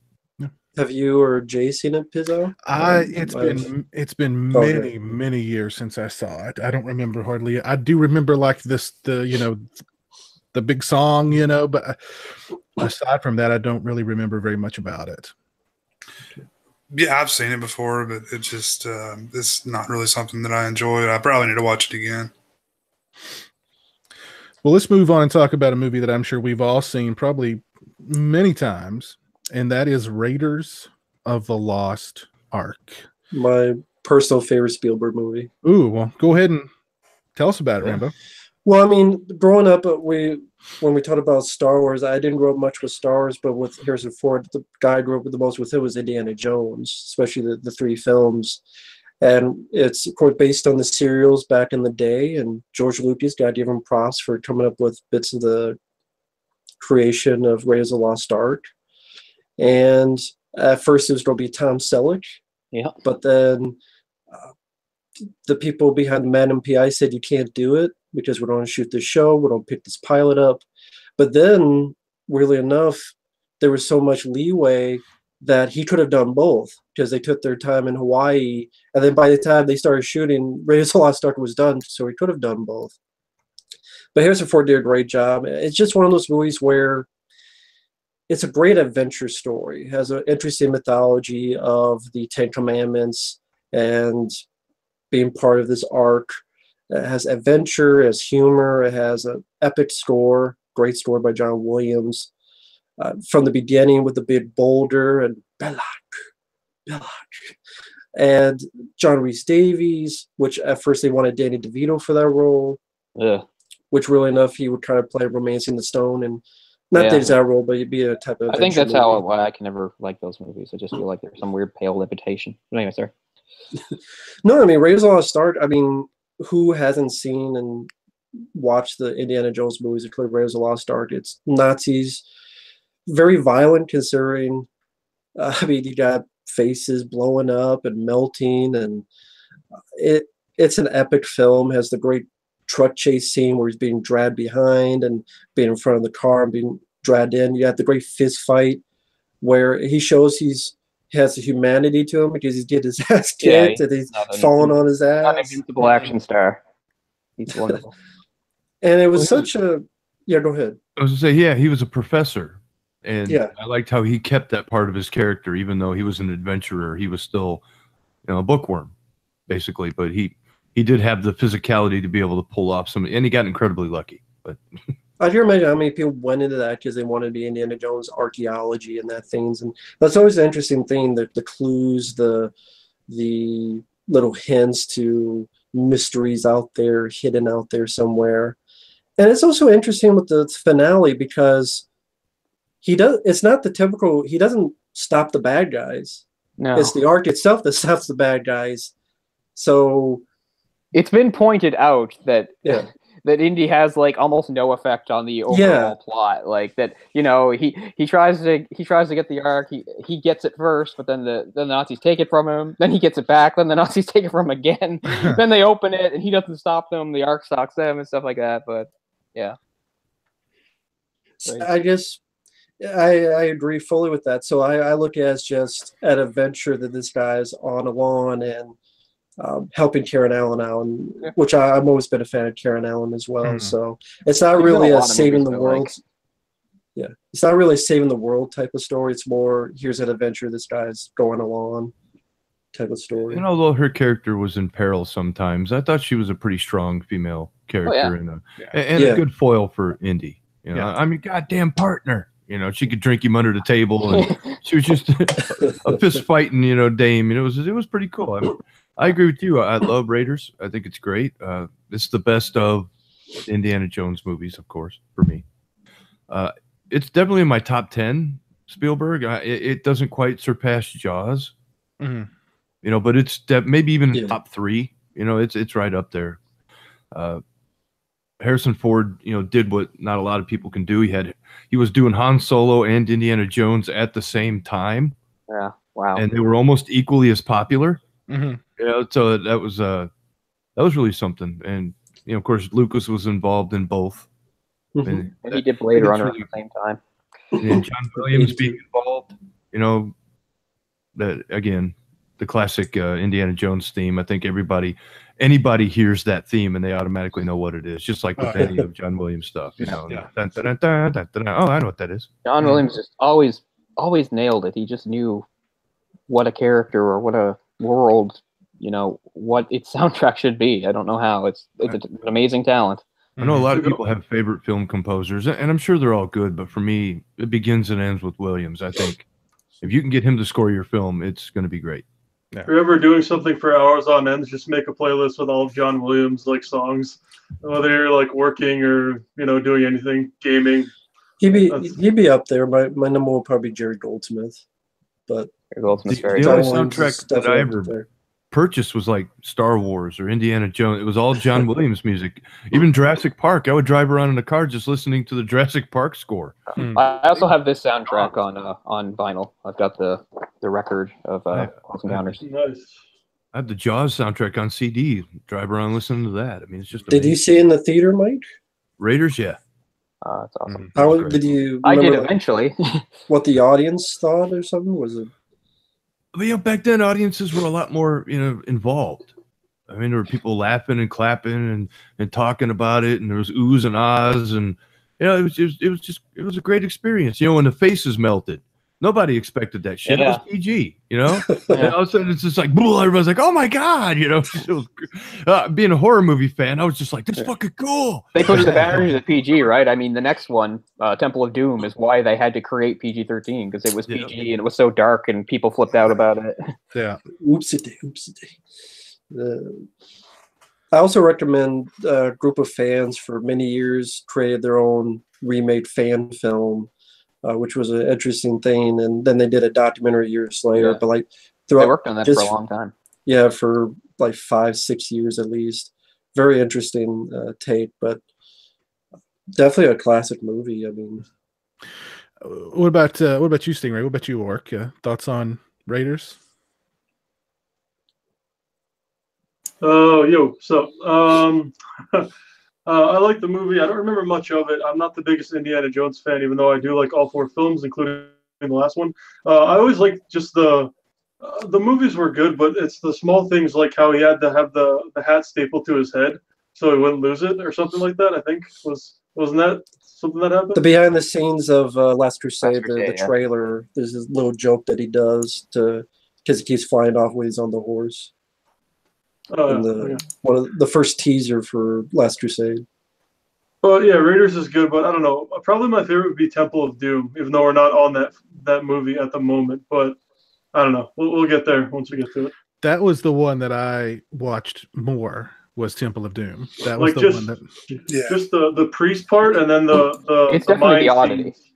Have you or Jay seen it, Pizzo? It's been many years since I saw it. I don't remember hardly. I do remember like the big song, but aside from that, I don't really remember very much about it. Yeah, I've seen it before, but it just it's not really something that I enjoyed. I probably need to watch it again. Well, let's move on and talk about a movie that I'm sure we've all seen probably many times, and that is Raiders of the Lost Ark. My personal favorite Spielberg movie. Ooh, well, go ahead and tell us about it, Rambo. Well, I mean, growing up, when we talked about Star Wars, I didn't grow up much with Star Wars, but with Harrison Ford, the guy I grew up with the most with him was Indiana Jones, especially the three films. And it's, of course, based on the serials back in the day. And George Lucas, got to give him props for coming up with bits of the creation of Raiders of the Lost Ark. And at first, it was going to be Tom Selleck. Yeah. But then the people behind the Magnum PI said, you can't do it because we're going to shoot this show. We're going to pick this pilot up. But then, weirdly enough, there was so much leeway that he could have done both because they took their time in Hawaii. And then by the time they started shooting, Raiders of the Lost Ark was done, so he could have done both. But Harrison Ford did a great job. It's just one of those movies where it's a great adventure story. It has an interesting mythology of the Ten Commandments and being part of this arc. It has adventure, it has humor, it has an epic score, great score by John Williams. From the beginning with the big boulder and Belloc, and John Rhys-Davies, which at first they wanted Danny DeVito for that role. Yeah. Which really enough he would kind of play Romancing the Stone and not that exact role, but he'd be a type of. I think that's why I can never like those movies. I just feel like there's some weird pale levitation. But anyway, sir. No, I mean Raiders of the Lost Ark. I mean, who hasn't seen and watched the Indiana Jones movies, including Raiders of the Lost Ark? It's Nazis, very violent considering. I mean, you got faces blowing up and melting, and it's an epic film. It has the great truck chase scene where he's being dragged behind and being in front of the car and being dragged in. You got the great fist fight where he shows he has a humanity to him because he's getting his ass kicked and he's falling on his ass. Not an invincible action star. He's wonderful. And it was such a go ahead. I was gonna say, yeah, he was a professor. And yeah. I liked how he kept that part of his character, even though he was an adventurer. He was still, a bookworm, basically. But he did have the physicality to be able to pull off some, and he got incredibly lucky. But I can imagine how many people went into that because they wanted to be Indiana Jones archaeology and that things, and that's always an interesting thing. The clues, the little hints to mysteries out there, hidden out there somewhere, and it's also interesting with the finale because. It's not the typical, he doesn't stop the bad guys. No. It's the arc itself that stops the bad guys. So it's been pointed out that that Indy has like almost no effect on the overall plot. Like that, he tries to get the arc, he gets it first, but then the Nazis take it from him, then he gets it back, then the Nazis take it from him again, then they open it and he doesn't stop them, the arc stalks them and stuff like that. But yeah. I guess I agree fully with that. So I look at it as just an adventure that this guy's on along and helping Karen Allen out, which I've always been a fan of Karen Allen as well. So it's not really a saving the world. Yeah, it's not really saving the world type of story. It's more here's an adventure this guy's going along type of story. And although her character was in peril sometimes, I thought she was a pretty strong female character and a good foil for Indy. I'm your goddamn partner. She could drink him under the table, and she was just a fist fighting, dame. It was pretty cool. I agree with you. I love Raiders. I think it's great. It's the best of Indiana Jones movies, of course, for me. It's definitely in my top 10. Spielberg. It doesn't quite surpass Jaws, but it's maybe even in top 3. It's right up there. Harrison Ford, did what not a lot of people can do. He was doing Han Solo and Indiana Jones at the same time. Yeah, wow. And they were almost equally as popular. So that was that was really something. And of course, Lucas was involved in both. Mhm. And he did Blade Runner at the same time. And then John Williams being involved, that again, the classic Indiana Jones theme. I think anybody hears that theme and they automatically know what it is, just like with any of John Williams stuff. Dun, dun, dun, dun, dun, dun. Oh, I know what that is. John Williams just always nailed it. He just knew what a character or what a world, what its soundtrack should be. I don't know how. It's an amazing talent. I know a lot of people have favorite film composers, and I'm sure they're all good, but for me, it begins and ends with Williams. I think if you can get him to score your film, it's going to be great. Yeah. If you're ever doing something for hours on end, just make a playlist with all of John Williams songs, whether you're working or doing anything, gaming. He'd be up there. My number one would probably be Jerry Goldsmith, but the only soundtrack that I ever purchased was like Star Wars or Indiana Jones. It was all John Williams music. Even Jurassic Park. I would drive around in a car just listening to the Jurassic Park score. I also have this soundtrack on vinyl. I've got the record of Close Encounters. Nice. I have the Jaws soundtrack on CD. Drive around listening to that. I mean, it's just. Did you see it in the theater, Mike? Raiders, yeah. That's awesome. How did you? I did eventually. What the audience thought or something? Was it? But back then audiences were a lot more involved. I mean, there were people laughing and clapping and talking about it, and there was oohs and ahs, and it was a great experience. When the faces melted, nobody expected that shit. Yeah. It was PG, And all of a sudden it's just like, everybody's like, oh my god, It was, being a horror movie fan, I was just like, this is fucking cool. They pushed the boundaries of PG, right? I mean, the next one, Temple of Doom, is why they had to create PG-13 because it was PG and it was so dark and people flipped out about it. Yeah. Oopsie-day. I also recommend a group of fans for many years created their own remade fan film, which was an interesting thing. And then they did a documentary years later. Yeah. But they worked on that for a long time. Yeah, for 5-6 years at least. Very interesting take, but definitely a classic movie. I mean, what about you, Stingray? What about you, Orc? Thoughts on Raiders? So I like the movie. I don't remember much of it. I'm not the biggest Indiana Jones fan, even though I do like all 4 films, including the last one. I always liked just the movies were good, but it's the small things like how he had to have the hat stapled to his head so he wouldn't lose it or something like that. I think wasn't that something that happened? The behind the scenes of Last Crusade, the trailer. There's this little joke that he does because he keeps flying off when he's on the horse. One of the first teaser for Last Crusade. Well, yeah, Raiders is good, but I don't know. Probably my favorite would be Temple of Doom, even though we're not on that movie at the moment. But I don't know. We'll get there once we get to it. That was the one that I watched more. Was Temple of Doom. That was the one that. Yeah. Just the priest part, and then the it's definitely the oddity. Scenes.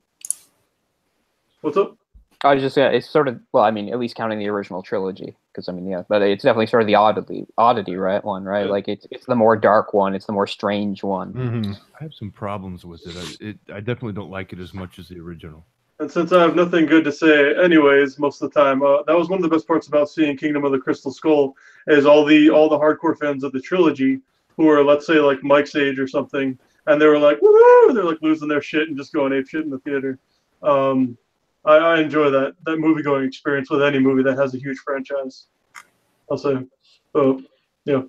What's up? I was just saying, it's sort of, well, I mean, at least counting the original trilogy, because I mean, yeah, but it's definitely sort of the oddity, right? Right? Yeah. Like it's the more dark one, it's the more strange one. Mm-hmm. I have some problems with it. I definitely don't like it as much as the original. And since I have nothing good to say, anyways, most of the time, that was one of the best parts about seeing Kingdom of the Crystal Skull is all the hardcore fans of the trilogy who are, let's say, like Mike's age or something, and they were like, woo! They're like losing their shit and just going ape shit in the theater. I enjoy that movie-going experience with any movie that has a huge franchise. I'll say. So, yeah.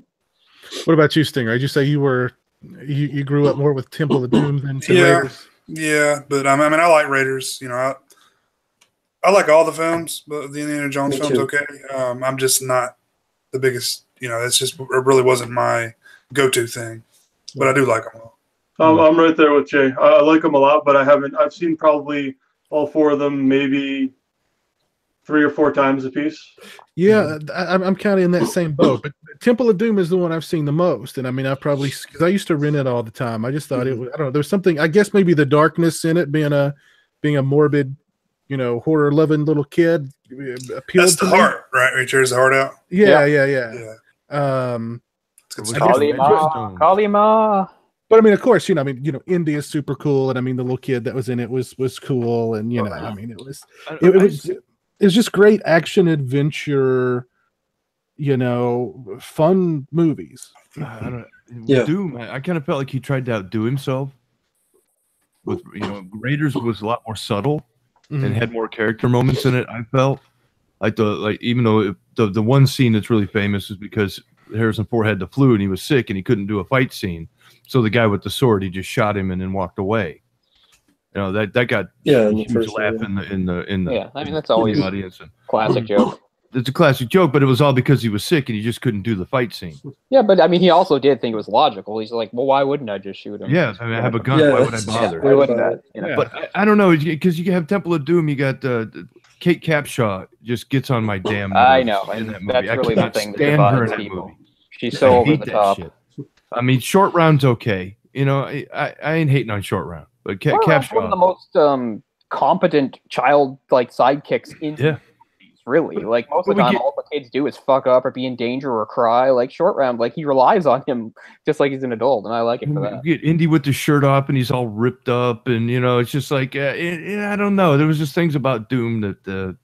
What about you, Stinger? Did you say you grew up more with Temple of Doom than Raiders? Yeah, but I mean, I like Raiders. I like all the films, but the Indiana Jones films, okay. I'm just not the biggest. It really wasn't my go-to thing, but I do like them all. I'm right there with Jay. I like them a lot, but I've seen probably all 4 of them, maybe 3 or 4 times a piece. Yeah, I'm kind of in that same boat. But Temple of Doom is the one I've seen the most, and I mean, because I used to rent it all the time. I just thought it was. I don't know. There's something. I guess maybe the darkness in it, being a morbid, horror-loving little kid, appealed That's to the me. heart, right? Where he tears the heart out. Yeah. Kalima. But I mean, of course, India is super cool, and I mean, the little kid that was in it was cool, and I mean, it was just great action adventure, fun movies. I don't, Yeah. Doom. I kind of felt like he tried to outdo himself. With Raiders was a lot more subtle and had more character moments in it. I felt even though the one scene that's really famous is because Harrison Ford had the flu and he was sick and he couldn't do a fight scene, so the guy with the sword, he just shot him and then walked away. That got a huge laugh in the I mean, that's always the audience. classic joke. It's a classic joke, but it was all because he was sick and he just couldn't do the fight scene. Yeah, but I mean, he also did think it was logical. He's like, well, why wouldn't I just shoot him? Yeah, I mean, I have a gun. Why would I bother? Why wouldn't I? Yeah. But I don't know, because you have Temple of Doom. You got Kate Capshaw just gets on my damn nerves. I know, in and that movie. that's really the cannot thing that stand her in divides that people. movie. She's so I over hate the that top. shit. I mean, Short Round's okay. I ain't hating on Short Round, but Capshaw, one of the most competent child sidekicks in movies, really. Like most of the time, all the kids do is fuck up or be in danger or cry. Like Short Round, he relies on him just like he's an adult, and I like it for that. You get Indy with the shirt off and he's all ripped up, and it's just like I don't know. There was just things about Doom that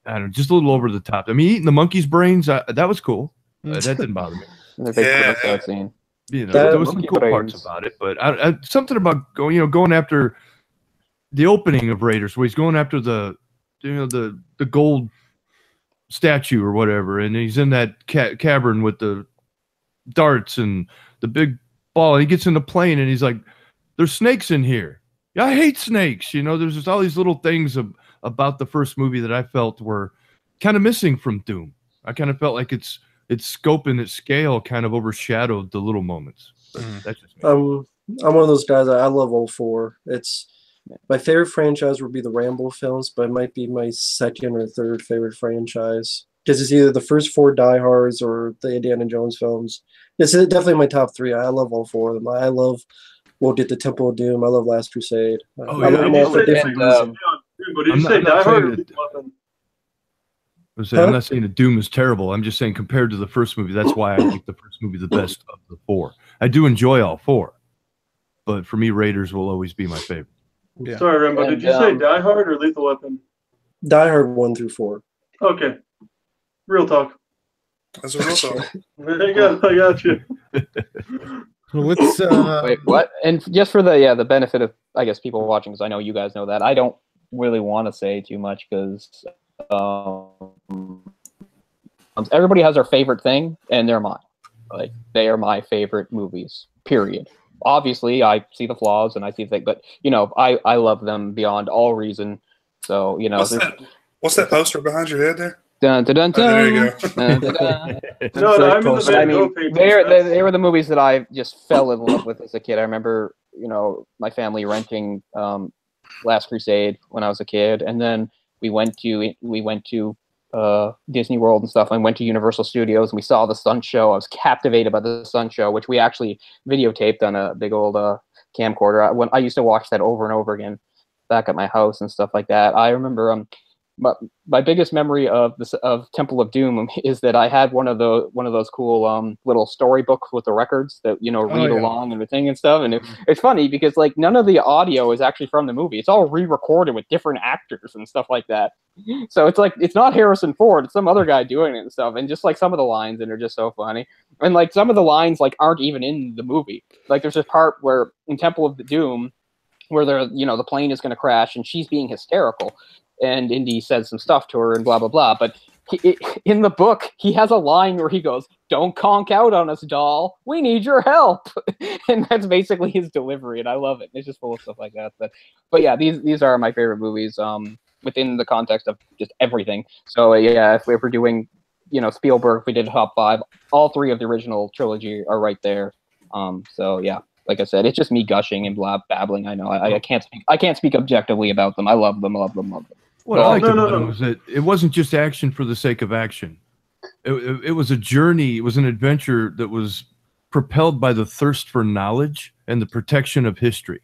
I don't know, just a little over the top. I mean, eating the monkey's brains, that was cool. That didn't bother me. That scene. There was some cool parts about it, but something about going after the opening of Raiders, where he's going after the gold statue or whatever, and he's in that cavern with the darts and the big ball, and he gets in the plane and he's like, "There's snakes in here. I hate snakes." There's just all these little things about the first movie that I felt were kind of missing from Doom. I kind of felt like its scope and its scale kind of overshadowed the little moments. That's just me. I'm one of those guys. I love all four. It's my favorite franchise would be the Rambo films, but it might be my second or third favorite franchise because it's either the first four Die Hards or the Indiana Jones films. It's definitely my top three. I love all four of them. I love the Temple of Doom. I love Last Crusade. I love them all for different reasons. But did you say Die Hard or I'm not saying that Doom is terrible. I'm just saying compared to the first movie, that's why I like the first movie the best of the four. I do enjoy all four, but for me, Raiders will always be my favorite. Yeah. Sorry, Rambo. Did you say Die Hard or Lethal Weapon? Die Hard 1 through 4. Okay. Real talk. That's a real talk. There you go. I got you. Well, let's. Wait, what? And just for the benefit of, I guess, people watching, because I know you guys know that, I don't really want to say too much because everybody has their favorite thing, and they're mine. They are my favorite movies. Period. Obviously, I see the flaws and I see things, but I love them beyond all reason. So what's that poster behind your head there? Dun, dun, dun, dun, there you go. dun, dun, dun. No, I'm in the Van Gogh painting. They were the movies that I just fell in love with as a kid. I remember, my family renting Last Crusade when I was a kid, and then we went to Disney World and stuff, and went to Universal Studios, and we saw the stunt show. I was captivated by the stunt show, which we actually videotaped on a big old camcorder. I used to watch that over and over again back at my house and stuff like that. I remember my biggest memory of Temple of Doom is that I had one of those cool little storybooks with the records that read along and everything and stuff. And it's funny because none of the audio is actually from the movie. It's all re-recorded with different actors and stuff like that. So it's not Harrison Ford, it's some other guy doing it and stuff. And just some of the lines and they're just so funny. And some of the lines aren't even in the movie. There's this part where in Temple of the Doom where the plane is going to crash and she's being hysterical. And Indy says some stuff to her and blah, blah, blah. But in the book, he has a line where he goes, "Don't conk out on us, doll. We need your help." And that's basically his delivery. And I love it. It's just full of stuff like that. But yeah, these are my favorite movies within the context of just everything. So yeah, if we're doing, Spielberg, if we did top 5, all 3 of the original trilogy are right there. So yeah. Like I said, it's just me gushing and babbling. I know I can't speak objectively about them. I love them. Love them. What I liked about them was that it wasn't just action for the sake of action. It was a journey. It was an adventure that was propelled by the thirst for knowledge and the protection of history.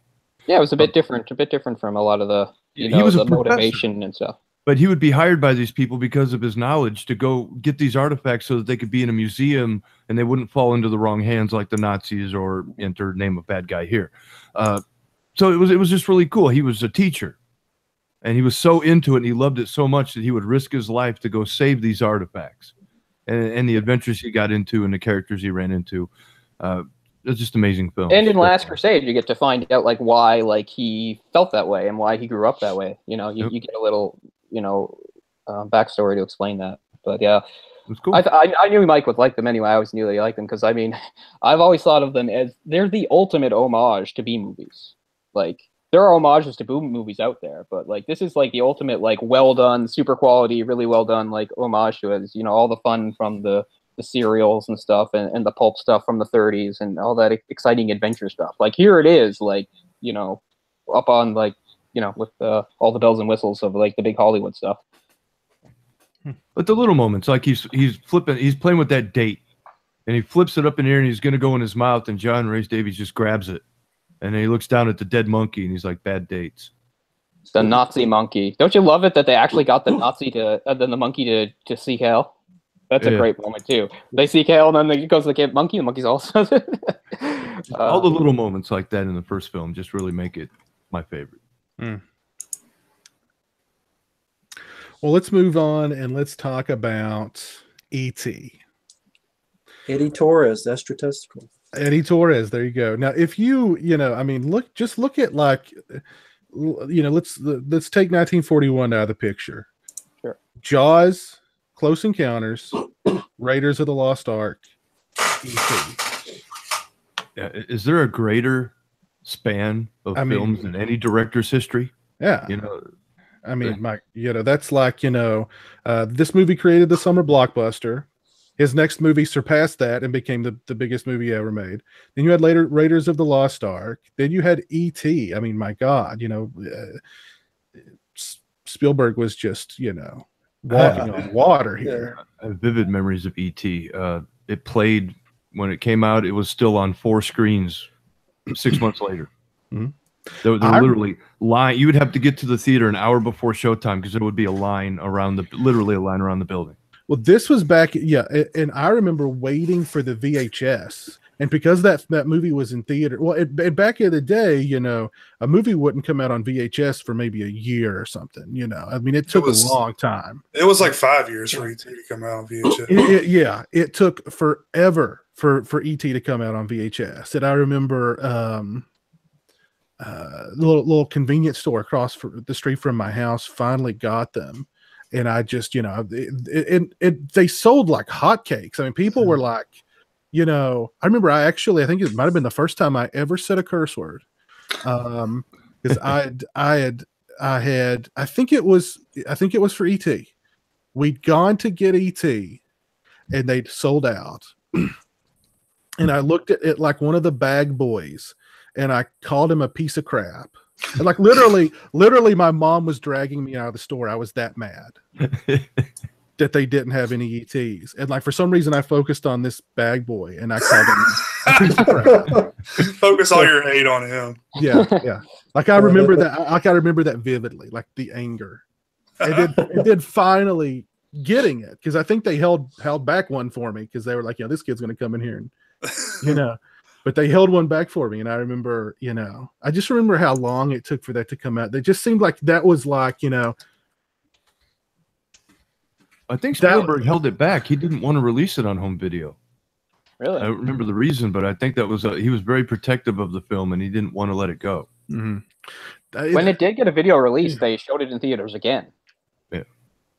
Yeah, it was a bit different from a lot of the he was the a professor. motivation and stuff. But he would be hired by these people because of his knowledge to go get these artifacts so that they could be in a museum and they wouldn't fall into the wrong hands like the Nazis or enter name a bad guy here. So it was just really cool. He was a teacher and he was so into it and he loved it so much that he would risk his life to go save these artifacts. and the adventures he got into and the characters he ran into. It's just amazing film. And in Last Crusade, you get to find out like why like he felt that way and why he grew up that way. You know, you get a little backstory to explain that. But yeah, it's cool. I knew Mike would like them anyway. I always knew that he liked them because I mean, I've always thought of them as they're the ultimate homage to B movies. Like there are homages to B movies out there, but like this is like the ultimate like well done, super quality, really well done like homage to it. It's, you know, all the fun from the serials and stuff and the pulp stuff from the 30s and all that exciting adventure stuff. Like here it is, like, you know, up on like, you know, with all the bells and whistles of like the big Hollywood stuff. But the little moments, like he's playing with that date and he flips it up in the air and he's going to go in his mouth and John Rhys Davies just grabs it. And then he looks down at the dead monkey and he's like, bad dates. The Nazi monkey. Don't you love it that they actually got the Nazi the monkey to seek hell? That's a great moment too. They seek hell, and then it goes to the monkey. The monkey's also all the little moments like that in the first film just really make it my favorite. Well, let's move on and let's talk about E.T. Eddie Torres, extra testicle. Eddie Torres. There you go. Now, if you know, I mean, look at like, you know, let's take 1941 out of the picture. Sure. Jaws. Close Encounters, Raiders of the Lost Ark, E.T. Yeah, is there a greater span of films in any director's history? Yeah, you know, I mean, Mike, you know, that's like, you know, this movie created the summer blockbuster. His next movie surpassed that and became the biggest movie ever made. Then you had later Raiders of the Lost Ark. Then you had E.T. I mean, my God, you know, Spielberg was just, you know, walking on water here. I have vivid memories of E.T. It played when it came out. It was still on 4 screens 6 months later. Mm-hmm. There literally line. You would have to get to the theater an hour before showtime because there would be a line around literally a line around the building. Well, this was back, and I remember waiting for the VHS. And because that movie was in theater, well, back in the day, you know, a movie wouldn't come out on VHS for maybe a year or something. You know, I mean, it took a long time. It was like 5 years for ET to come out on VHS. It took forever for ET to come out on VHS. And I remember little convenience store across the street from my house finally got them. And I just, you know, they sold like hotcakes. I mean, people were like, you know, I remember I think it might have been the first time I ever said a curse word. Because I think it was for ET. We'd gone to get ET and they'd sold out. And I looked at it like one of the bag boys and I called him a piece of crap. And like literally my mom was dragging me out of the store. I was that mad that they didn't have any ETs. And like for some reason I focused on this bag boy and I called him a piece of crap. Focus all your hate on him. Yeah. Like I remember that vividly, like the anger. And then finally getting it, because I think they held back one for me because they were like, you know, this kid's gonna come in here and you know. But they held one back for me, and I remember, you know, I just remember how long it took for that to come out. They just seemed like that was like, you know. I think Spielberg held it back. He didn't want to release it on home video. Really? I don't remember the reason, but I think that was he was very protective of the film, and he didn't want to let it go. Mm-hmm. When it did get a video release, they showed it in theaters again. Yeah.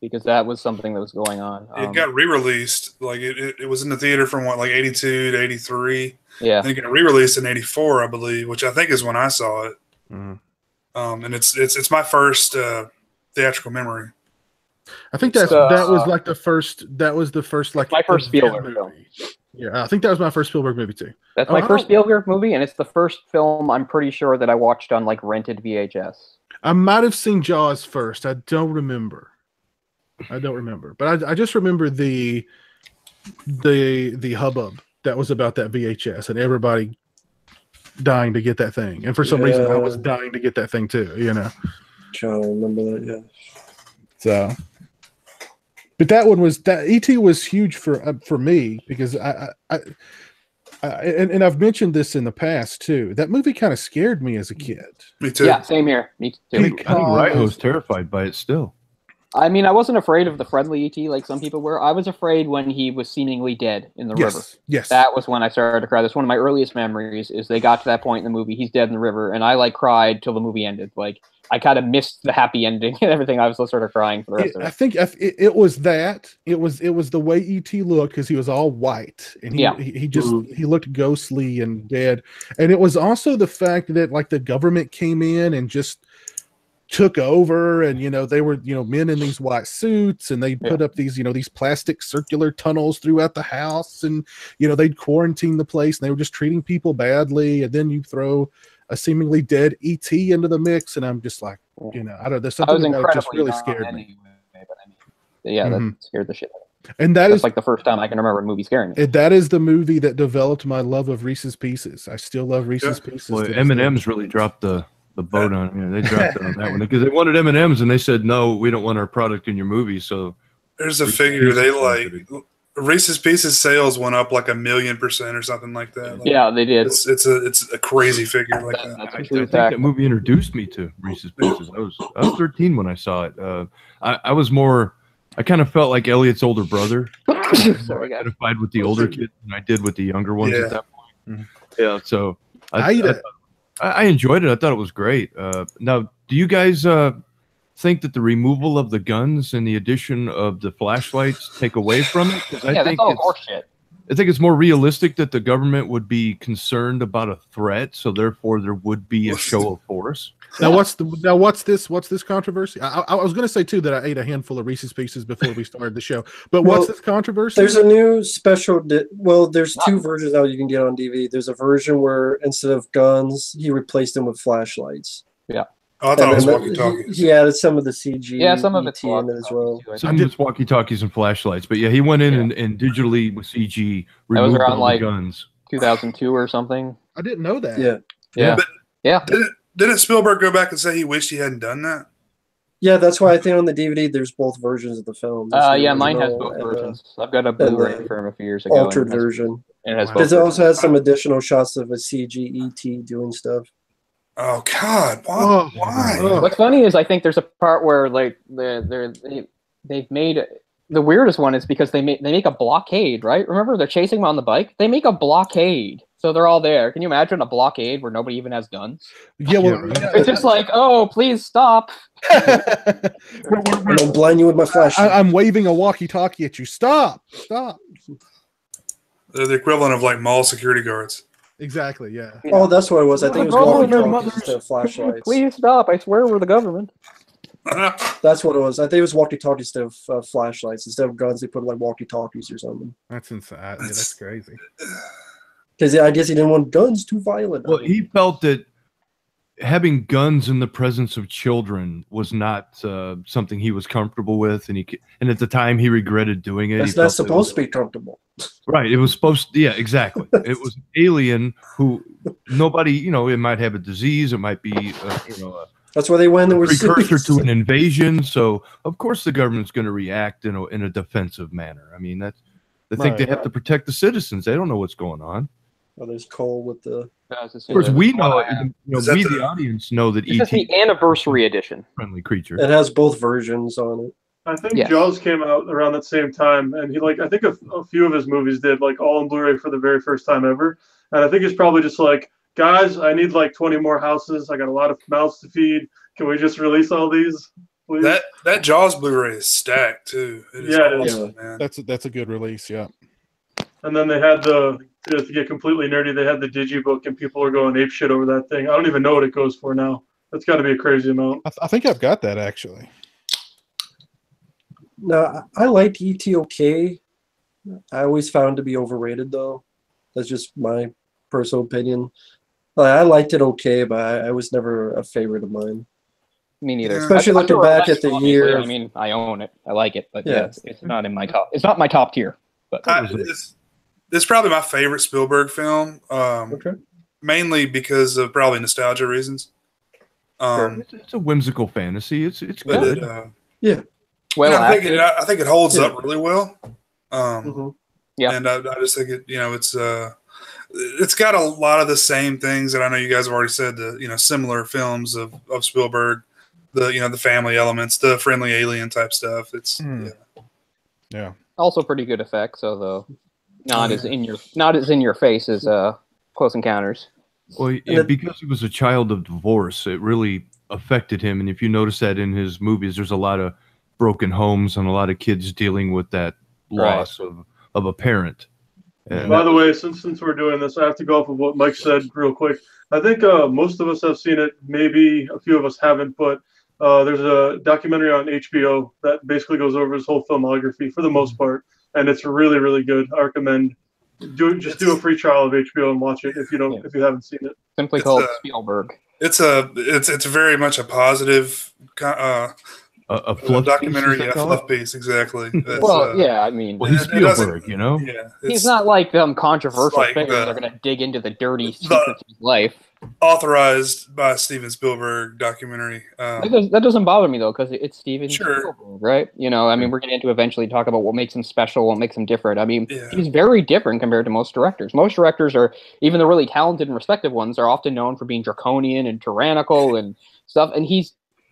Because that was something that was going on. It got re-released. Like it was in the theater from like 82 to 83. Yeah. And it got re-released in 84, I believe, which I think is when I saw it. Mm-hmm. And it's my first theatrical memory. I think that was like the first. That was the first like my first Spielberg film. Yeah, I think that was my first Spielberg movie too. That's my first Spielberg movie, and it's the first film I'm pretty sure that I watched on like rented VHS. I might have seen Jaws first. I don't remember, but I just remember the hubbub that was about that VHS and everybody dying to get that thing. And for some reason, I was dying to get that thing too. You know, I remember that. Yeah. So. But that one was that E.T. was huge for me because and I've mentioned this in the past too. That movie kind of scared me as a kid. Me too. Yeah, same here. Me too. I think Raiho's terrified by it still. I mean, I wasn't afraid of the friendly ET like some people were. I was afraid when he was seemingly dead in the river. Yes. That was when I started to cry. That's one of my earliest memories. Is they got to that point in the movie, he's dead in the river, and I like cried till the movie ended. Like I kind of missed the happy ending and everything. I was still sort of crying for the rest of it. I think it was that. It was the way ET looked because he was all white and he looked ghostly and dead. And it was also the fact that like the government came in and just took over, and they were men in these white suits, and they put up these these plastic circular tunnels throughout the house, and they'd quarantine the place, and they were just treating people badly. And then you throw a seemingly dead ET into the mix, and I'm just like, I don't. There's something about it just really scared me. That scared the shit out of me. And that's like the first time I can remember a movie scaring me. That is the movie that developed my love of Reese's Pieces. I still love Reese's Pieces. Well, M&M's really dropped the boat on. They dropped it on that one because they wanted M&Ms, and they said, no, we don't want our product in your movie. So there's a figure Reese's Pieces sales went up like 1,000,000% or something like that. Like, yeah, they did. It's a crazy figure like that. I think that movie introduced me to Reese's Pieces. I was 13 when I saw it. I kind of felt like Elliot's older brother. Sorry, I identified with the older kids than I did with the younger ones at that point. Yeah, so I enjoyed it. I thought it was great. Now, do you guys think that the removal of the guns and the addition of the flashlights take away from it? That's all horseshit. I think it's more realistic that the government would be concerned about a threat, so therefore there would be a show of force. Now what's this controversy? I was going to say too that I ate a handful of Reese's Pieces before we started the show, but what's this controversy? There's a new special. There's two versions now you can get on DVD. There's a version where instead of guns, he replaced them with flashlights. Yeah. Oh, I thought it was walkie-talkies. He added some of the CG. Yeah, some of it's in it as well. Some of it's walkie-talkies and flashlights, but he went in and digitally with CG removed all the guns. 2002 or something. I didn't know that. Yeah. Didn't Spielberg go back and say he wished he hadn't done that? Yeah, that's why I think on the DVD there's both versions of the film. Mine has both versions. I've got a Blu-ray from a few years ago. Altered version. And it has also has some additional shots of a CG ET doing stuff. Oh God! Why? What's funny is I think there's a part where like they've made the weirdest one is because they make a blockade, right? Remember they're chasing them on the bike. They make a blockade, so they're all there. Can you imagine a blockade where nobody even has guns? Yeah, it's just like, oh, please stop. I'm blind you with my flashlight. I'm waving a walkie-talkie at you. Stop! They're the equivalent of like mall security guards. Exactly. Yeah. Oh, that's what it was. I think it was walkie-talkies instead of flashlights. Please stop! I swear we're the government. That's what it was. I think it was walkie-talkies instead of flashlights. Instead of guns, they put like walkie-talkies or something. That's insane. That's crazy. Because I guess he didn't want guns too violent. Well, he felt that having guns in the presence of children was not something he was comfortable with, and at the time he regretted doing it. That's not supposed to be comfortable. Right. It was supposed to. Yeah, exactly. It was an alien who nobody, it might have a disease. It might be, that's why they went and were precursor to an invasion. So of course the government's going to react in a defensive manner. I mean, they think they have to protect the citizens. They don't know what's going on. Oh, there's Cole with the. Of course, we know. The audience know that this is the anniversary edition. Friendly creature. It has both versions on it. I think Jaws came out around that same time, and he I think a few of his movies did all on Blu-ray for the very first time ever. And I think he's probably just like, guys, I need 20 more houses. I got a lot of mouths to feed. Can we just release all these, please? That Jaws Blu-ray is stacked too. It is awesome, man. That's a good release. Yeah. And then they had to get completely nerdy, they had the Digibook, and people are going apeshit over that thing. I don't even know what it goes for now. That's got to be a crazy amount. I think I've got that actually. No, I liked E.T. okay. I always found it to be overrated, though. That's just my personal opinion. I liked it okay, but I was never a favorite of mine. Me neither. Especially looking back at the year. I mean, I own it. I like it, but it's not in my top. It's not my top tier. But it's probably my favorite Spielberg film. Mainly because of probably nostalgia reasons. It's a whimsical fantasy. It's good. Well, I think it holds up really well. Yeah, and I just think it. It's got a lot of the same things that I know you guys have already said. The similar films of Spielberg the family elements, the friendly alien type stuff. It's Yeah. Also pretty good effects, although not as in your face as Close Encounters. Well, because he was a child of divorce, it really affected him. And if you notice that in his movies, there's a lot of broken homes and a lot of kids dealing with that loss of a parent. And by the way, since we're doing this, I have to go off of what Mike said real quick. I think most of us have seen it. Maybe a few of us haven't, but there's a documentary on HBO that basically goes over his whole filmography for the most part, and it's really, really good. I recommend do a free trial of HBO and watch it if you haven't seen it. Simply called Spielberg. It's very much a positive a fluff documentary, piece, fluff piece, exactly. I mean, he's Spielberg, you know. Yeah, he's not like controversial like figure. They're going to dig into the dirty secrets of his life. Authorized by Steven Spielberg documentary. That doesn't bother me though, because it's Steven Sure. Spielberg, right? I mean, we're going to eventually talk about what makes him special, what makes him different. I mean, he's very different compared to most directors. Most directors are, even the really talented and respected ones, are often known for being draconian and tyrannical and stuff. And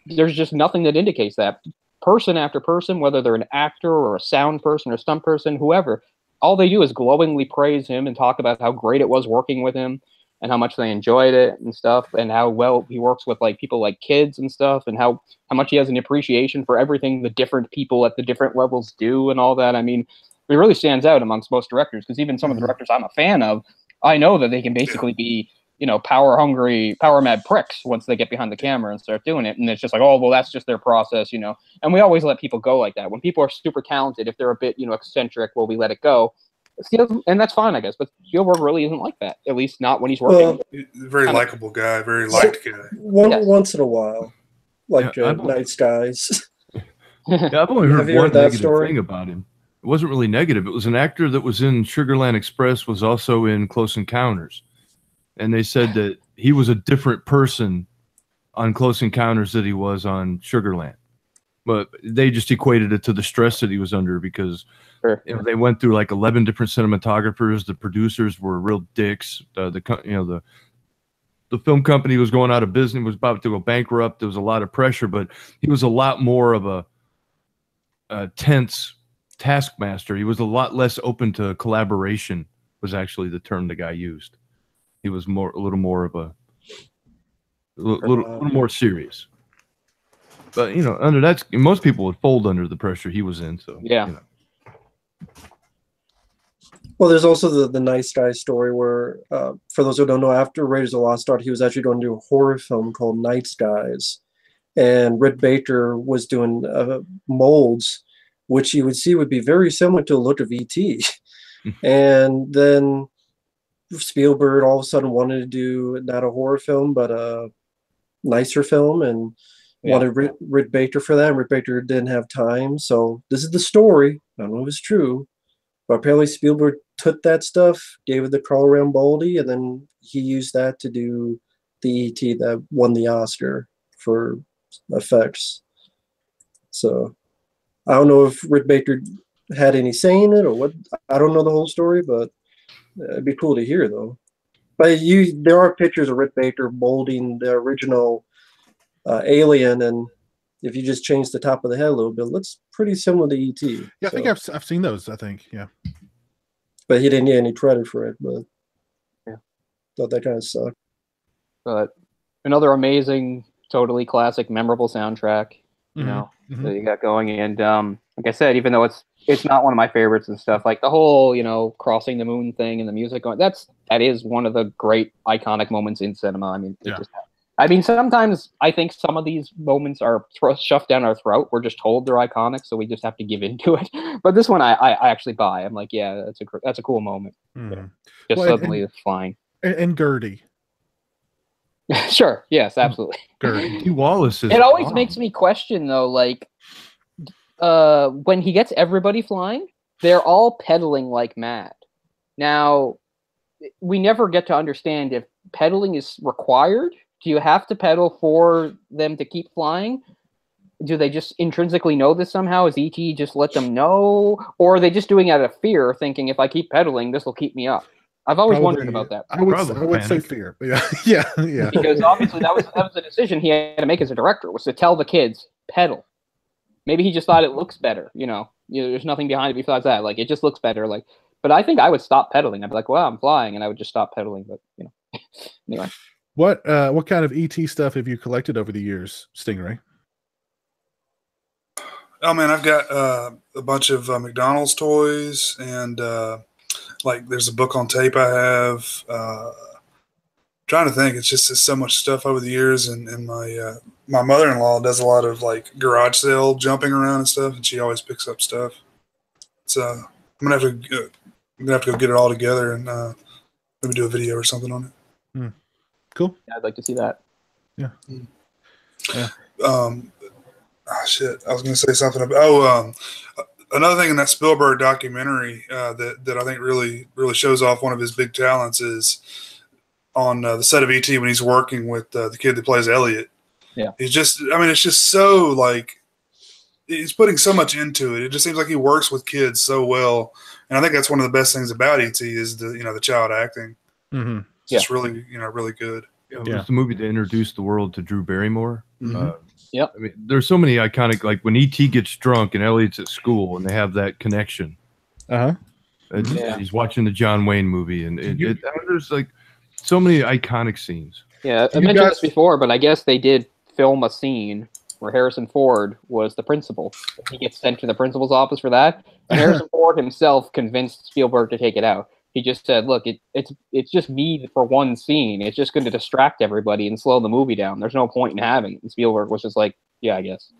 there's just nothing that indicates that. Person after person, whether they're an actor or a sound person or stunt person, whoever, all they do is glowingly praise him and talk about how great it was working with him and how much they enjoyed it and stuff, and how well he works with like people like kids and stuff, and how much he has an appreciation for everything the different people at the different levels do and all that. I mean, it really stands out amongst most directors, because even some of the directors I'm a fan of, I know that they can basically be power hungry, power mad pricks once they get behind the camera and start doing it. And it's just like, oh, well, that's just their process, And we always let people go like that. When people are super talented, if they're a bit, eccentric, well, we let it go. And that's fine, I guess. But Spielberg really isn't like that, at least not when he's working. Very likable guy, very liked guy. Once in a while, like Night Skies. I've only heard one negative thing about him. It wasn't really negative. It was an actor that was in Sugarland Express, was also in Close Encounters. And they said that he was a different person on Close Encounters than he was on Sugarland. But they just equated it to the stress that he was under, because they went through like 11 different cinematographers. The producers were real dicks. The film company was going out of business, was about to go bankrupt. There was a lot of pressure, but he was a lot more of a tense taskmaster. He was a lot less open to collaboration, was actually the term the guy used. He was a little more serious. But under that, most people would fold under the pressure he was in. So Well, there's also the Nice Guy story where, for those who don't know, after Raiders of the Lost Ark, he was actually going to do a horror film called Night Skies, and Rick Baker was doing molds, which you would see would be very similar to the look of E.T. And then Spielberg all of a sudden wanted to do not a horror film, but a nicer film, and wanted Rick Baker for that. Rick Baker didn't have time. So this is the story. I don't know if it's true, but apparently Spielberg took that stuff, gave it to Carl Rambaldi, and then he used that to do the E.T. that won the Oscar for effects. So I don't know if Rick Baker had any say in it or what. I don't know the whole story, but it'd be cool to hear, though. But there are pictures of Rick Baker molding the original Alien, and if you just change the top of the head a little bit, it looks pretty similar to E.T. Yeah, I think I've seen those. I think, yeah. But he didn't get any credit for it. But thought that kind of sucked. But another amazing, totally classic, memorable soundtrack. That you got going, and like I said, even though it's not one of my favorites and stuff, like the whole crossing the moon thing and the music going, that is one of the great iconic moments in cinema. I mean, sometimes I think some of these moments are shoved down our throat. We're just told they're iconic, so we just have to give into it. But this one, I actually buy. I'm like, yeah, that's a cool moment. Just suddenly it's flying. And Gertie. Sure. Yes, absolutely. Gertie Wallace is. It always makes me question, though, like when he gets everybody flying, they're all pedaling like mad. Now, we never get to understand if pedaling is required. Do you have to pedal for them to keep flying? Do they just intrinsically know this somehow? Is E.T. just let them know? Or are they just doing it out of fear, thinking if I keep pedaling, this will keep me up? I've always Probably, wondered about that. I would say fear. But yeah. Because obviously that was a decision he had to make as a director, was to tell the kids pedal. Maybe he just thought it looks better. There's nothing behind it besides that. Like, it just looks better. Like, but I think I would stop pedaling. I'd be like, well, I'm flying, and I would just stop pedaling. But anyway. What kind of ET stuff have you collected over the years, Stingray? Oh man, I've got a bunch of McDonald's toys, and like there's a book on tape I have. Trying to think, it's so much stuff over the years, and my mother-in-law does a lot of like garage sale jumping around and stuff, and she always picks up stuff. So I'm gonna have to go get it all together and maybe do a video or something on it. Cool. Yeah, I'd like to see that. Yeah. Shit, I was going to say something about. Another thing in that Spielberg documentary that I think really shows off one of his big talents is on the set of ET when he's working with the kid that plays Elliot. Yeah, it's just so like he's putting so much into it. It just seems like he works with kids so well, and I think that's one of the best things about ET is the child acting. Mm-hmm. It's just really really good. It was the movie that introduced the world to Drew Barrymore. Mm-hmm. Yep. I mean, there's so many iconic, like when E.T. gets drunk and Elliot's at school and they have that connection. He's watching the John Wayne movie, and there's like so many iconic scenes. Yeah, I mentioned this before, but I guess they did film a scene where Harrison Ford was the principal. He gets sent to the principal's office for that, and Harrison Ford himself convinced Spielberg to take it out. He just said, "Look, it's just me for one scene. It's just going to distract everybody and slow the movie down. There's no point in having it." And Spielberg was just like, "Yeah, I guess."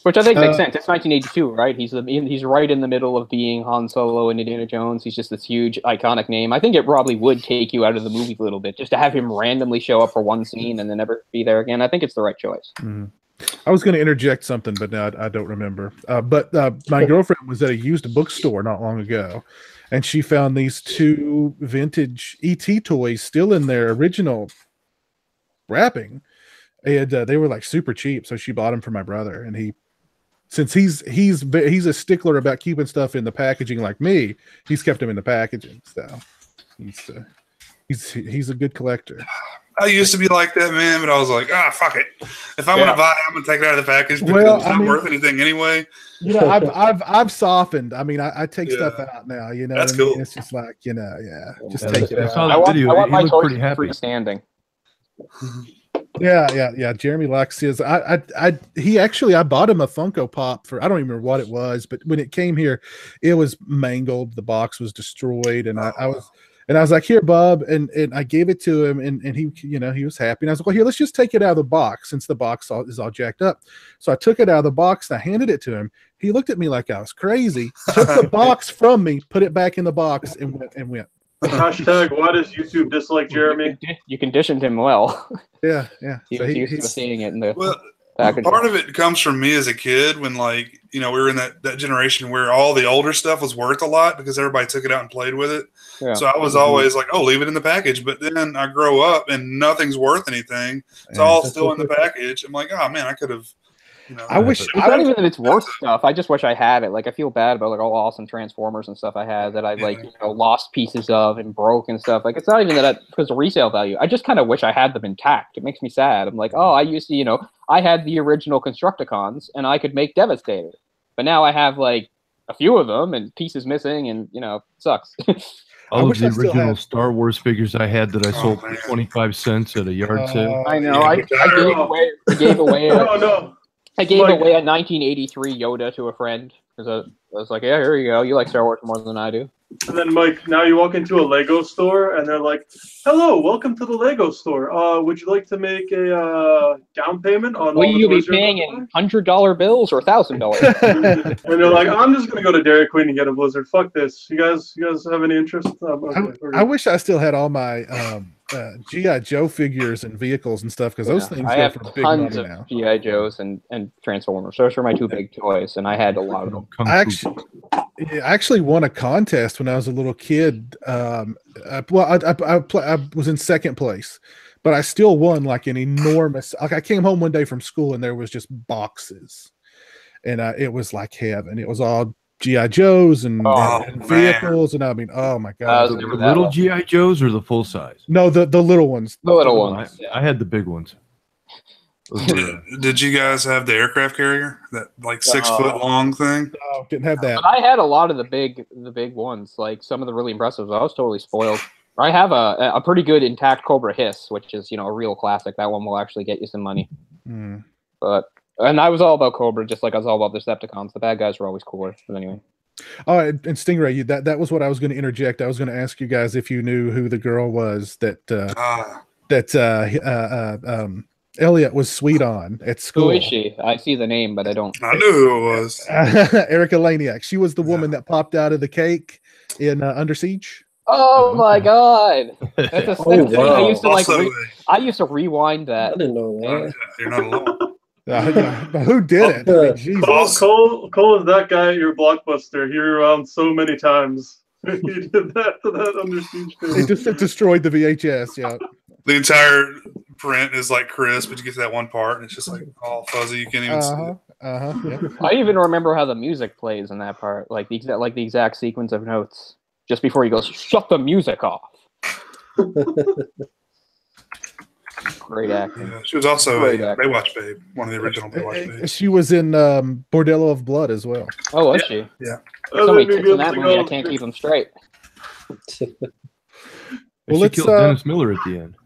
Which I think makes sense. It's 1982, right? He's right in the middle of being Han Solo and Indiana Jones. He's just this huge, iconic name. I think it probably would take you out of the movie a little bit just to have him randomly show up for one scene and then never be there again. I think it's the right choice. Mm-hmm. I was going to interject something, but now I don't remember. But my girlfriend was at a used bookstore not long ago, and she found these 2 vintage ET toys still in their original wrapping, and they were like super cheap. So she bought them for my brother, and since he's a stickler about keeping stuff in the packaging like me, he's kept them in the packaging. So he's a good collector. I used to be like that, man, but I was like, fuck it. If I want to buy it, I'm gonna take it out of the package because it's not worth anything anyway. I've softened. I mean, I take stuff out now. That's cool. It's just like just take it out. I saw that video. I want my toys pretty happy. freestanding. Yeah. Jeremy likes his. I bought him a Funko Pop for, I don't even remember what it was, but when it came here, it was mangled. The box was destroyed, and I was like, "Here, Bob," and I gave it to him, and he, he was happy. And I was like, "Well, here, let's just take it out of the box since the box is all jacked up." So I took it out of the box and I handed it to him. He looked at me like I was crazy, took the box from me, put it back in the box, and went. Hashtag, why does YouTube dislike Jeremy? You conditioned him well. Yeah. He's used to seeing it in the package. Part of it comes from me as a kid when, like, we were in that generation where all the older stuff was worth a lot because everybody took it out and played with it. Yeah. So I was always like, "Oh, leave it in the package." But then I grow up and nothing's worth anything. It's all still in the package. I'm like, "Oh man, I could have." I wish it's not even that it's worth stuff. I just wish I had it. Like, I feel bad about like all awesome Transformers and stuff I had that I lost pieces of and broke and stuff. Like, it's not even that because of resale value. I just kind of wish I had them intact. It makes me sad. I'm like, oh, I used to, I had the original Constructicons and I could make Devastator, but now I have like a few of them and pieces missing, and it sucks. All of the original Star Wars figures I had that I sold for 25 cents at a yard sale. I know. I gave away. No. I gave away a 1983 Yoda to a friend because I was like, "Yeah, here you go. You like Star Wars more than I do." And then, Mike, now you walk into a Lego store and they're like, "Hello, welcome to the Lego store. Would you like to make a down payment on?" Will you be paying in $100 bills or $1,000? And they're like, "I'm just gonna go to Dairy Queen and get a Blizzard. Fuck this. You guys have any interest?" I wish I still had all my G.I. Joe figures and vehicles and stuff, because those things go for big money now. I have tons of G.I. Joes and Transformers. Those were my 2 big toys, and I had a lot of them. I actually won a contest when I was a little kid. I was in second place, but I still won like an enormous. Like, I came home one day from school and there was just boxes, and it was like heaven. It was all GI Joes and Oh, vehicles, and I mean, oh my god, was The never that little one. GI Joes or the full size? no, the little ones. The little Oh, ones. I had the big ones. Those were, Did you guys have the aircraft carrier? That like 6 foot long thing? No, didn't have that. But I had a lot of the big ones, like some of the really impressive. I was totally spoiled. I have a pretty good intact Cobra Hiss, which is a real classic. That one will actually get you some money. Mm. And I was all about Cobra, just like I was all about the Decepticons. The bad guys were always cooler. But anyway. Oh, and Stingray, that was what I was going to interject. I was going to ask you guys if you knew who the girl was that Elliot was sweet on at school. Who is she? I see the name, but I don't. I knew who it was. Erica Laniak. She was the woman that popped out of the cake in Under Siege. Oh my god! That's a sick thing. wow. I used to Also, I used to rewind I that. didn't know that. you're not alone. But who did it? I mean, Jesus. Cole is that guy at your Blockbuster. You're around so many times. He did that to that Under Siege They thing. just destroyed the VHS. Yeah. The entire print is like crisp, but you get to that one part and it's just like all fuzzy. You can't even see it. Yeah. I even remember how the music plays in that part, like the exact sequence of notes, just before he goes, "Shut the music off." Great acting. Yeah, she was also Great a actor. Baywatch babe, one of the original Baywatch babes. She was in Bordello of Blood as well. Oh, was she? Yeah. So many Other tits in that good movie, I thing can't else- keep them straight. and she let's, killed Dennis Miller at the end.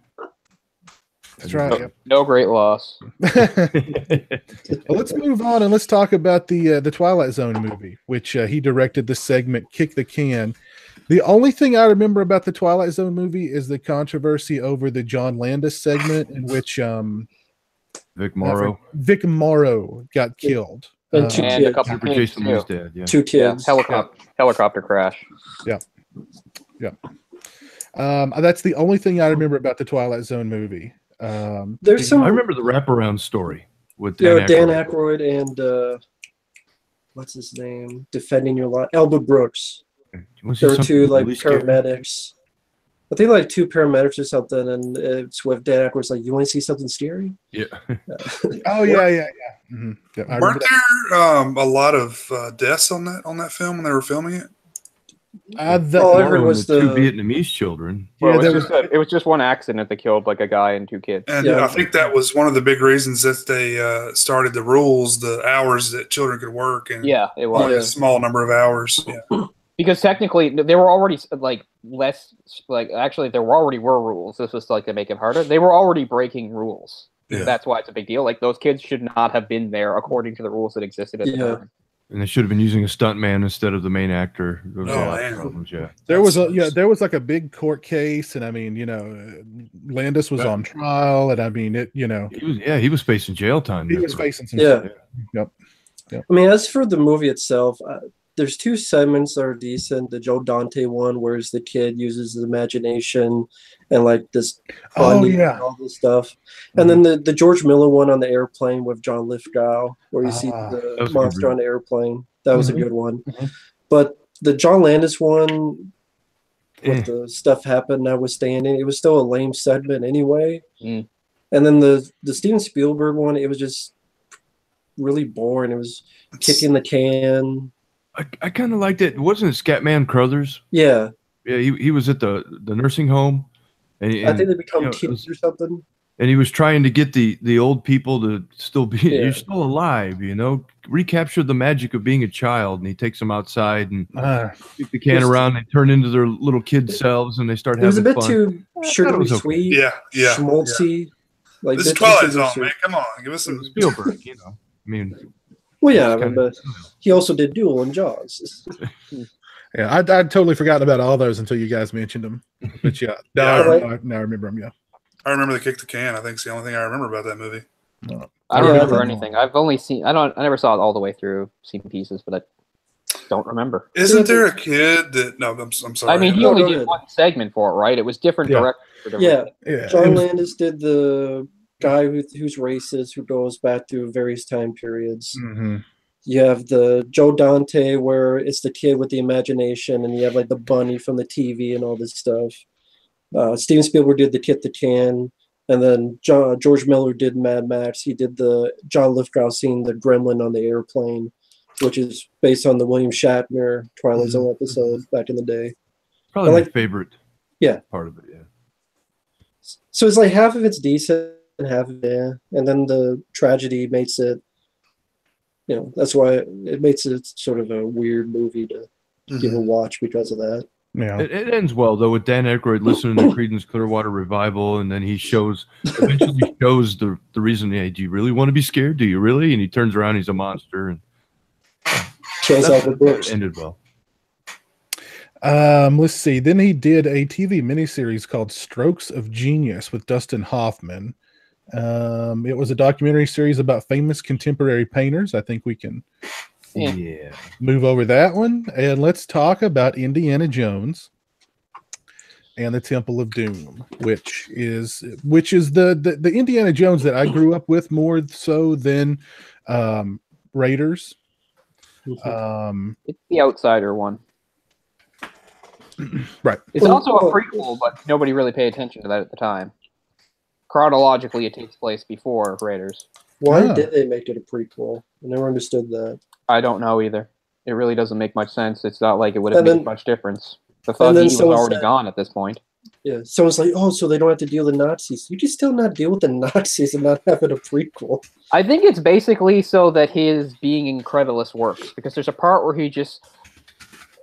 That's right. No great loss. Well, let's move on and let's talk about the Twilight Zone movie, which he directed the segment "Kick the Can." The only thing I remember about the Twilight Zone movie is the controversy over the John Landis segment, in which Vic Morrow. Vic Morrow got killed. And two And a kids. couple Super kids, Jason too. Lee's dad. Yeah. Two Yeah, kids. helicopter crash. That's the only thing I remember about the Twilight Zone movie. There's some. I remember the wraparound story with Dan Dan Aykroyd and what's his name? Defending Your Life. Elba Brooks. Was There he were two something like really scary? paramedics. I think like two paramedics or something, and it's with Dan Aykroyd's like, "You want to see something scary?" Yeah. Oh yeah. Mm-hmm. Yeah, I remember Weren't there a lot of deaths on that film when they were filming it? that. Oh, I Morrow heard and was the two the- Vietnamese children. Well, Yeah, it was just one accident that killed like a guy and two kids. And Yeah. I think that was one of the big reasons that they started the rules, the hours that children could work, and Yeah, it was. only a small number of hours. Yeah. Because technically, there were already actually there already were rules. This was like to make it harder. They were already breaking rules. Yeah. That's why it's a big deal. Like those kids should not have been there according to the rules that existed at the Yeah. time. And they should have been using a stuntman instead of the main actor. There was a Oh, lot man. of problems, yeah. There was like a big court case, and I mean, Landis was on trial, and I mean, He was facing jail time. he was facing some. Yeah. Yep. I mean, as for the movie itself, there's two segments that are decent. The Joe Dante one, where the kid uses his imagination and like this Oh bonding yeah. and all this stuff. And then the George Miller one on the airplane with John Lithgow, where you see that the was a good monster one. on the airplane. That was a good one. Mhm. But the John Landis one, Eh. with the stuff happened notwithstanding, it was still a lame segment anyway. Mm. And then the Steven Spielberg one, it was just really boring. It was kicking the can. I kind of liked it. Wasn't it Scatman Crothers? Yeah, Yeah, he was at the nursing home. And, I think they become it kids was- or something. and he was trying to get the old people to still be Yeah. you're still alive, recapture the magic of being a child. And he takes them outside and kick the can It was- around. They turn into their little kid selves and they start It was a having bit fun. too I thought it sugary was okay. sweet, Yeah. schmaltzy. Like This is bit too Twilight sugary Zone, sweet. man. Come on, give us some. Spielberg, I mean, Well, yeah, it's kinda- but he also did Duel and Jaws. Yeah, I'd totally forgotten about all those until you guys mentioned them. But yeah, now I remember them. Yeah. I remember the kick the can. I think it's the only thing I remember about that movie. I don't Yeah, I remember think- anything. I've only seen. I never saw it all the way through. Seen pieces, but I don't remember. Isn't there a kid that? No, I'm sorry. I mean, he No, only go did ahead. one segment for it, right? It was different Yeah. directors for different. Yeah, Yeah. John it was- Landis did the guy who's racist, who goes back through various time periods. Mhm. You have the Joe Dante, where it's the kid with the imagination, and you have like the bunny from the TV and all this stuff. Steven Spielberg did the Kit the Can, and then George Miller did Mad Max. He did the John Lithgow scene, the gremlin on the airplane. which is based on the William Shatner Twilight Zone episode back in the day. Probably my favorite. Yeah. Part of it. Yeah. So it's like half of it's decent and half of it, and then the tragedy makes it. That's why it makes it sort of a weird movie to give a watch because of that. Yeah. It ends well though with Dan Aykroyd listening to Creedence Clearwater Revival, and then he eventually shows the reason. Hey, do you really want to be scared? Do you really? And he turns around, he's a monster, and kills all the books. Ended well. Let's see. Then he did a TV miniseries called Strokes of Genius with Dustin Hoffman. It was a documentary series about famous contemporary painters. I think we can move over that one, and let's talk about Indiana Jones and the Temple of Doom, which is the Indiana Jones that I grew up with more so than Raiders. It's the outsider one. Right. It's also a prequel, but nobody really paid attention to that at the time. Chronologically, it takes place before Raiders. Why did they make it a prequel? I never understood that. I don't know either. It really doesn't make much sense. It's not like it would have made much difference. The Thuggy was already gone at this point. Yeah, someone's like, oh, so they don't have to deal with the Nazis. You can still not deal with the Nazis and not have it a prequel. I think it's basically so that his being incredulous works, because there's a part where he just...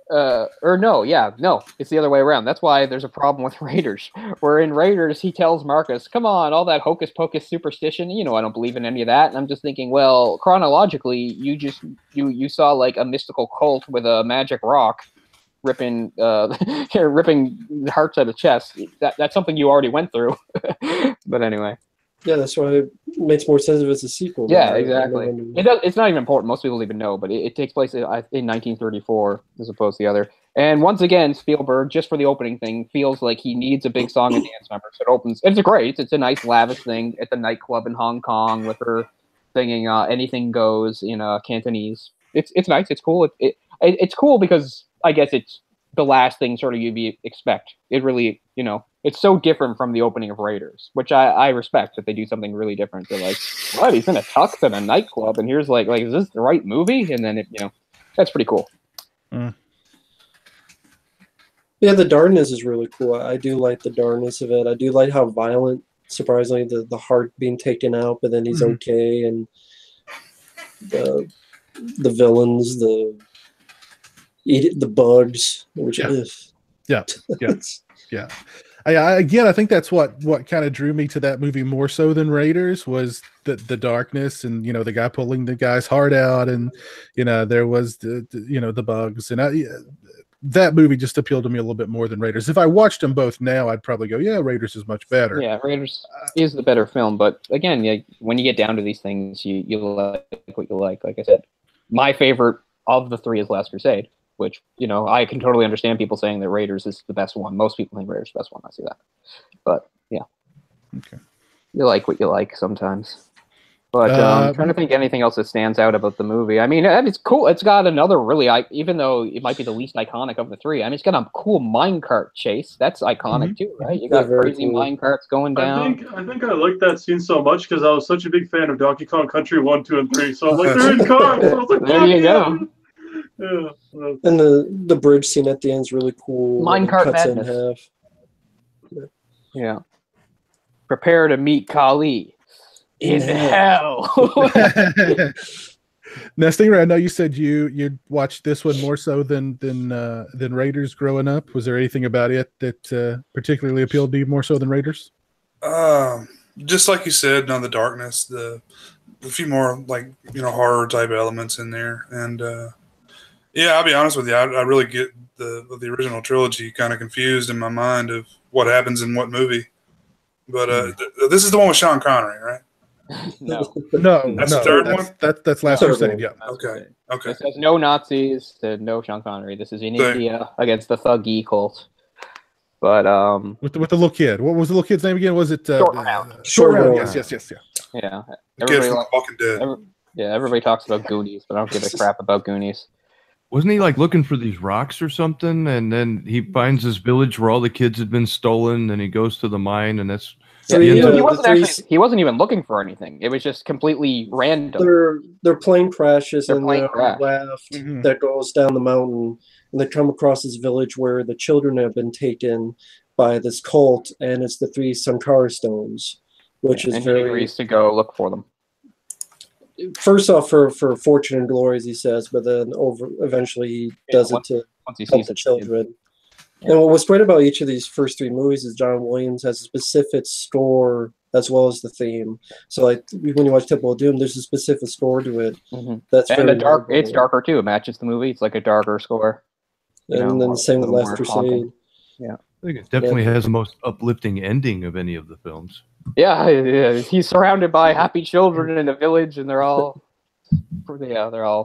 no, it's the other way around. That's why there's a problem with Raiders. Where in Raiders, he tells Marcus, come on, all that hocus pocus superstition, I don't believe in any of that. And I'm just thinking, well, chronologically, you saw like a mystical cult with a magic rock ripping the hearts out of chest. That's something you already went through. But anyway. Yeah, that's why it makes more sense if it's a sequel. Yeah, exactly. It's not even important. Most people even know, but it takes place in 1934 as opposed to the other. And once again, Spielberg, just for the opening thing, feels like he needs a big song and dance number. So it opens. It's great. It's a nice, lavish thing at the nightclub in Hong Kong with her singing "Anything Goes" in Cantonese. It's nice. It's cool. It's cool because I guess it's the last thing sort of you'd expect. It really, it's so different from the opening of Raiders, which I respect that they do something really different. They're like, what? He's in a tux in a nightclub, and here's like, is this the right movie? And then that's pretty cool. Yeah, the darkness is really cool. I do like the darkness of it. I do like how violent, surprisingly, the heart being taken out, but then he's okay, and the villains, the bugs, which is yeah. I think that's what kind of drew me to that movie more so than Raiders was the darkness and the guy pulling the guy's heart out, and there was the bugs, and that movie just appealed to me a little bit more than Raiders. If I watched them both now, I'd probably go, yeah, Raiders is much better. Yeah, Raiders is the better film, but again, when you get down to these things, you like what you like. Like I said, my favorite of the three is Last Crusade, which, I can totally understand people saying that Raiders is the best one. Most people think Raiders is the best one. I see that. But, yeah. Okay. You like what you like sometimes. But I'm trying to think anything else that stands out about the movie. I mean, it's cool. It's got another really, even though it might be the least iconic of the three, it's got a cool minecart chase. That's iconic too, right? You got crazy minecarts going down. I think I like that scene so much because I was such a big fan of Donkey Kong Country 1, 2, and 3. So I'm like, they're in cars. So I was like, there you go. Yeah. And the bridge scene at the end is really cool. Minecart madness. Yeah. Prepare to meet Kali in hell. Now, Stinger, I know you said you watched this one more so than Raiders growing up. Was there anything about it that particularly appealed to you more so than Raiders? Just like you said, the darkness, a few more horror type elements in there, and I'll be honest with you, I really get the original trilogy kind of confused in my mind of what happens in what movie. But this is the one with Sean Connery, right? No, that's the third one. That's Last Crusade. Yeah. Okay. It says no Nazis to no Sean Connery. This is in India against the Thuggy cult. But with the little kid, what was the little kid's name again? Was it Short Round? Short Round. Yes. Yeah. The kid from Walking Dead. Everybody talks about Goonies, but I don't give a crap about Goonies. Wasn't he looking for these rocks or something? And then he finds this village where all the kids had been stolen, and he goes to the mine, and that's He wasn't even looking for anything. It was just completely random. Their plane crashes Their and plane they're on a crash. raft that goes down the mountain, and they come across this village where the children have been taken by this cult, and it's the 3 Sankara stones, which is and very. he agrees to go look for them. First off, for fortune and glory, as he says, but then eventually he does it to once he help sees the it. children. And what's great about each of these first 3 movies is John Williams has a specific score as well as the theme. So, like when you watch Temple of Doom, there's a specific score to it. That's and very it's darker too. It matches the movie. It's like a darker score. And then the same with Last Crusade. Yeah, I think it definitely has the most uplifting ending of any of the films. Yeah, he's surrounded by happy children in a village, and they're all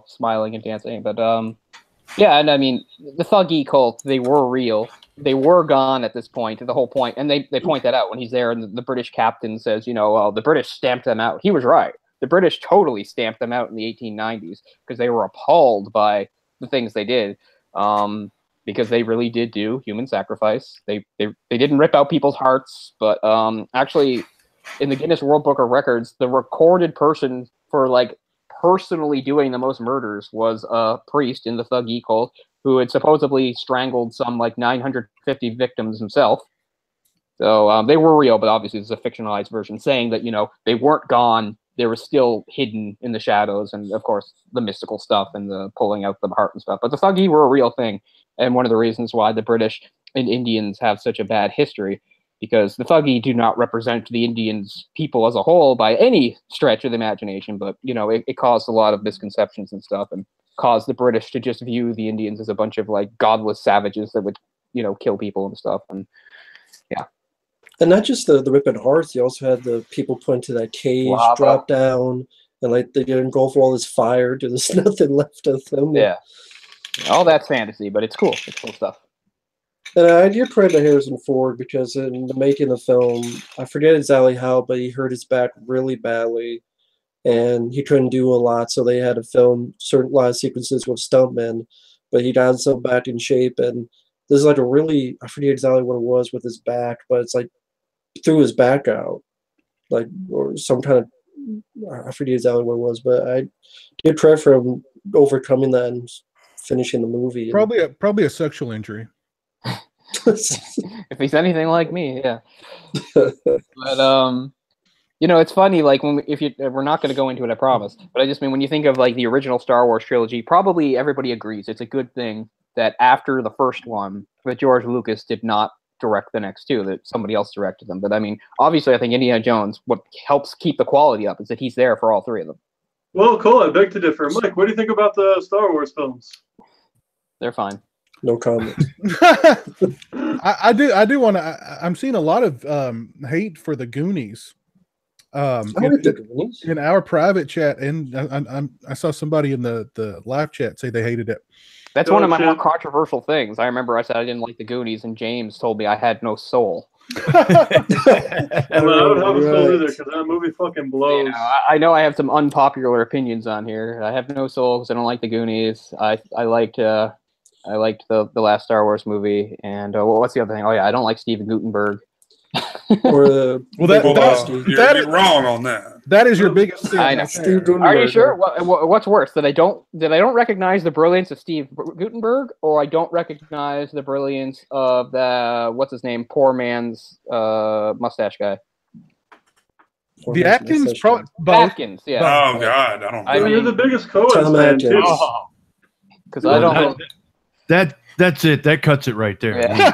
smiling and dancing. But yeah, and I mean, the Thuggee cult, they were real. They were gone at this point, the whole point, and they point that out when he's there, and the British captain says, the British stamped them out. He was right. The British totally stamped them out in the 1890s because they were appalled by the things they did. Because they really did do human sacrifice. They didn't rip out people's hearts, but actually, in the Guinness World Book of Records, the recorded person for personally doing the most murders was a priest in the Thuggee cult who had supposedly strangled some 950 victims himself. So they were real, but obviously it's a fictionalized version saying that they weren't gone. They were still hidden in the shadows, and of course the mystical stuff and the pulling out the heart and stuff. But the Thuggee were a real thing. And one of the reasons why the British and Indians have such a bad history, because the Thuggee do not represent the Indians people as a whole by any stretch of the imagination, but it caused a lot of misconceptions and stuff, and caused the British to just view the Indians as a bunch of godless savages that would kill people and stuff. And yeah. And not just the ripping hearts, you also had the people put into that cage, drop down, and they get engulfed with all this fire till there's nothing left of them. Yeah. All that's fantasy, but it's cool. It's cool stuff. And I give credit to Harrison Ford because in the making of the film, I forget exactly how, but he hurt his back really badly, and he couldn't do a lot, so they had to film a lot of sequences with stuntmen, but he got himself back in shape, and this is I forget exactly what it was with his back, but it's threw his back out, or some kind of, I forget exactly what it was, but I give credit for him overcoming that and finishing the movie. Probably a sexual injury. If he's anything like me, yeah. But it's funny. We're not going to go into it, I promise. But I just mean when you think of the original Star Wars trilogy, probably everybody agrees it's a good thing that after the first one, that George Lucas did not direct the next 2, that somebody else directed them. But I mean, obviously, I think Indiana Jones, what helps keep the quality up is that he's there for all 3 of them. Well, Cole, I beg to differ. Mike, what do you think about the Star Wars films? They're fine. No comment. I do want to. I'm seeing a lot of hate for the Goonies. In our private chat, and I saw somebody in the live chat say they hated it. That's one of my more controversial things. I remember I said I didn't like the Goonies, and James told me I had no soul. I don't have a soul either, because that movie fucking blows. I know I have some unpopular opinions on here. I have no soul because I don't like the Goonies. I liked the last Star Wars movie, and what's the other thing? Oh yeah, I don't like Steven Guttenberg. You're wrong on that. That is your biggest sin. I know. Are you sure? What's worse, that I don't recognize the brilliance of Steve Guttenberg, or I don't recognize the brilliance of the what's his name, poor man's mustache guy? The Atkins, Atkins, yeah. Oh God, I don't know. You're the biggest Coen fan too. Because I don't. That's it. That cuts it right there. Yeah.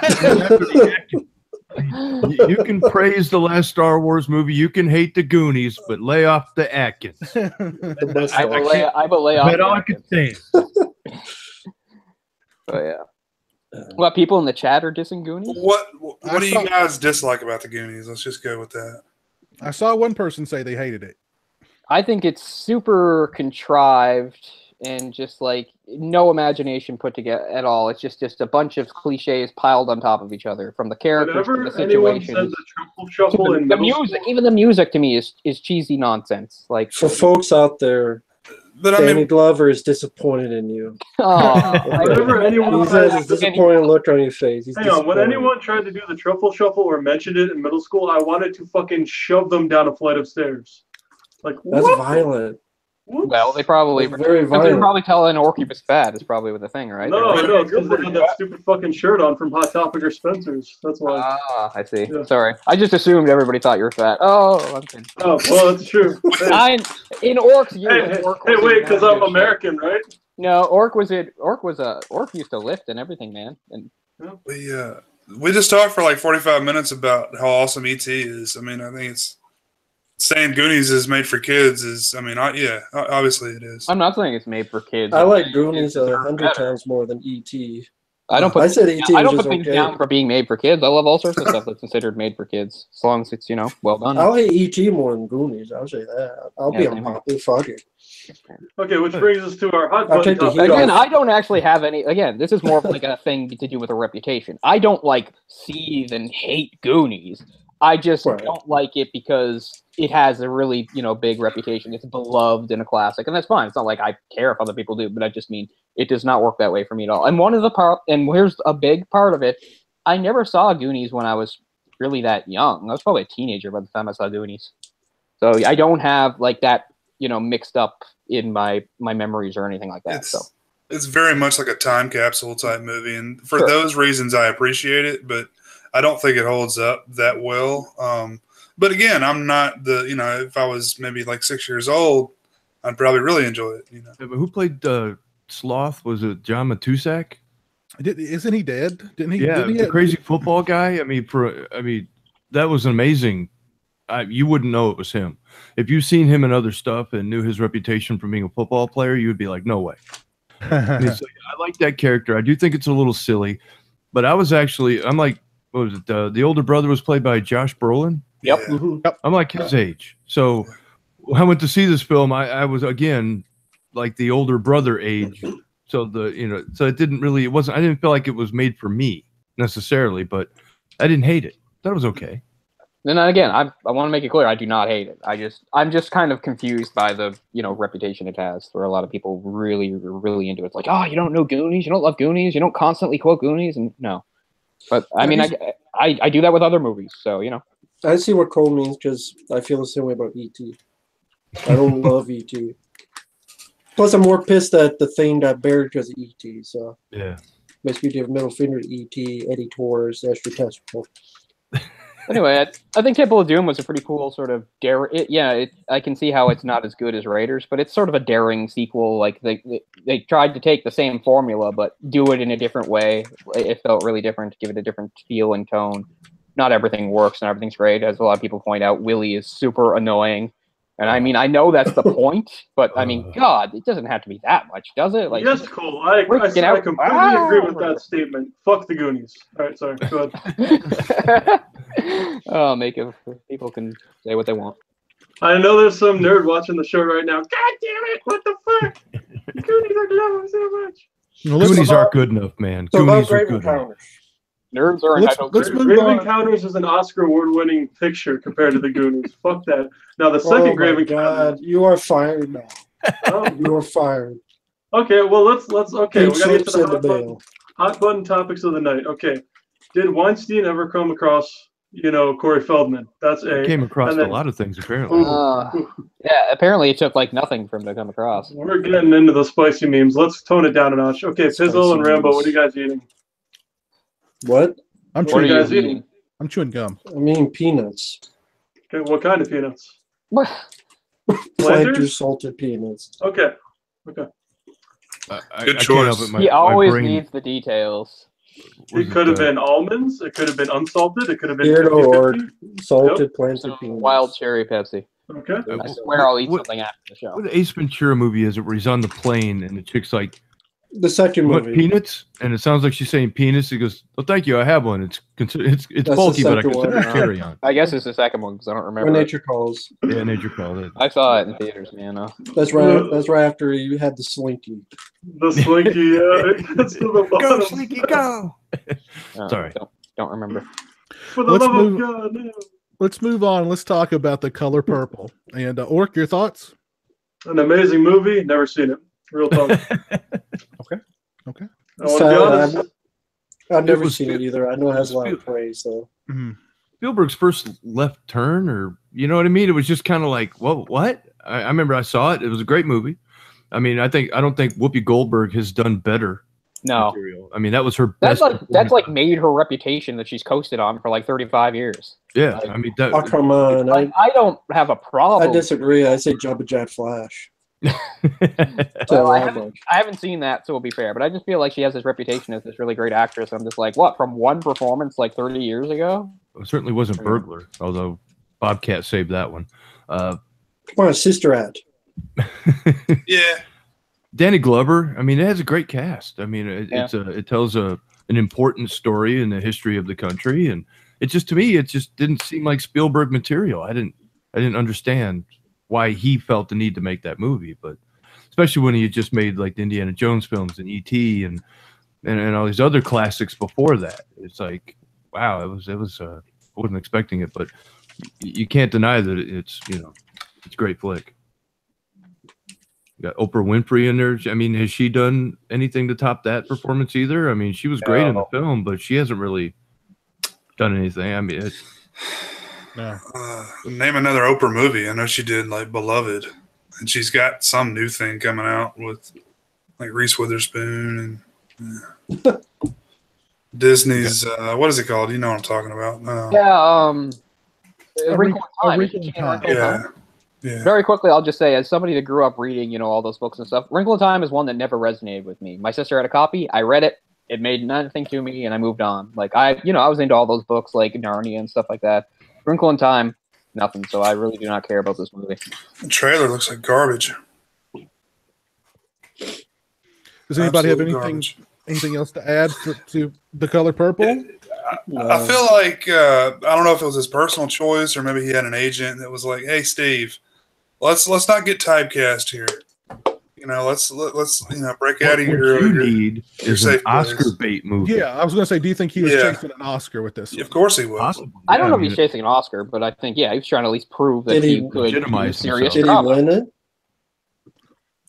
You can praise the last Star Wars movie. You can hate the Goonies, but lay off the Atkins. I will lay off. That's all I can say. Oh yeah. What, people in the chat are dissing Goonies? What do you guys dislike about the Goonies? Let's just go with that. I saw one person say they hated it. I think it's super contrived and just no imagination put together at all. It's just a bunch of cliches piled on top of each other, from the characters to the situations. Said the shuffle the music, even the music to me is cheesy nonsense. For folks out there, But I Danny mean, Glover is disappointed in you. Oh, Whenever anyone He tries has to this disappointed look on your face. He's hang on, when disappointed. anyone tried to do the truffle shuffle or mentioned it in middle school, I wanted to fucking shove them down a flight of stairs. Like, That's whoop, violent. whoops. well, they probably That's very because they were violent. probably telling Orky was fat. Is probably what the thing, right? They're No, like, no, it's because they had that stupid fucking shirt on from Hot Topic or Spencer's. That's why. Ah, I see. Yeah. Sorry, I just assumed everybody thought you were fat. Oh, I'm kidding. Oh, well, that's true. Hey, In Orc's years, hey, Orc hey, was wait, in because massive I'm shape. American, right? No, Orc used to lift and everything, man. And we just talked for like 45 minutes about how awesome ET is. I mean, I think it's saying Goonies is made for kids is. I mean, obviously it is. I'm not saying it's made for kids. I I'm like saying Goonies kids deserve 100 better. times more than E.T. I don't put. I said E.T. I was don't put just things okay. down for being made for kids. I love all sorts of stuff that's considered made for kids, as long as it's well done. I'll hate E.T. more than Goonies. I'll say that. I'll Yeah, be same here. unpopular. Fuck it. Okay, which brings us to our hot I'll button take the topic. heat Again, off. I don't actually have any. Again, this is more of like a thing to do with a reputation. I don't like seethe and hate Goonies. I just Right. don't like it because it has a really big reputation. It's beloved and a classic, and that's fine. It's not like I care if other people do, but I just mean it does not work that way for me at all. And and here's a big part of it. I never saw Goonies when I was really that young. I was probably a teenager by the time I saw Goonies, so I don't have like that mixed up in my memories or anything like that. It's very much like a time capsule type movie, and for Sure. those reasons, I appreciate it. But I don't think it holds up that well. But again, I'm not if I was maybe like 6 years old, I'd probably really enjoy it. Yeah, but who played Sloth? Was it John Matuszak? Isn't he dead? Didn't he? Yeah, didn't he the crazy football guy. I mean, that was amazing. You wouldn't know it was him if you've seen him in other stuff and knew his reputation from being a football player. You would be like, no way. I mean, so, I like that character. I do think it's a little silly, but I'm like, what was it? The older brother was played by Josh Brolin. Yep. Yeah. I'm like his age. So when I went to see this film, I was again like the older brother age. So so it didn't feel like it was made for me necessarily, but I didn't hate it. That was okay. And then again, I want to make it clear, I do not hate it. I'm just kind of confused by the reputation it has, where a lot of people really, really into it. It's like, oh, you don't know Goonies, you don't love Goonies, you don't constantly quote Goonies, and no. But I mean, I do that with other movies, so I see what Cole means because I feel the same way about E.T. I don't love E.T. Plus, I'm more pissed that the thing got buried because of E.T. So Yeah. makes me give middle finger to E.T. Eddie Torres, extraterrestrial. Anyway, I think Temple of Doom was a pretty cool sort of I can see how it's not as good as Raiders, but it's sort of a daring sequel. Like they tried to take the same formula, but do it in a different way. It felt really different, give it a different feel and tone. Not everything works and everything's great, as a lot of people point out. Willie is super annoying, and I mean I know that's the point, but I mean, God, it doesn't have to be that much, does it? Like, Yes, Cole. I completely agree with that statement. Fuck the Goonies. All right, sorry. Go ahead. Oh, people can say what they want. I know there's some nerd watching the show right now. God damn it! What the fuck? Goonies are loving so much. Goonies aren't good enough, man. So about Goonies are Great good enough. Encounters. Nerds are entitled. let's move Grave on. Encounters is an Oscar award-winning picture compared to the Goonies. Fuck that. Now the Oh second my Grave God, Encounters. you are fired now. Oh, You are fired. okay, well let's okay. Pink We gotta get to slips the in the mail. hot button topics of the night. Okay, did Weinstein ever come across Corey Feldman? That's I A. came across And then- a lot of things apparently. Yeah, apparently it took like nothing for him to come across. We're getting into the spicy memes. Let's tone it down a notch. Okay, Pizzle Spicy and Rambo, memes. what are you guys eating? What? I'm What are chewing. you guys eating? I'm chewing gum. I mean peanuts. Okay, what kind of peanuts? What? Planters salted peanuts. Okay. I Good can't choice. help it. He always brain needs the details. It wasn't, could have been almonds. It could have been unsalted. It could have been Beardo or 50-50. salted planted So, peanuts. wild cherry Pepsi. Okay. I swear I'll eat what- something after the show. What Ace Ventura movie is it where he's on the plane and the chick's like, The second "What, movie. peanuts?" And it sounds like she's saying penis. He goes, "Oh, thank you, I have one. It's the bulky, but I second consider one. it carry on." I guess it's the second one because I don't When remember. it. nature calls. Yeah, nature called it. I saw it in theaters, man. That's right. That's right after you had the slinky. The slinky, it gets to the bottom. go! Oh, Sorry. Don't remember. For the Let's love move- of God, no. Let's move on. Let's talk about the color purple. And Orc, your thoughts? An amazing movie. Never seen it. Real talk. Okay. Okay. I want to be honest. I've never was seen it either. I know it has a lot of praise, though. Mm-hmm. Spielberg's first left turn, or you know what I mean? It was just kind of like, whoa, what? I remember I saw it. It was a great movie. I mean, I don't think Whoopi Goldberg has done better. No, material. I mean, that was her that's best. That's like made her reputation that she's coasted on for like 35 years. Yeah, like, I mean, oh come on! Like, I don't have a problem. I disagree. I say Jump and Jack Flash. Well, I haven't seen that, so it'll be fair. But I just feel like she has this reputation as this really great actress. I'm just like, what? From one performance like 30 years ago? It certainly wasn't Burglar, although Bobcat saved that one. Come on, Sister Act. Yeah. Danny Glover. I mean, it has a great cast. I mean, it tells an important story in the history of the country, and it just, to me, it just didn't seem like Spielberg material. I didn't understand why he felt the need to make that movie, but especially when he had just made like the Indiana Jones films and E.T. and all these other classics before that. It's like, wow, it was I wasn't expecting it, but you can't deny that it's a great flick. You got Oprah Winfrey in there. I mean, has she done anything to top that performance either? I mean, she was great in the film, but she hasn't really done anything. I mean, name another Oprah movie. I know she did like Beloved, and she's got some new thing coming out with like Reese Witherspoon and Disney's. What is it called? You know what I'm talking about? Wrinkle in Time. Yeah. Very quickly, I'll just say, as somebody that grew up reading, all those books and stuff, Wrinkle in Time is one that never resonated with me. My sister had a copy. I read it. It made nothing to me, and I moved on. Like I was into all those books, like Narnia and stuff like that. Wrinkle in Time, nothing. So I really do not care about this movie. The trailer looks like garbage. Does anybody have anything else to add to The Color Purple? I feel like I don't know if it was his personal choice or maybe he had an agent that was like, "Hey, Steve, let's not get typecast here. Let's break out of your." What you need is an Oscar bait movie. Yeah, I was going to say, do you think he was chasing an Oscar with this? Of course he was. Possibly. I don't know if he's chasing an Oscar, but I think he was trying to at least prove that he could legitimize serious Did he drama. win it?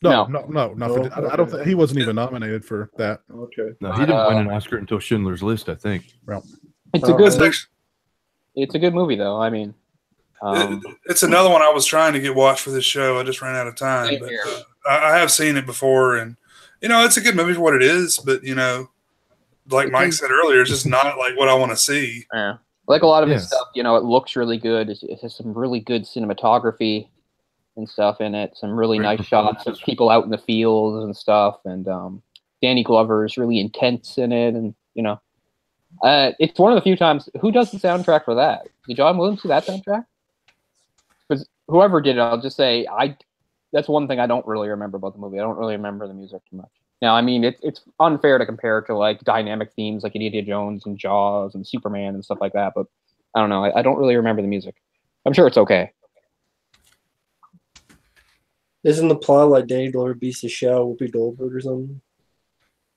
No. I don't think he wasn't even nominated for that. Okay. No, he didn't win an Oscar until Schindler's List, I think. Well, It's a good. It's a good movie, though. I mean, it's another one I was trying to get watched for this show. I just ran out of time. But, I have seen it before, and it's a good movie for what it is. But like Mike said earlier, it's just not like what I want to see. Yeah. Like a lot of his stuff, it looks really good. It has some really good cinematography and stuff in it. Some really nice shots of people out in the fields and stuff. And Danny Glover is really intense in it, and it's one of the few times. Who does the soundtrack for that? Did John Williams do that soundtrack? Because whoever did it, I'll just say that's one thing I don't really remember about the movie. I don't really remember the music too much. Now, I mean, it's unfair to compare it to like dynamic themes like Indiana Jones and Jaws and Superman and stuff like that. But I don't know. I don't really remember the music. I'm sure it's okay. Isn't the plot like Danny Glover beats the shit out of Whoopi Goldberg or something?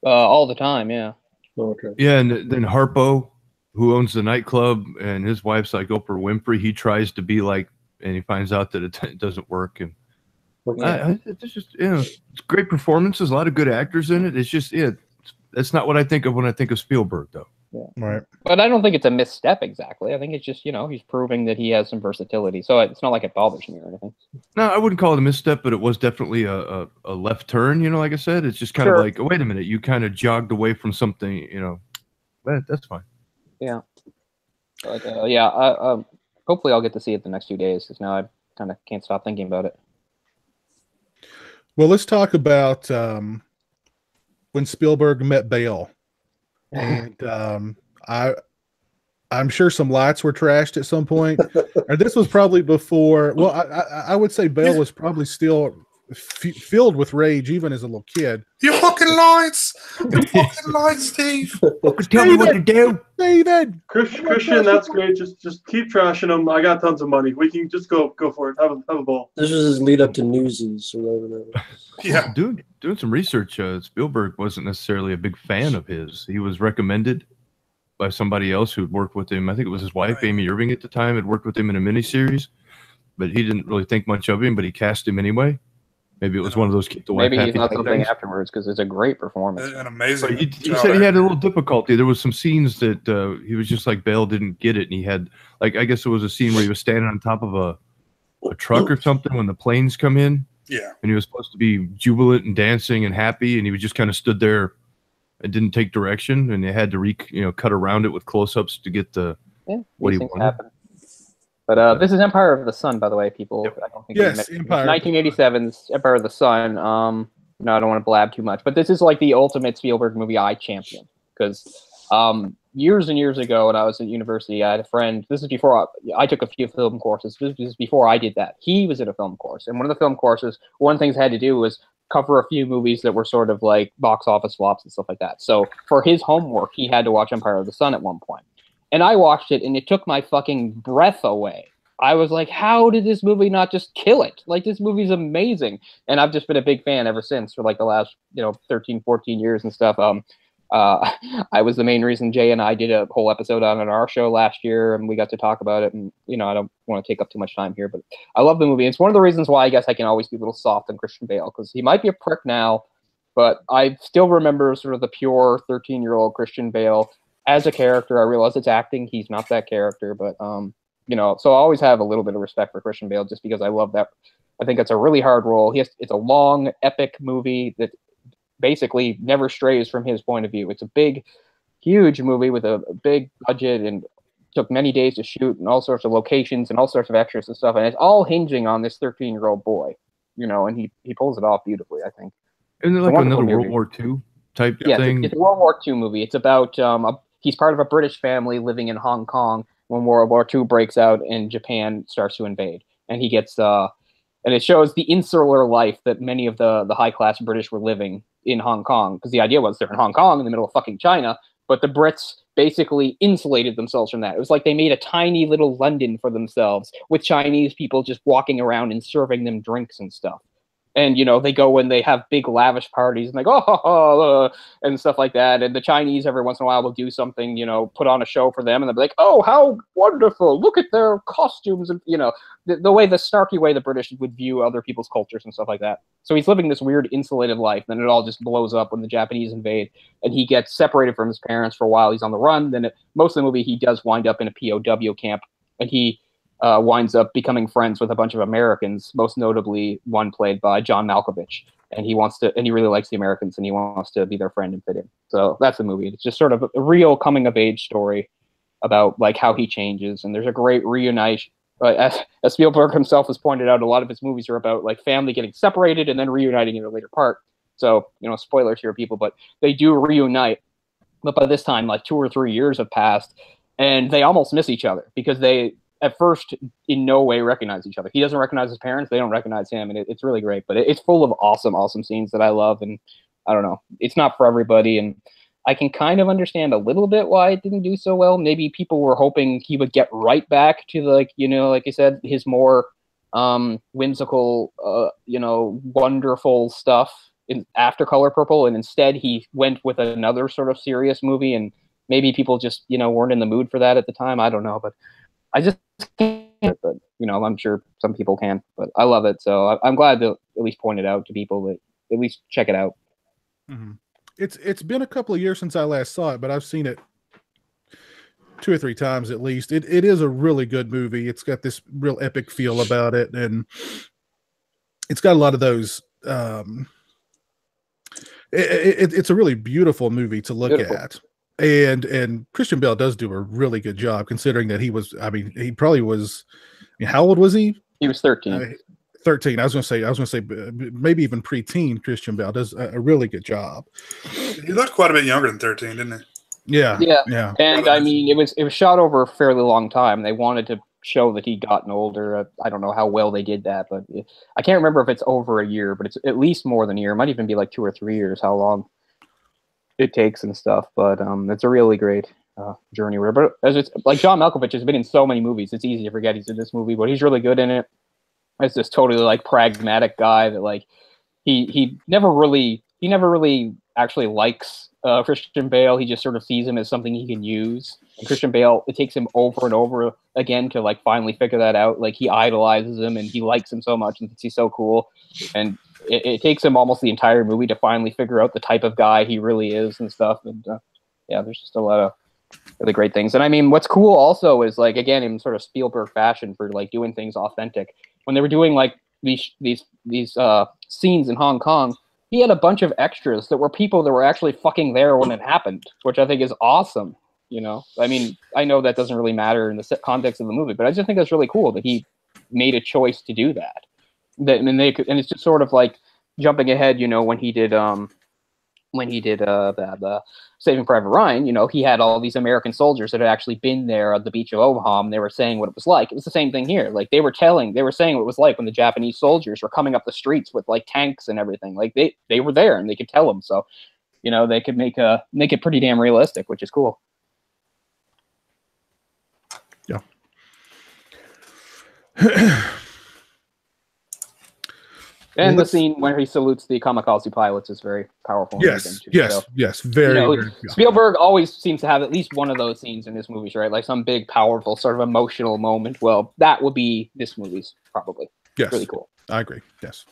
All the time, yeah. Oh, okay. Yeah, and then Harpo, who owns the nightclub, and his wife's like Oprah Winfrey. He tries to be like, and he finds out that it doesn't work. And it's just it's great performances, a lot of good actors in it. It's just that's not what I think of when I think of Spielberg, though. Yeah. Right. But I don't think it's a misstep exactly. I think it's just he's proving that he has some versatility. So it's not like it bothers me or anything. No, I wouldn't call it a misstep, but it was definitely a left turn. Like I said, it's just kind of like, wait a minute, you kind of jogged away from something. But that's fine. Yeah. But hopefully I'll get to see it the next few days because now I kind of can't stop thinking about it. Well, let's talk about when Spielberg met Bale. And I'm sure some lights were trashed at some point. Or this was probably before. Well, I would say Bale was probably still filled with rage, even as a little kid. You fucking lights! You fucking lights, Steve! Tell me what to do, David. Christian, that's great. Just keep trashing them. I got tons of money. We can just go for it. Have a ball. This was his lead up to Newsies or whatever. Yeah, doing some research. Spielberg wasn't necessarily a big fan of his. He was recommended by somebody else who'd worked with him. I think it was his wife, Amy Irving, at the time, had worked with him in a miniseries, but he didn't really think much of him. But he cast him anyway. Maybe it was one of those keep the wife Maybe he's happy not type something things. afterwards because it's a great performance. An amazing. But he said he had a little difficulty. There was some scenes that he was just like Bale didn't get it, and he had like I guess it was a scene where he was standing on top of a truck or something when the planes come in. Yeah. And he was supposed to be jubilant and dancing and happy, and he was just kind of stood there and didn't take direction, and they had to cut around it with close-ups to get the what he wanted. Happen. But this is Empire of the Sun, by the way, people. Yep. I don't think yes, Empire. 1987's Empire of the Sun. No, I don't want to blab too much, but this is like the ultimate Spielberg movie I champion because years and years ago when I was at university, I had a friend. This is before I took a few film courses. This is before I did that. He was at a film course, and one of the film courses, one of the things I had to do was cover a few movies that were sort of like box office flops and stuff like that. So for his homework, he had to watch Empire of the Sun at one point. And I watched it, and it took my fucking breath away. I was like, how did this movie not just kill it? Like, this movie's amazing. And I've just been a big fan ever since for like the last, 13, 14 years and stuff. I was the main reason Jay and I did a whole episode on our show last year, and we got to talk about it. And, I don't want to take up too much time here, but I love the movie. It's one of the reasons why I guess I can always be a little soft on Christian Bale, because he might be a prick now, but I still remember sort of the pure 13-year-old Christian Bale. As a character, I realize it's acting. He's not that character, but, so I always have a little bit of respect for Christian Bale just because I love that. I think it's a really hard role. It's a long, epic movie that basically never strays from his point of view. It's a big, huge movie with a big budget and took many days to shoot and all sorts of locations and all sorts of extras and stuff. And it's all hinging on this 13-year-old boy, and he pulls it off beautifully, I think. Isn't it like another World War II type thing? It's a World War II movie. It's about he's part of a British family living in Hong Kong when World War II breaks out and Japan starts to invade. And he gets, and it shows the insular life that many of the high-class British were living in Hong Kong. Because the idea was they're in Hong Kong in the middle of fucking China, but the Brits basically insulated themselves from that. It was like they made a tiny little London for themselves with Chinese people just walking around and serving them drinks and stuff. And, they go and they have big lavish parties and they go, and stuff like that. And the Chinese every once in a while will do something, put on a show for them. And they'll be like, oh, how wonderful. Look at their costumes. And, the way, the snarky way the British would view other people's cultures and stuff like that. So he's living this weird insulated life. Then it all just blows up when the Japanese invade. And he gets separated from his parents for a while. He's on the run. Then most of the movie, he does wind up in a POW camp. And he winds up becoming friends with a bunch of Americans, most notably one played by John Malkovich. And he really likes the Americans, and he wants to be their friend and fit in. So that's the movie. It's just sort of a real coming of age story about like how he changes. And there's a great reunition. As Spielberg himself has pointed out, a lot of his movies are about like family getting separated and then reuniting in a later part. So, spoilers here, people, but they do reunite. But by this time, like 2 or 3 years have passed, and they almost miss each other because they, at first, in no way recognize each other. He doesn't recognize his parents. They don't recognize him. And it's really great. But it's full of awesome, awesome scenes that I love. And I don't know. It's not for everybody. And I can kind of understand a little bit why it didn't do so well. Maybe people were hoping he would get right back to, like you said, his more whimsical, wonderful stuff after Color Purple. And instead, he went with another sort of serious movie. And maybe people just, weren't in the mood for that at the time. I don't know. But I just can't, but I'm sure some people can, but I love it. So I'm glad to at least point it out to people that at least check it out. Mm-hmm. It's been a couple of years since I last saw it, but I've seen it 2 or 3 times at least. It is a really good movie. It's got this real epic feel about it, and it's got a lot of those. It's a really beautiful movie to look at. And Christian Bale does do a really good job, considering that he probably was. How old was he? He was 13. 13. I was going to say maybe even preteen. Christian Bale does a really good job. He looked quite a bit younger than 13, didn't he? Yeah. And I mean, it was shot over a fairly long time. They wanted to show that he'd gotten older. I don't know how well they did that, but I can't remember if it's over a year, but it's at least more than a year. It might even be like 2 or 3 years. How long it takes and stuff, but it's a really great journey. But as it's like John Malkovich has been in so many movies, it's easy to forget he's in this movie, but he's really good in it. It's this totally like pragmatic guy that like he never really actually likes Christian Bale. He just sort of sees him as something he can use. And Christian Bale, it takes him over and over again to like finally figure that out. Like he idolizes him and he likes him so much and thinks he's so cool. And it takes him almost the entire movie to finally figure out the type of guy he really is and stuff. And yeah, there's just a lot of really great things. And I mean, what's cool also is like, again, in sort of Spielberg fashion for like doing things authentic, when they were doing like these scenes in Hong Kong, he had a bunch of extras that were people that were actually fucking there when it happened, which I think is awesome. You know, I mean, I know that doesn't really matter in the context of the movie, but I just think that's really cool that he made a choice to do that. And it's just sort of like jumping ahead, you know, when he did the Saving Private Ryan, you know, he had all these American soldiers that had actually been there at the beach of Omaha, and they were saying what it was like. It was the same thing here. Like they were saying what it was like when the Japanese soldiers were coming up the streets with like tanks and everything. Like they were there and they could tell them. So, you know, they could make it pretty damn realistic, which is cool. Yeah. And the scene where he salutes the kamikaze pilots is very powerful. Yes, too, yes, so. yes. Very, you know, very Spielberg always seems to have at least one of those scenes in his movies, right? Like some big, powerful, sort of emotional moment. Well, that would be this movie's probably. Yes. Really cool. I agree. Yes.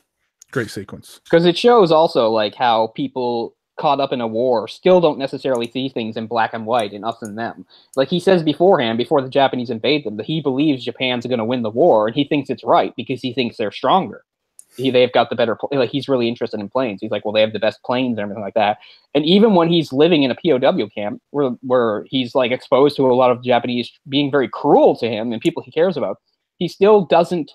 Great sequence. Because it shows also like how people caught up in a war still don't necessarily see things in black and white and us and them. Like he says beforehand, before the Japanese invade them, that he believes Japan's going to win the war, and he thinks it's right because he thinks they're stronger. They've got the better, like he's really interested in planes. He's like, well, they have the best planes and everything like that. And even when he's living in a POW camp where he's like exposed to a lot of Japanese being very cruel to him and people he cares about, he still doesn't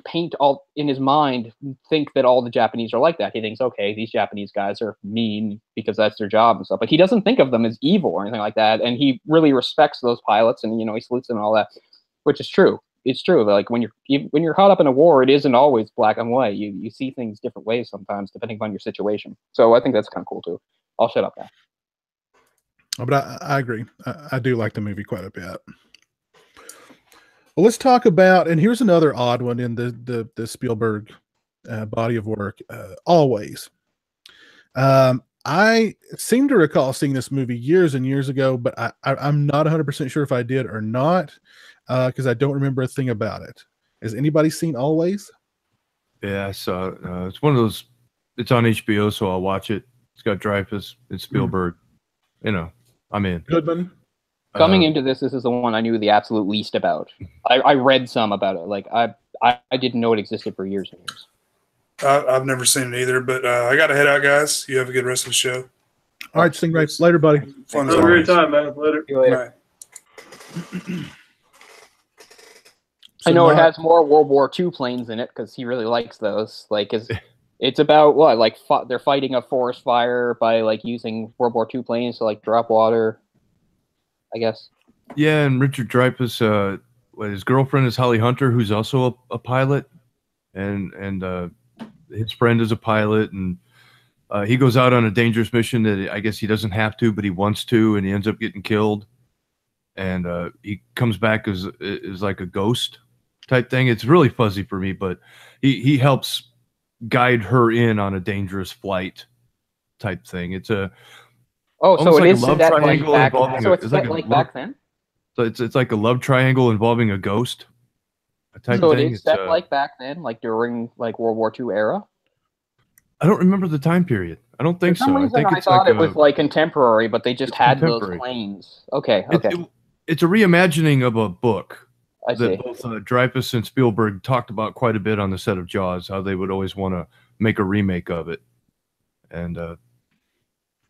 paint all in his mind, think that all the Japanese are like that. He thinks, okay, these Japanese guys are mean because that's their job and stuff. But he doesn't think of them as evil or anything like that. And he really respects those pilots and, you know, he salutes them and all that, which is true. It's true. Like when you're caught up in a war, it isn't always black and white. You see things different ways sometimes, depending on your situation. So I think that's kind of cool too. I'll shut up now. But I agree. I do like the movie quite a bit. Well, let's talk about, and here's another odd one in the Spielberg body of work. Always. I seem to recall seeing this movie years and years ago, but I'm not 100% sure if I did or not. Because I don't remember a thing about it. Has anybody seen Always? Yeah, I saw it. It's one of those. It's on HBO, so I'll watch it. It's got Dreyfuss. It's Spielberg. You know, I'm in. Goodman. Coming into this is the one I knew the absolute least about. I read some about it. Like I didn't know it existed for years and years. I've never seen it either, but I got to head out, guys. You have a good rest of the show. All right, Stingrays. Later, buddy. Fun Have a great time, man. Later. See you later. Right. I know it has more World War II planes in it because he really likes those. Like, it's about what? Like, they're fighting a forest fire by like using World War II planes to like drop water, I guess. Yeah, and Richard Dreyfuss, his girlfriend is Holly Hunter, who's also a pilot, and his friend is a pilot, and he goes out on a dangerous mission that I guess he doesn't have to, but he wants to, and he ends up getting killed, and he comes back as like a ghost type thing. It's really fuzzy for me, but he helps guide her in on a dangerous flight type thing. It's a so it like is a love that triangle like back, involving so it's it's like like back then. So it's like a love triangle involving a ghost type So thing. it is set like back then, like during like World War II era. I don't remember the time period. I don't think For some so. reason, I think I it's thought like it was like contemporary, but they just had those contemporary. planes. Okay. It's a reimagining of a book I see. that both Dreyfuss and Spielberg talked about quite a bit on the set of Jaws, how they would always want to make a remake of it. And I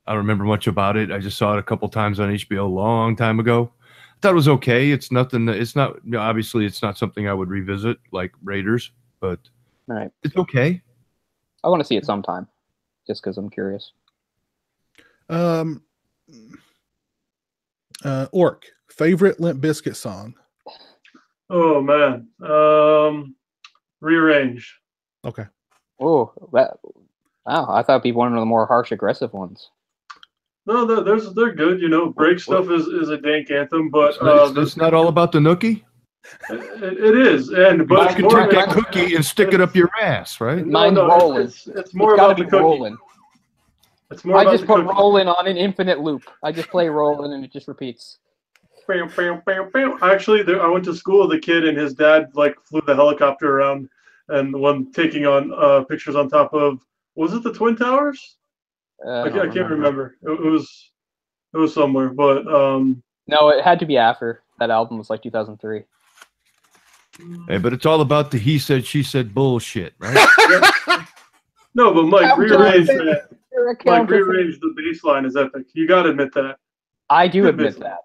don't remember much about it. I just saw it a couple times on HBO a long time ago. I thought it was okay. It's nothing. It's not, obviously, it's not something I would revisit like Raiders, but All right. it's okay. I want to see it sometime, just because I'm curious. Orc, favorite Limp Bizkit song? Oh man, Rearrange. Okay. Oh, wow! I thought it'd be one of the more harsh, aggressive ones. No, they're good. You know, Break Stuff is a dank anthem, but it's not all about the nookie. It is, but You it's can more, take that cookie and stick it up your ass, right? Mine's rolling. It's more about the cookie. Rolling. It's more I about just the put cookie. rolling on an infinite loop. I just play rolling and it just repeats. Bam, bam, bam, bam. Actually, I went to school with a kid, and his dad like flew the helicopter around and the one taking on pictures on top of, was it the Twin Towers? I can't remember. It was somewhere, but no, it had to be after that album was like 2003. Hey, but it's all about the he said, she said bullshit, right? No, but Mike rearranged that. Mike rearranged the bass line is epic. You got to admit that. I do admit that.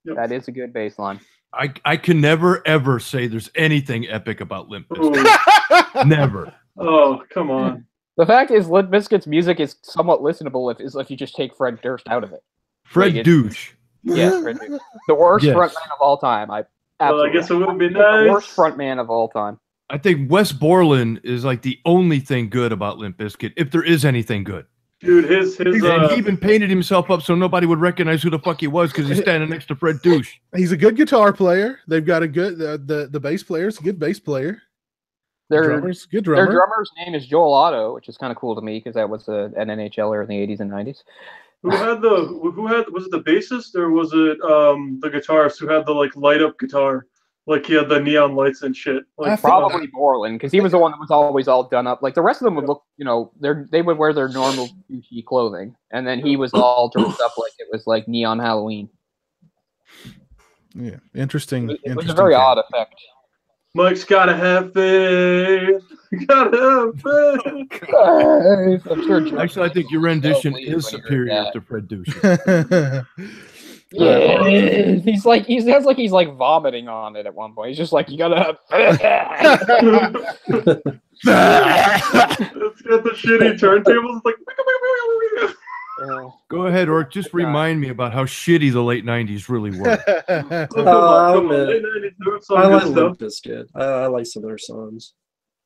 Yep. That is a good bass line. I can never ever say there's anything epic about Limp Bizkit. Never. Oh, come on. The fact is, Limp Bizkit's music is somewhat listenable if you just take Fred Durst out of it. Fred Douche. Yeah, Fred Douche. The worst frontman of all time. I guess it would be nice. The worst frontman of all time. I think Wes Borland is like the only thing good about Limp Bizkit, if there is anything good. Dude, his and he even painted himself up so nobody would recognize who the fuck he was because he's standing next to Fred Douche. He's a good guitar player. They've got a good the bass player's a good bass player. Their good drummer. Their drummer's name is Joel Otto, which is kind of cool to me because that was an NHLer in the 80s and 90s. Was it the bassist or was it the guitarist who had the like light up guitar? Like he had the neon lights and shit. Like, probably Borland, because he was the one that was always all done up. Like the rest of them would look, they would wear their normal douchey clothing, and then he was all dressed up like it was like neon Halloween. Yeah, interesting. It was a very odd effect. Mike's gotta have faith. Gotta have faith. I'm sure. Actually, I think your rendition is superior to Fred Douche. Yeah, he sounds like he's like vomiting on it at one point. He's just like, you gotta. It's got the shitty turntables. It's like. Go ahead, Orc. Just remind me about how shitty the late '90s really were. I like Limp Bizkit. I like some of their songs,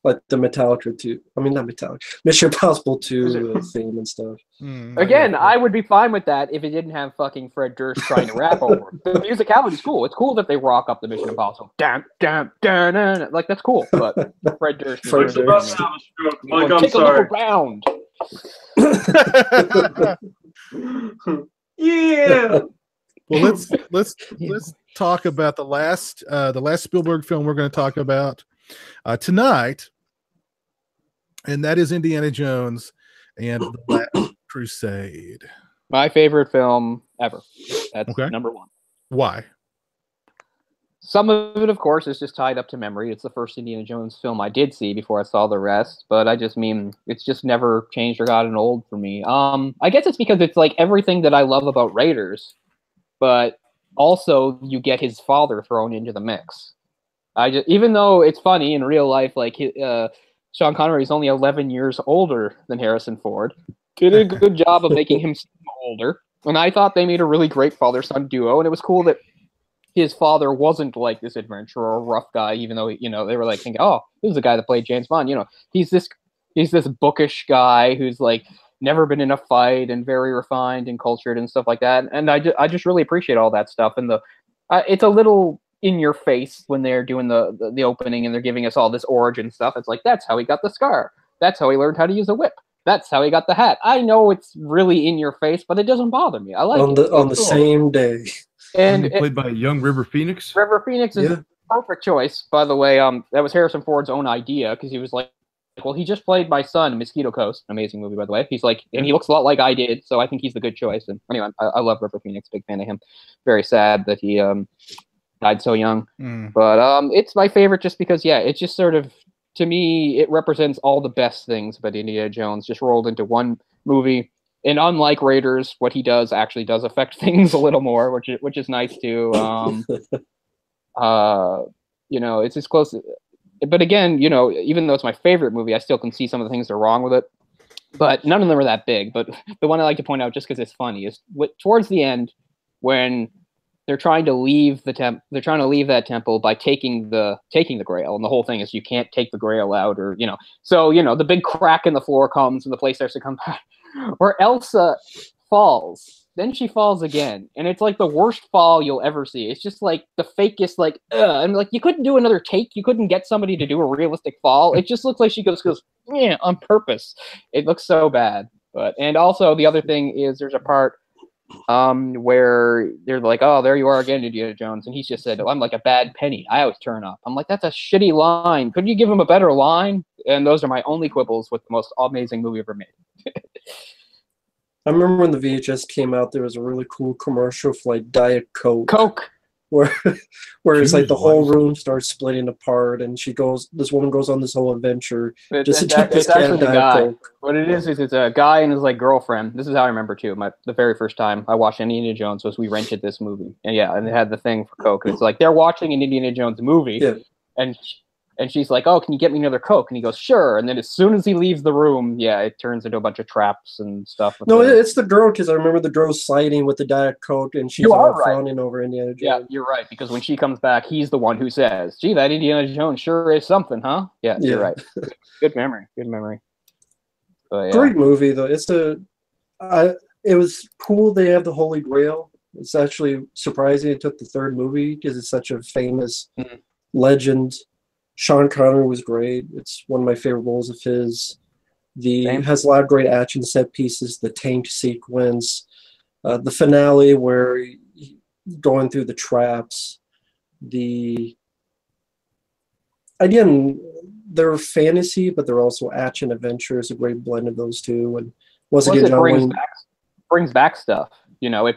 like the Metallica 2. I mean, not Metallica. Mission Impossible 2 theme and stuff. Again, I would be fine with that if it didn't have fucking Fred Durst trying to rap over it. The musicality's cool. It's cool that they rock up the Mission Impossible. Damn, like that's cool. But Fred Durst. Mike's about to have a stroke. Mike, I'm take sorry. A look around. Yeah. Well, let's talk about the last Spielberg film we're going to talk about tonight, and that is Indiana Jones and the Last Crusade. My favorite film ever. That's number one. Why? Some of it, of course, is just tied up to memory. It's the first Indiana Jones film I did see before I saw the rest, but I just mean it's just never changed or gotten old for me. I guess it's because it's like everything that I love about Raiders, but also you get his father thrown into the mix. Even though it's funny in real life, like Sean Connery is only 11 years older than Harrison Ford. Did a good job of making him seem older, and I thought they made a really great father-son duo, and it was cool that his father wasn't like this adventurer or rough guy, even though they were like thinking, oh, this is the guy that played James Bond. He's this bookish guy who's like never been in a fight and very refined and cultured and stuff like that. And I just really appreciate all that stuff. And it's a little in your face when they're doing the opening and they're giving us all this origin stuff. It's like, that's how he got the scar. That's how he learned how to use a whip. That's how he got the hat. I know it's really in your face, but it doesn't bother me. I like it. On the same day. And played by young River Phoenix. River Phoenix is a perfect choice, by the way. That was Harrison Ford's own idea because he was like, well, he just played my son in Mosquito Coast, amazing movie, by the way. He's like, and he looks a lot like I did, so I think he's the good choice. And anyway, I love River Phoenix, big fan of him. Very sad that he died so young, but it's my favorite just because, it's just sort of, to me, it represents all the best things about Indiana Jones just rolled into one movie. And unlike Raiders, what he does actually does affect things a little more, which is nice too. It's as close. But again, even though it's my favorite movie, I still can see some of the things that are wrong with it. But none of them are that big. But the one I like to point out, just because it's funny, is towards the end when they're trying to leave they're trying to leave that temple by taking the Grail, and the whole thing is you can't take the Grail out, or So the big crack in the floor comes, and the place starts to come back. Where Elsa falls, then she falls again, and it's like the worst fall you'll ever see. It's just like the fakest, like, and like you couldn't do another take. You couldn't get somebody to do a realistic fall. It just looks like she goes on purpose. It looks so bad. And also the other thing is there's a part where they're like, "Oh, there you are again, Indiana Jones," and he's just said, "I'm like a bad penny. I always turn up." I'm like, "That's a shitty line. Couldn't you give him a better line?" And those are my only quibbles with the most amazing movie ever made. I remember when the VHS came out, there was a really cool commercial for like Diet Coke. where it's like the Jesus, whole why- room starts splitting apart, and this woman goes on this whole adventure just to It's take this can actually of the Diet guy. Coke. What it is it's a guy and his like girlfriend. This is how I remember too. The very first time I watched Indiana Jones was we rented this movie, and yeah, and it had the thing for Coke. And it's like they're watching an Indiana Jones movie, Yeah. and she's like, "Oh, can you get me another Coke?" And he goes, "Sure." And then as soon as he leaves the room, yeah, it turns into a bunch of traps and stuff. No, it's the girl, because I remember the girl sliding with the Diet Coke, and she's You all are right. frowning over Indiana Jones. Yeah, you're right, because when she comes back, he's the one who says, "Gee, that Indiana Jones sure is something, huh?" Yeah, Yeah. you're right. Good memory. Good memory. But, yeah. Great movie though. It was cool they have the Holy Grail. It's actually surprising it took the third movie because it's such a famous legend. Sean Connery was great. It's one of my favorite roles of his. It has a lot of great action set pieces. The tank sequence, the finale where going through the traps. Again, they're fantasy, but they're also action adventure. It's a great blend of those two. And once again, John Wayne brings back stuff. You know, we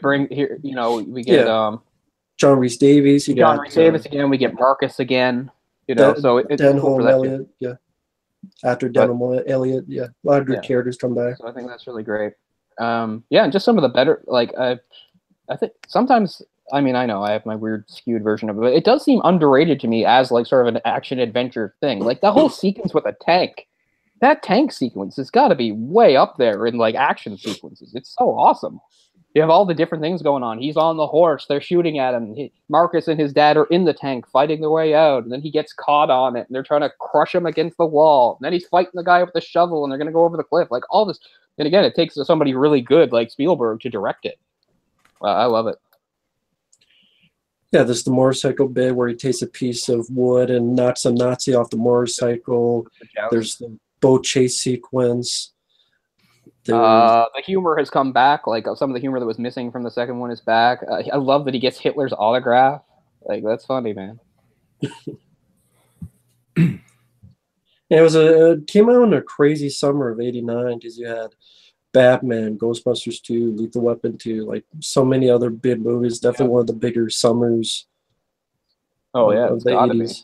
get John Rhys Davies. John Rhys Davies again. We get Marcus again. You know, so it's cool for that Elliott, too. yeah. After Denholm Elliott, yeah, a lot of good characters come back. So I think that's really great. Yeah, and just some of the better, like I think sometimes. I mean, I know I have my weird skewed version of it, but it does seem underrated to me as like sort of an action adventure thing. Like the whole sequence with a tank, that tank sequence has got to be way up there in like action sequences. It's so awesome. You have all the different things going on. He's on the horse. They're shooting at him. Marcus and his dad are in the tank fighting their way out. And then he gets caught on it. And they're trying to crush him against the wall. And then he's fighting the guy with the shovel. And they're going to go over the cliff. Like all this. And again, it takes somebody really good like Spielberg to direct it. I love it. Yeah, there's the motorcycle bit where he takes a piece of wood and knocks a Nazi off the motorcycle. There's the boat chase sequence. The humor has come back. Like some of the humor that was missing from the second one is back. I love that he gets Hitler's autograph. Like that's funny, man. It came out in a crazy summer of '89 because you had Batman, Ghostbusters 2, Lethal Weapon 2, like so many other big movies. Definitely one of the bigger summers. Of the 80s.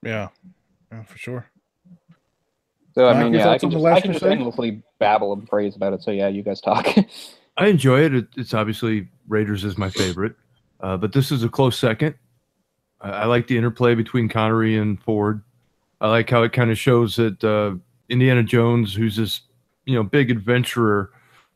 Yeah, for sure. So I mean, yeah, I can just just endlessly babble and praise about it. So yeah, you guys talk. I enjoy it. It's obviously Raiders is my favorite, but this is a close second. I like the interplay between Connery and Ford. I like how it kind of shows that Indiana Jones, who's this big adventurer,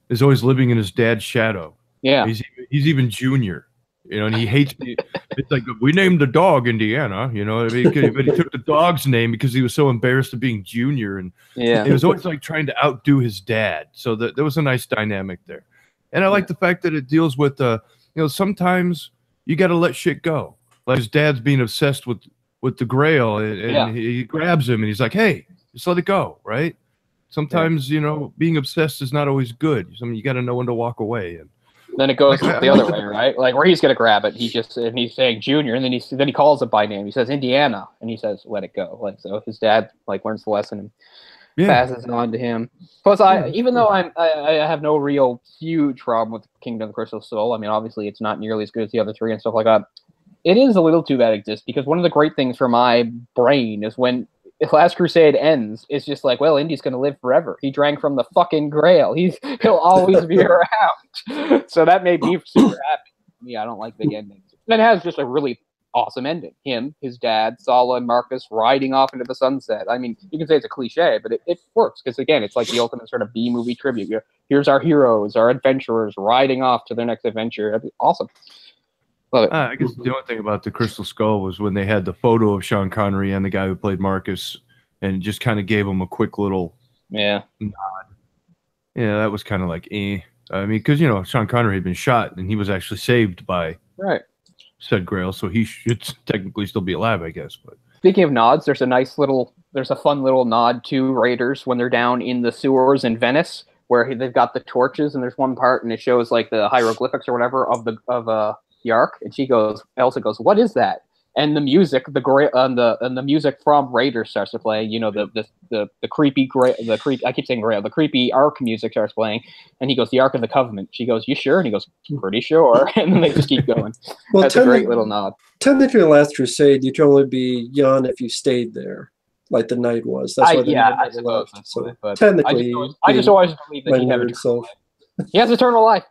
is always living in his dad's shadow. Yeah, he's even junior. And he hates me. It's like we named the dog Indiana, but he took the dog's name because he was so embarrassed of being junior, and he was always like trying to outdo his dad. So there was a nice dynamic there, and I like the fact that it deals with sometimes you got to let shit go. Like his dad's being obsessed with the Grail, and he grabs him and he's like, "Hey, just let it go," right? Sometimes being obsessed is not always good. You got to know when to walk away. And then it goes the other way, right? Like where he's gonna grab it, he's saying Junior, and then he calls it by name. He says Indiana, and he says let it go. Like so, his dad like learns the lesson and passes it on to him. Plus, even though I have no real huge problem with Kingdom of the Crystal Soul. I mean, obviously it's not nearly as good as the other three and stuff like that. It is a little too bad it exists because one of the great things for my brain is when Last Crusade ends, it's just like, well, Indy's going to live forever. He drank from the fucking Grail. He'll always be around. So that made me super happy. Yeah, I don't like big endings. And it has just a really awesome ending. Him, his dad, Sala, and Marcus riding off into the sunset. I mean, you can say it's a cliche, but it works because, again, it's like the ultimate sort of B-movie tribute. Here's our heroes, our adventurers riding off to their next adventure. That'd be awesome. Love it. I guess the only thing about the Crystal Skull was when they had the photo of Sean Connery and the guy who played Marcus, and just kind of gave him a quick little nod. Yeah, that was kind of like, I mean, because Sean Connery had been shot, and he was actually saved by said Grail, so he should technically still be alive, I guess. But speaking of nods, there's a fun little nod to Raiders when they're down in the sewers in Venice, they've got the torches, and there's one part, and it shows like the hieroglyphics or whatever of the Ark, and Elsa goes, "What is that?" And the music, the music from Raiders starts to play. You know, the creepy I keep saying Grail, the creepy Ark music starts playing, and he goes, "The Ark of the Covenant." She goes, "You sure?" And he goes, "Pretty sure." And then they just keep going. Well, That's a great little nod. Technically, Last Crusade, you can only be young if you stayed there, like the knight was. That's why I suppose. So but technically, I just always believe that he has eternal life.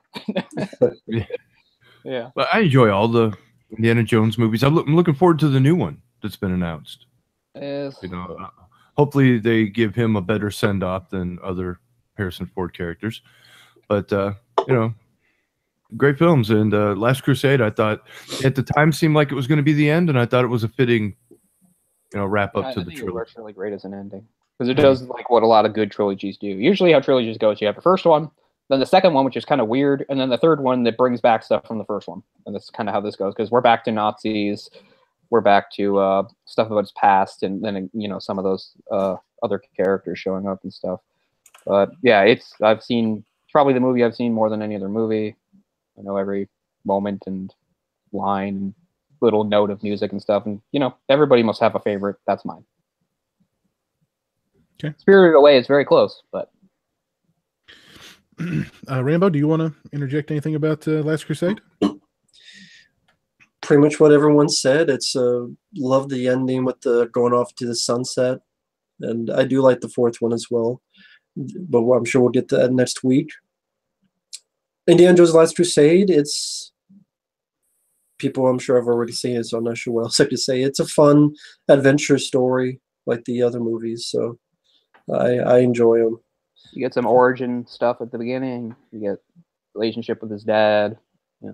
Yeah. But I enjoy all the Indiana Jones movies. I'm looking forward to the new one that's been announced. Yes. You know, hopefully they give him a better send off than other Harrison Ford characters. But you know, great films. And Last Crusade, I thought at the time seemed like it was going to be the end, and I thought it was a fitting, wrap up to the trilogy. It works really great as an ending because it does like what a lot of good trilogies do. Usually, how trilogies go is you have the first one, then the second one, which is kind of weird, and then the third one that brings back stuff from the first one. And that's kind of how this goes, because we're back to Nazis, we're back to stuff about his past, and then some of those other characters showing up and stuff. But yeah, I've seen probably the movie I've seen more than any other movie. I know every moment and line and little note of music and stuff, and everybody must have a favorite. That's mine. Okay. Spirited Away is very close, but. Rambo, do you want to interject anything about Last Crusade? Pretty much what everyone said. It's love the ending with the going off to the sunset, and I do like the fourth one as well. But I'm sure we'll get to that next week. Indiana Jones: Last Crusade. It's people I'm sure have already seen it, so I'm not sure what else I could say. It's a fun adventure story like the other movies, so I enjoy them. You get some origin stuff at the beginning. You get relationship with his dad. Yeah.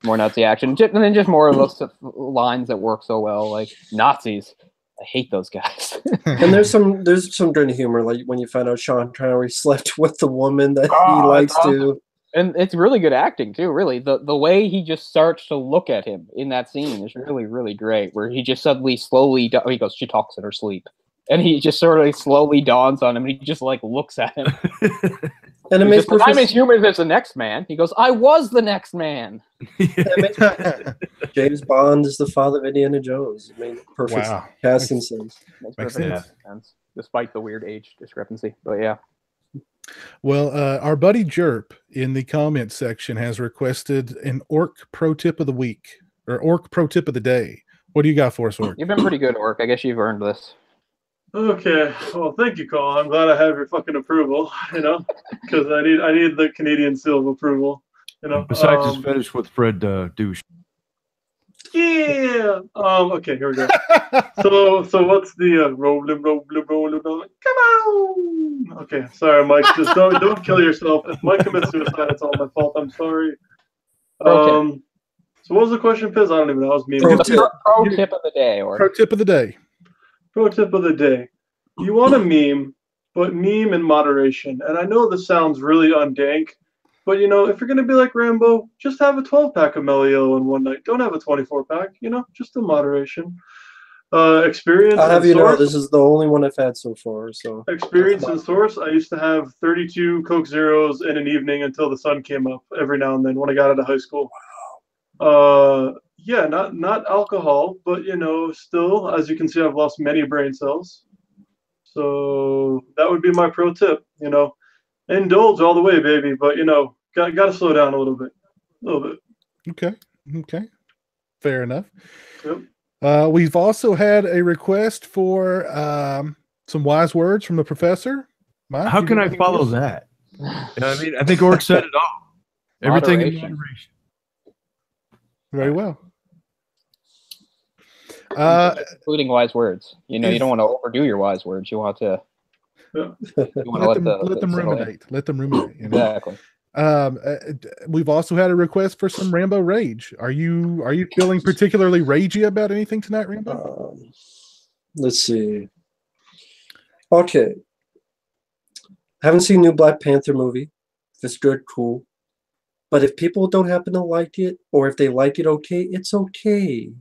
More Nazi action. And then just more of those lines that work so well, like Nazis. I hate those guys. And there's some dirty humor, like when you find out Sean Connery slept with the woman that he likes to. And it's really good acting too, really. The way he just starts to look at him in that scene is really, really great, where he just suddenly slowly he goes, she talks in her sleep. And he just sort of slowly dawns on him, and he just like looks at him. And it makes I'm as human as the next man. He goes, I was the next man. James Bond is the father of Indiana Jones. It made perfect casting sense. Makes perfect sense, despite the weird age discrepancy. But yeah. Well, our buddy Jerp in the comments section has requested an Orc pro tip of the week, or Orc pro tip of the day. What do you got for us, Orc? You've been pretty good, Orc. I guess you've earned this. Okay, well, thank you, Colin. I'm glad I have your fucking approval, because I need the Canadian seal of approval, Besides his fetish with Fred douche. Yeah. Okay, here we go. So what's the rolling? Come on. Okay, sorry, Mike. Just don't kill yourself. If Mike commits suicide, it's all my fault. I'm sorry. Okay. So what was the question, Piz? I don't even know. I was mean. Pro tip of the day, or pro tip of the day. Pro tip of the day. You want to meme, but meme in moderation. And I know this sounds really undank, but if you're going to be like Rambo, just have a 12-pack of Melio in one night. Don't have a 24-pack, just in moderation. Experience. I'll have you know, this is the only one I've had so far. So experience and source. I used to have 32 Coke Zeros in an evening until the sun came up every now and then when I got out of high school. Yeah, not alcohol, but still, as you can see, I've lost many brain cells. So that would be my pro tip. Indulge all the way, baby, but got to slow down a little bit. Okay, fair enough. Yep. We've also had a request for some wise words from the professor. Mike, how can I follow that? I mean, I think Orc said it all. Everything in moderation. Very well. Including wise words. You don't want to overdo your wise words. You want to. Let them ruminate. Let them ruminate. Exactly. We've also had a request for some Rambo rage. Are you feeling particularly ragey about anything tonight, Rambo? Let's see. Okay. Haven't seen new Black Panther movie. If it's good, cool. But if people don't happen to like it, or if they like it okay, it's okay.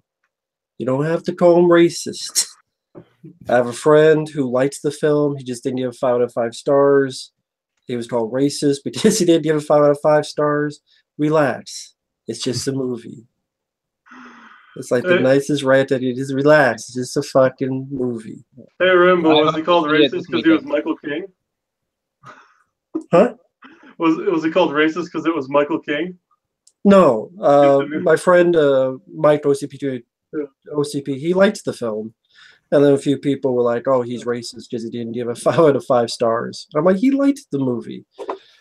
You don't have to call them racist. I have a friend who likes the film. He just didn't give 5 out of 5 stars. He was called racist because he didn't give it 5 out of 5 stars. Relax. It's just a movie. It's like the nicest rant that you just relax. It's just a fucking movie. Hey, Rambo, was he called racist because he was Michael King? Huh? Was he called racist because it was Michael King? No. My friend Mike OCP, he liked the film. And then a few people were like, "Oh, he's racist because he didn't give it 5 out of 5 stars." I'm like, he liked the movie.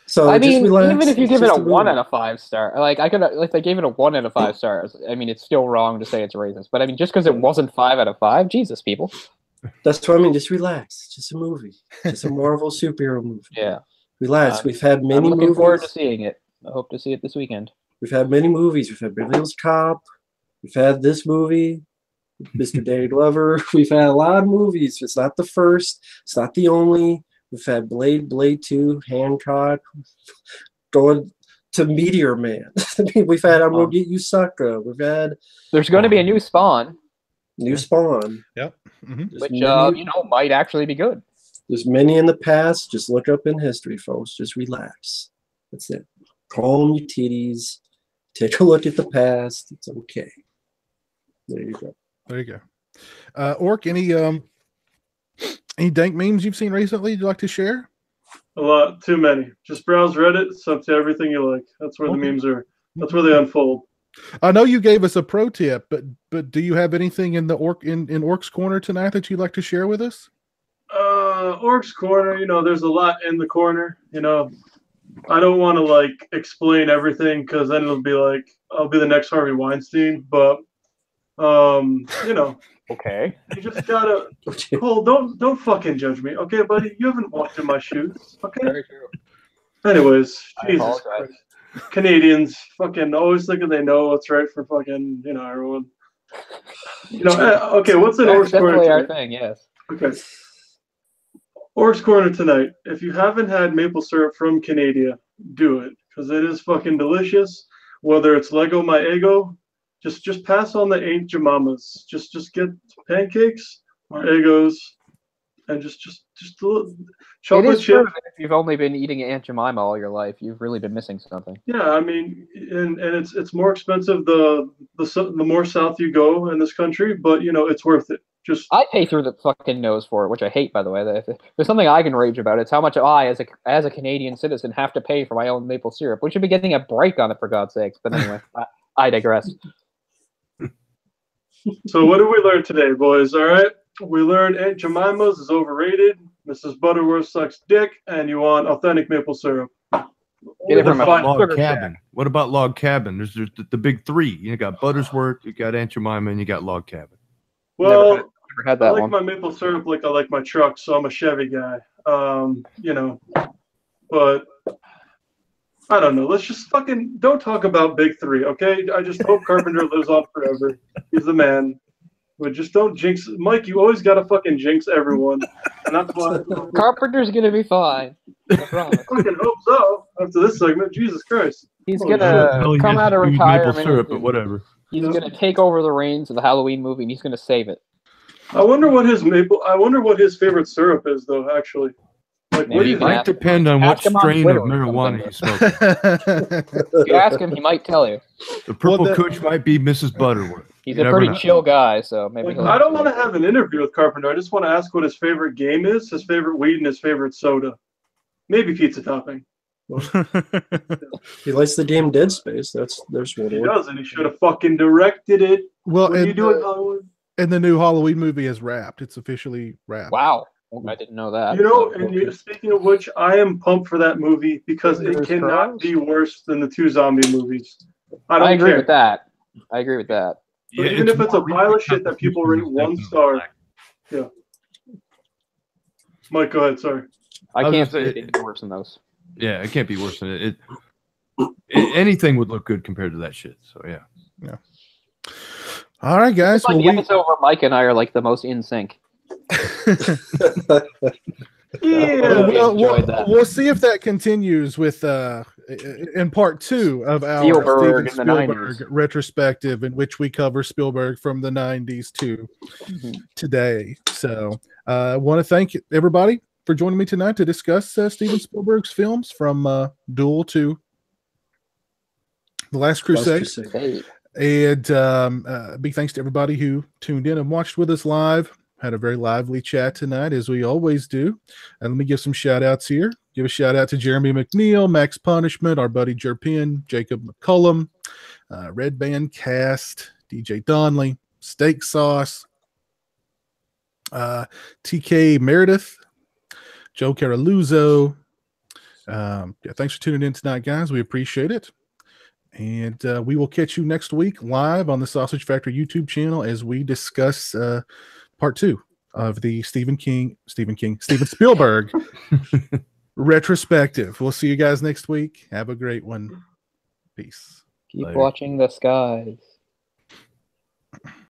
So I mean, relax. even if you It's give it just a a 1 movie. out of 5 star, like I could, if they gave it a 1 out of 5 stars, I mean, it's still wrong to say it's racist. But I mean, just because it wasn't 5 out of 5, Jesus, people. That's what I mean. Just relax. It's just a movie. It's a Marvel superhero movie. Yeah. Relax. We've had many I'm looking movies. forward to seeing it. I hope to see it this weekend. We've had many movies. We've had Beverly Hills Cop. We've had this movie, Mr. Danny Glover. We've had a lot of movies. It's not the first. It's not the only. We've had Blade 2, Hancock, going to Meteor Man. I mean, we've had I'm Gonna Get You Sucker. We've had There's going to be a new Spawn, New Spawn. Yep. Mm-hmm. which you know might actually be good. There's many in the past. Just look up in history, folks. Just relax. That's it. Calm your titties. Take a look at the past. It's okay. There you go. There you go. Orc, any dank memes you've seen recently you'd like to share? A lot, too many. Just browse Reddit. It's up to everything you like. That's where the memes are. That's where they unfold. I know you gave us a pro tip, but do you have anything in the Orc's Corner tonight that you'd like to share with us? Orc's Corner. You know, there's a lot in the corner. You know, I don't want to like explain everything because then it'll be like I'll be the next Harvey Weinstein. But you know. Okay. You just gotta, Cole. Don't fucking judge me, okay, buddy? You haven't walked in my shoes, okay? Very true. Anyways, Jesus Christ. Canadians fucking always thinking they know what's right for fucking everyone. Okay. What's an Orc's Corner? Definitely our thing, yes. Okay. Orc's Corner tonight. If you haven't had maple syrup from Canada, do it because it is fucking delicious. Whether it's Lego My Ego. Just pass on the Aunt Jemimas. Just get pancakes or Eggos, and just a little chocolate chip. If you've only been eating Aunt Jemima all your life, you've really been missing something. Yeah, I mean, and it's more expensive the more south you go in this country, but it's worth it. I pay through the fucking nose for it, which I hate, by the way. If there's something I can rage about, it's how much I, as a Canadian citizen, have to pay for my own maple syrup. We should be getting a break on it, for God's sakes. But anyway, I digress. So what did we learn today, boys? All right, we learned Aunt Jemima's is overrated. Mrs. Butterworth sucks dick, and you want authentic maple syrup. Get it from a Log Cabin. What about Log Cabin? There's the big three. You got Buttersworth, you got Aunt Jemima, and you got Log Cabin. Well, never had that I like one. my maple syrup like I like my truck, so I'm a Chevy guy. But I don't know. Let's just fucking don't talk about Big Three, okay? I just hope Carpenter lives on forever. He's the man. But just don't jinx. Mike, you always gotta fucking jinx everyone. And that's why. Carpenter's gonna be fine. I promise. I fucking hope so. After this segment, Jesus Christ. He's Holy gonna come out of retirement. Maple syrup, but whatever. He's gonna take over the reins of the Halloween movie, and he's gonna save it. I wonder what his favorite syrup is, though. Actually, like Maybe It might depend on what ask him on strain Twitter of or marijuana he's something. smoking. If you ask him, he might tell you. The purple kush might be Mrs. Butterworth. He's You a never pretty know. chill guy, so maybe Like, he'll. I don't want to have an interview with Carpenter. I just want to ask what his favorite game is, his favorite weed, and his favorite soda. Maybe pizza topping. He likes the game Dead Space. There's one. He does, and he should have fucking directed it. Well, What are you doing, Hollywood? and the new Halloween movie is wrapped. It's officially wrapped. Wow, I didn't know that. Speaking of which, I am pumped for that movie because it cannot be worse than the two zombie movies. I agree care. with that. I agree with that. But even if it's a pile of shit that people rate 1 star. Yeah. Mike, go ahead. Sorry. I was can't gonna say say- anything worse than those. Yeah, it can't be worse than it. Anything would look good compared to that shit. So yeah. All right, guys. It's like the episode where Mike and I are like the most in sync. Yeah. enjoyed that. We'll see if that continues with in part 2 of our Spielberg Steven in the Spielberg 90s. retrospective, in which we cover Spielberg from the 90s to today. So I want to thank everybody for joining me tonight to discuss Steven Spielberg's films from Duel to The Last Crusade. Hey. And big thanks to everybody who tuned in and watched with us live. Had a very lively chat tonight, as we always do. And let me give some shout outs here. Give a shout out to Jeremy McNeil, Max Punishment, our buddy Jerpin, Jacob McCullum, Red Band Cast, DJ Donnelly, Steak Sauce, TK Meredith, Joe Caraluzzo. Thanks for tuning in tonight, guys. We appreciate it. And we will catch you next week live on the Sausage Factory YouTube channel as we discuss part 2 of the Steven Spielberg retrospective. We'll see you guys next week. Have a great one. Peace. Keep watching the skies.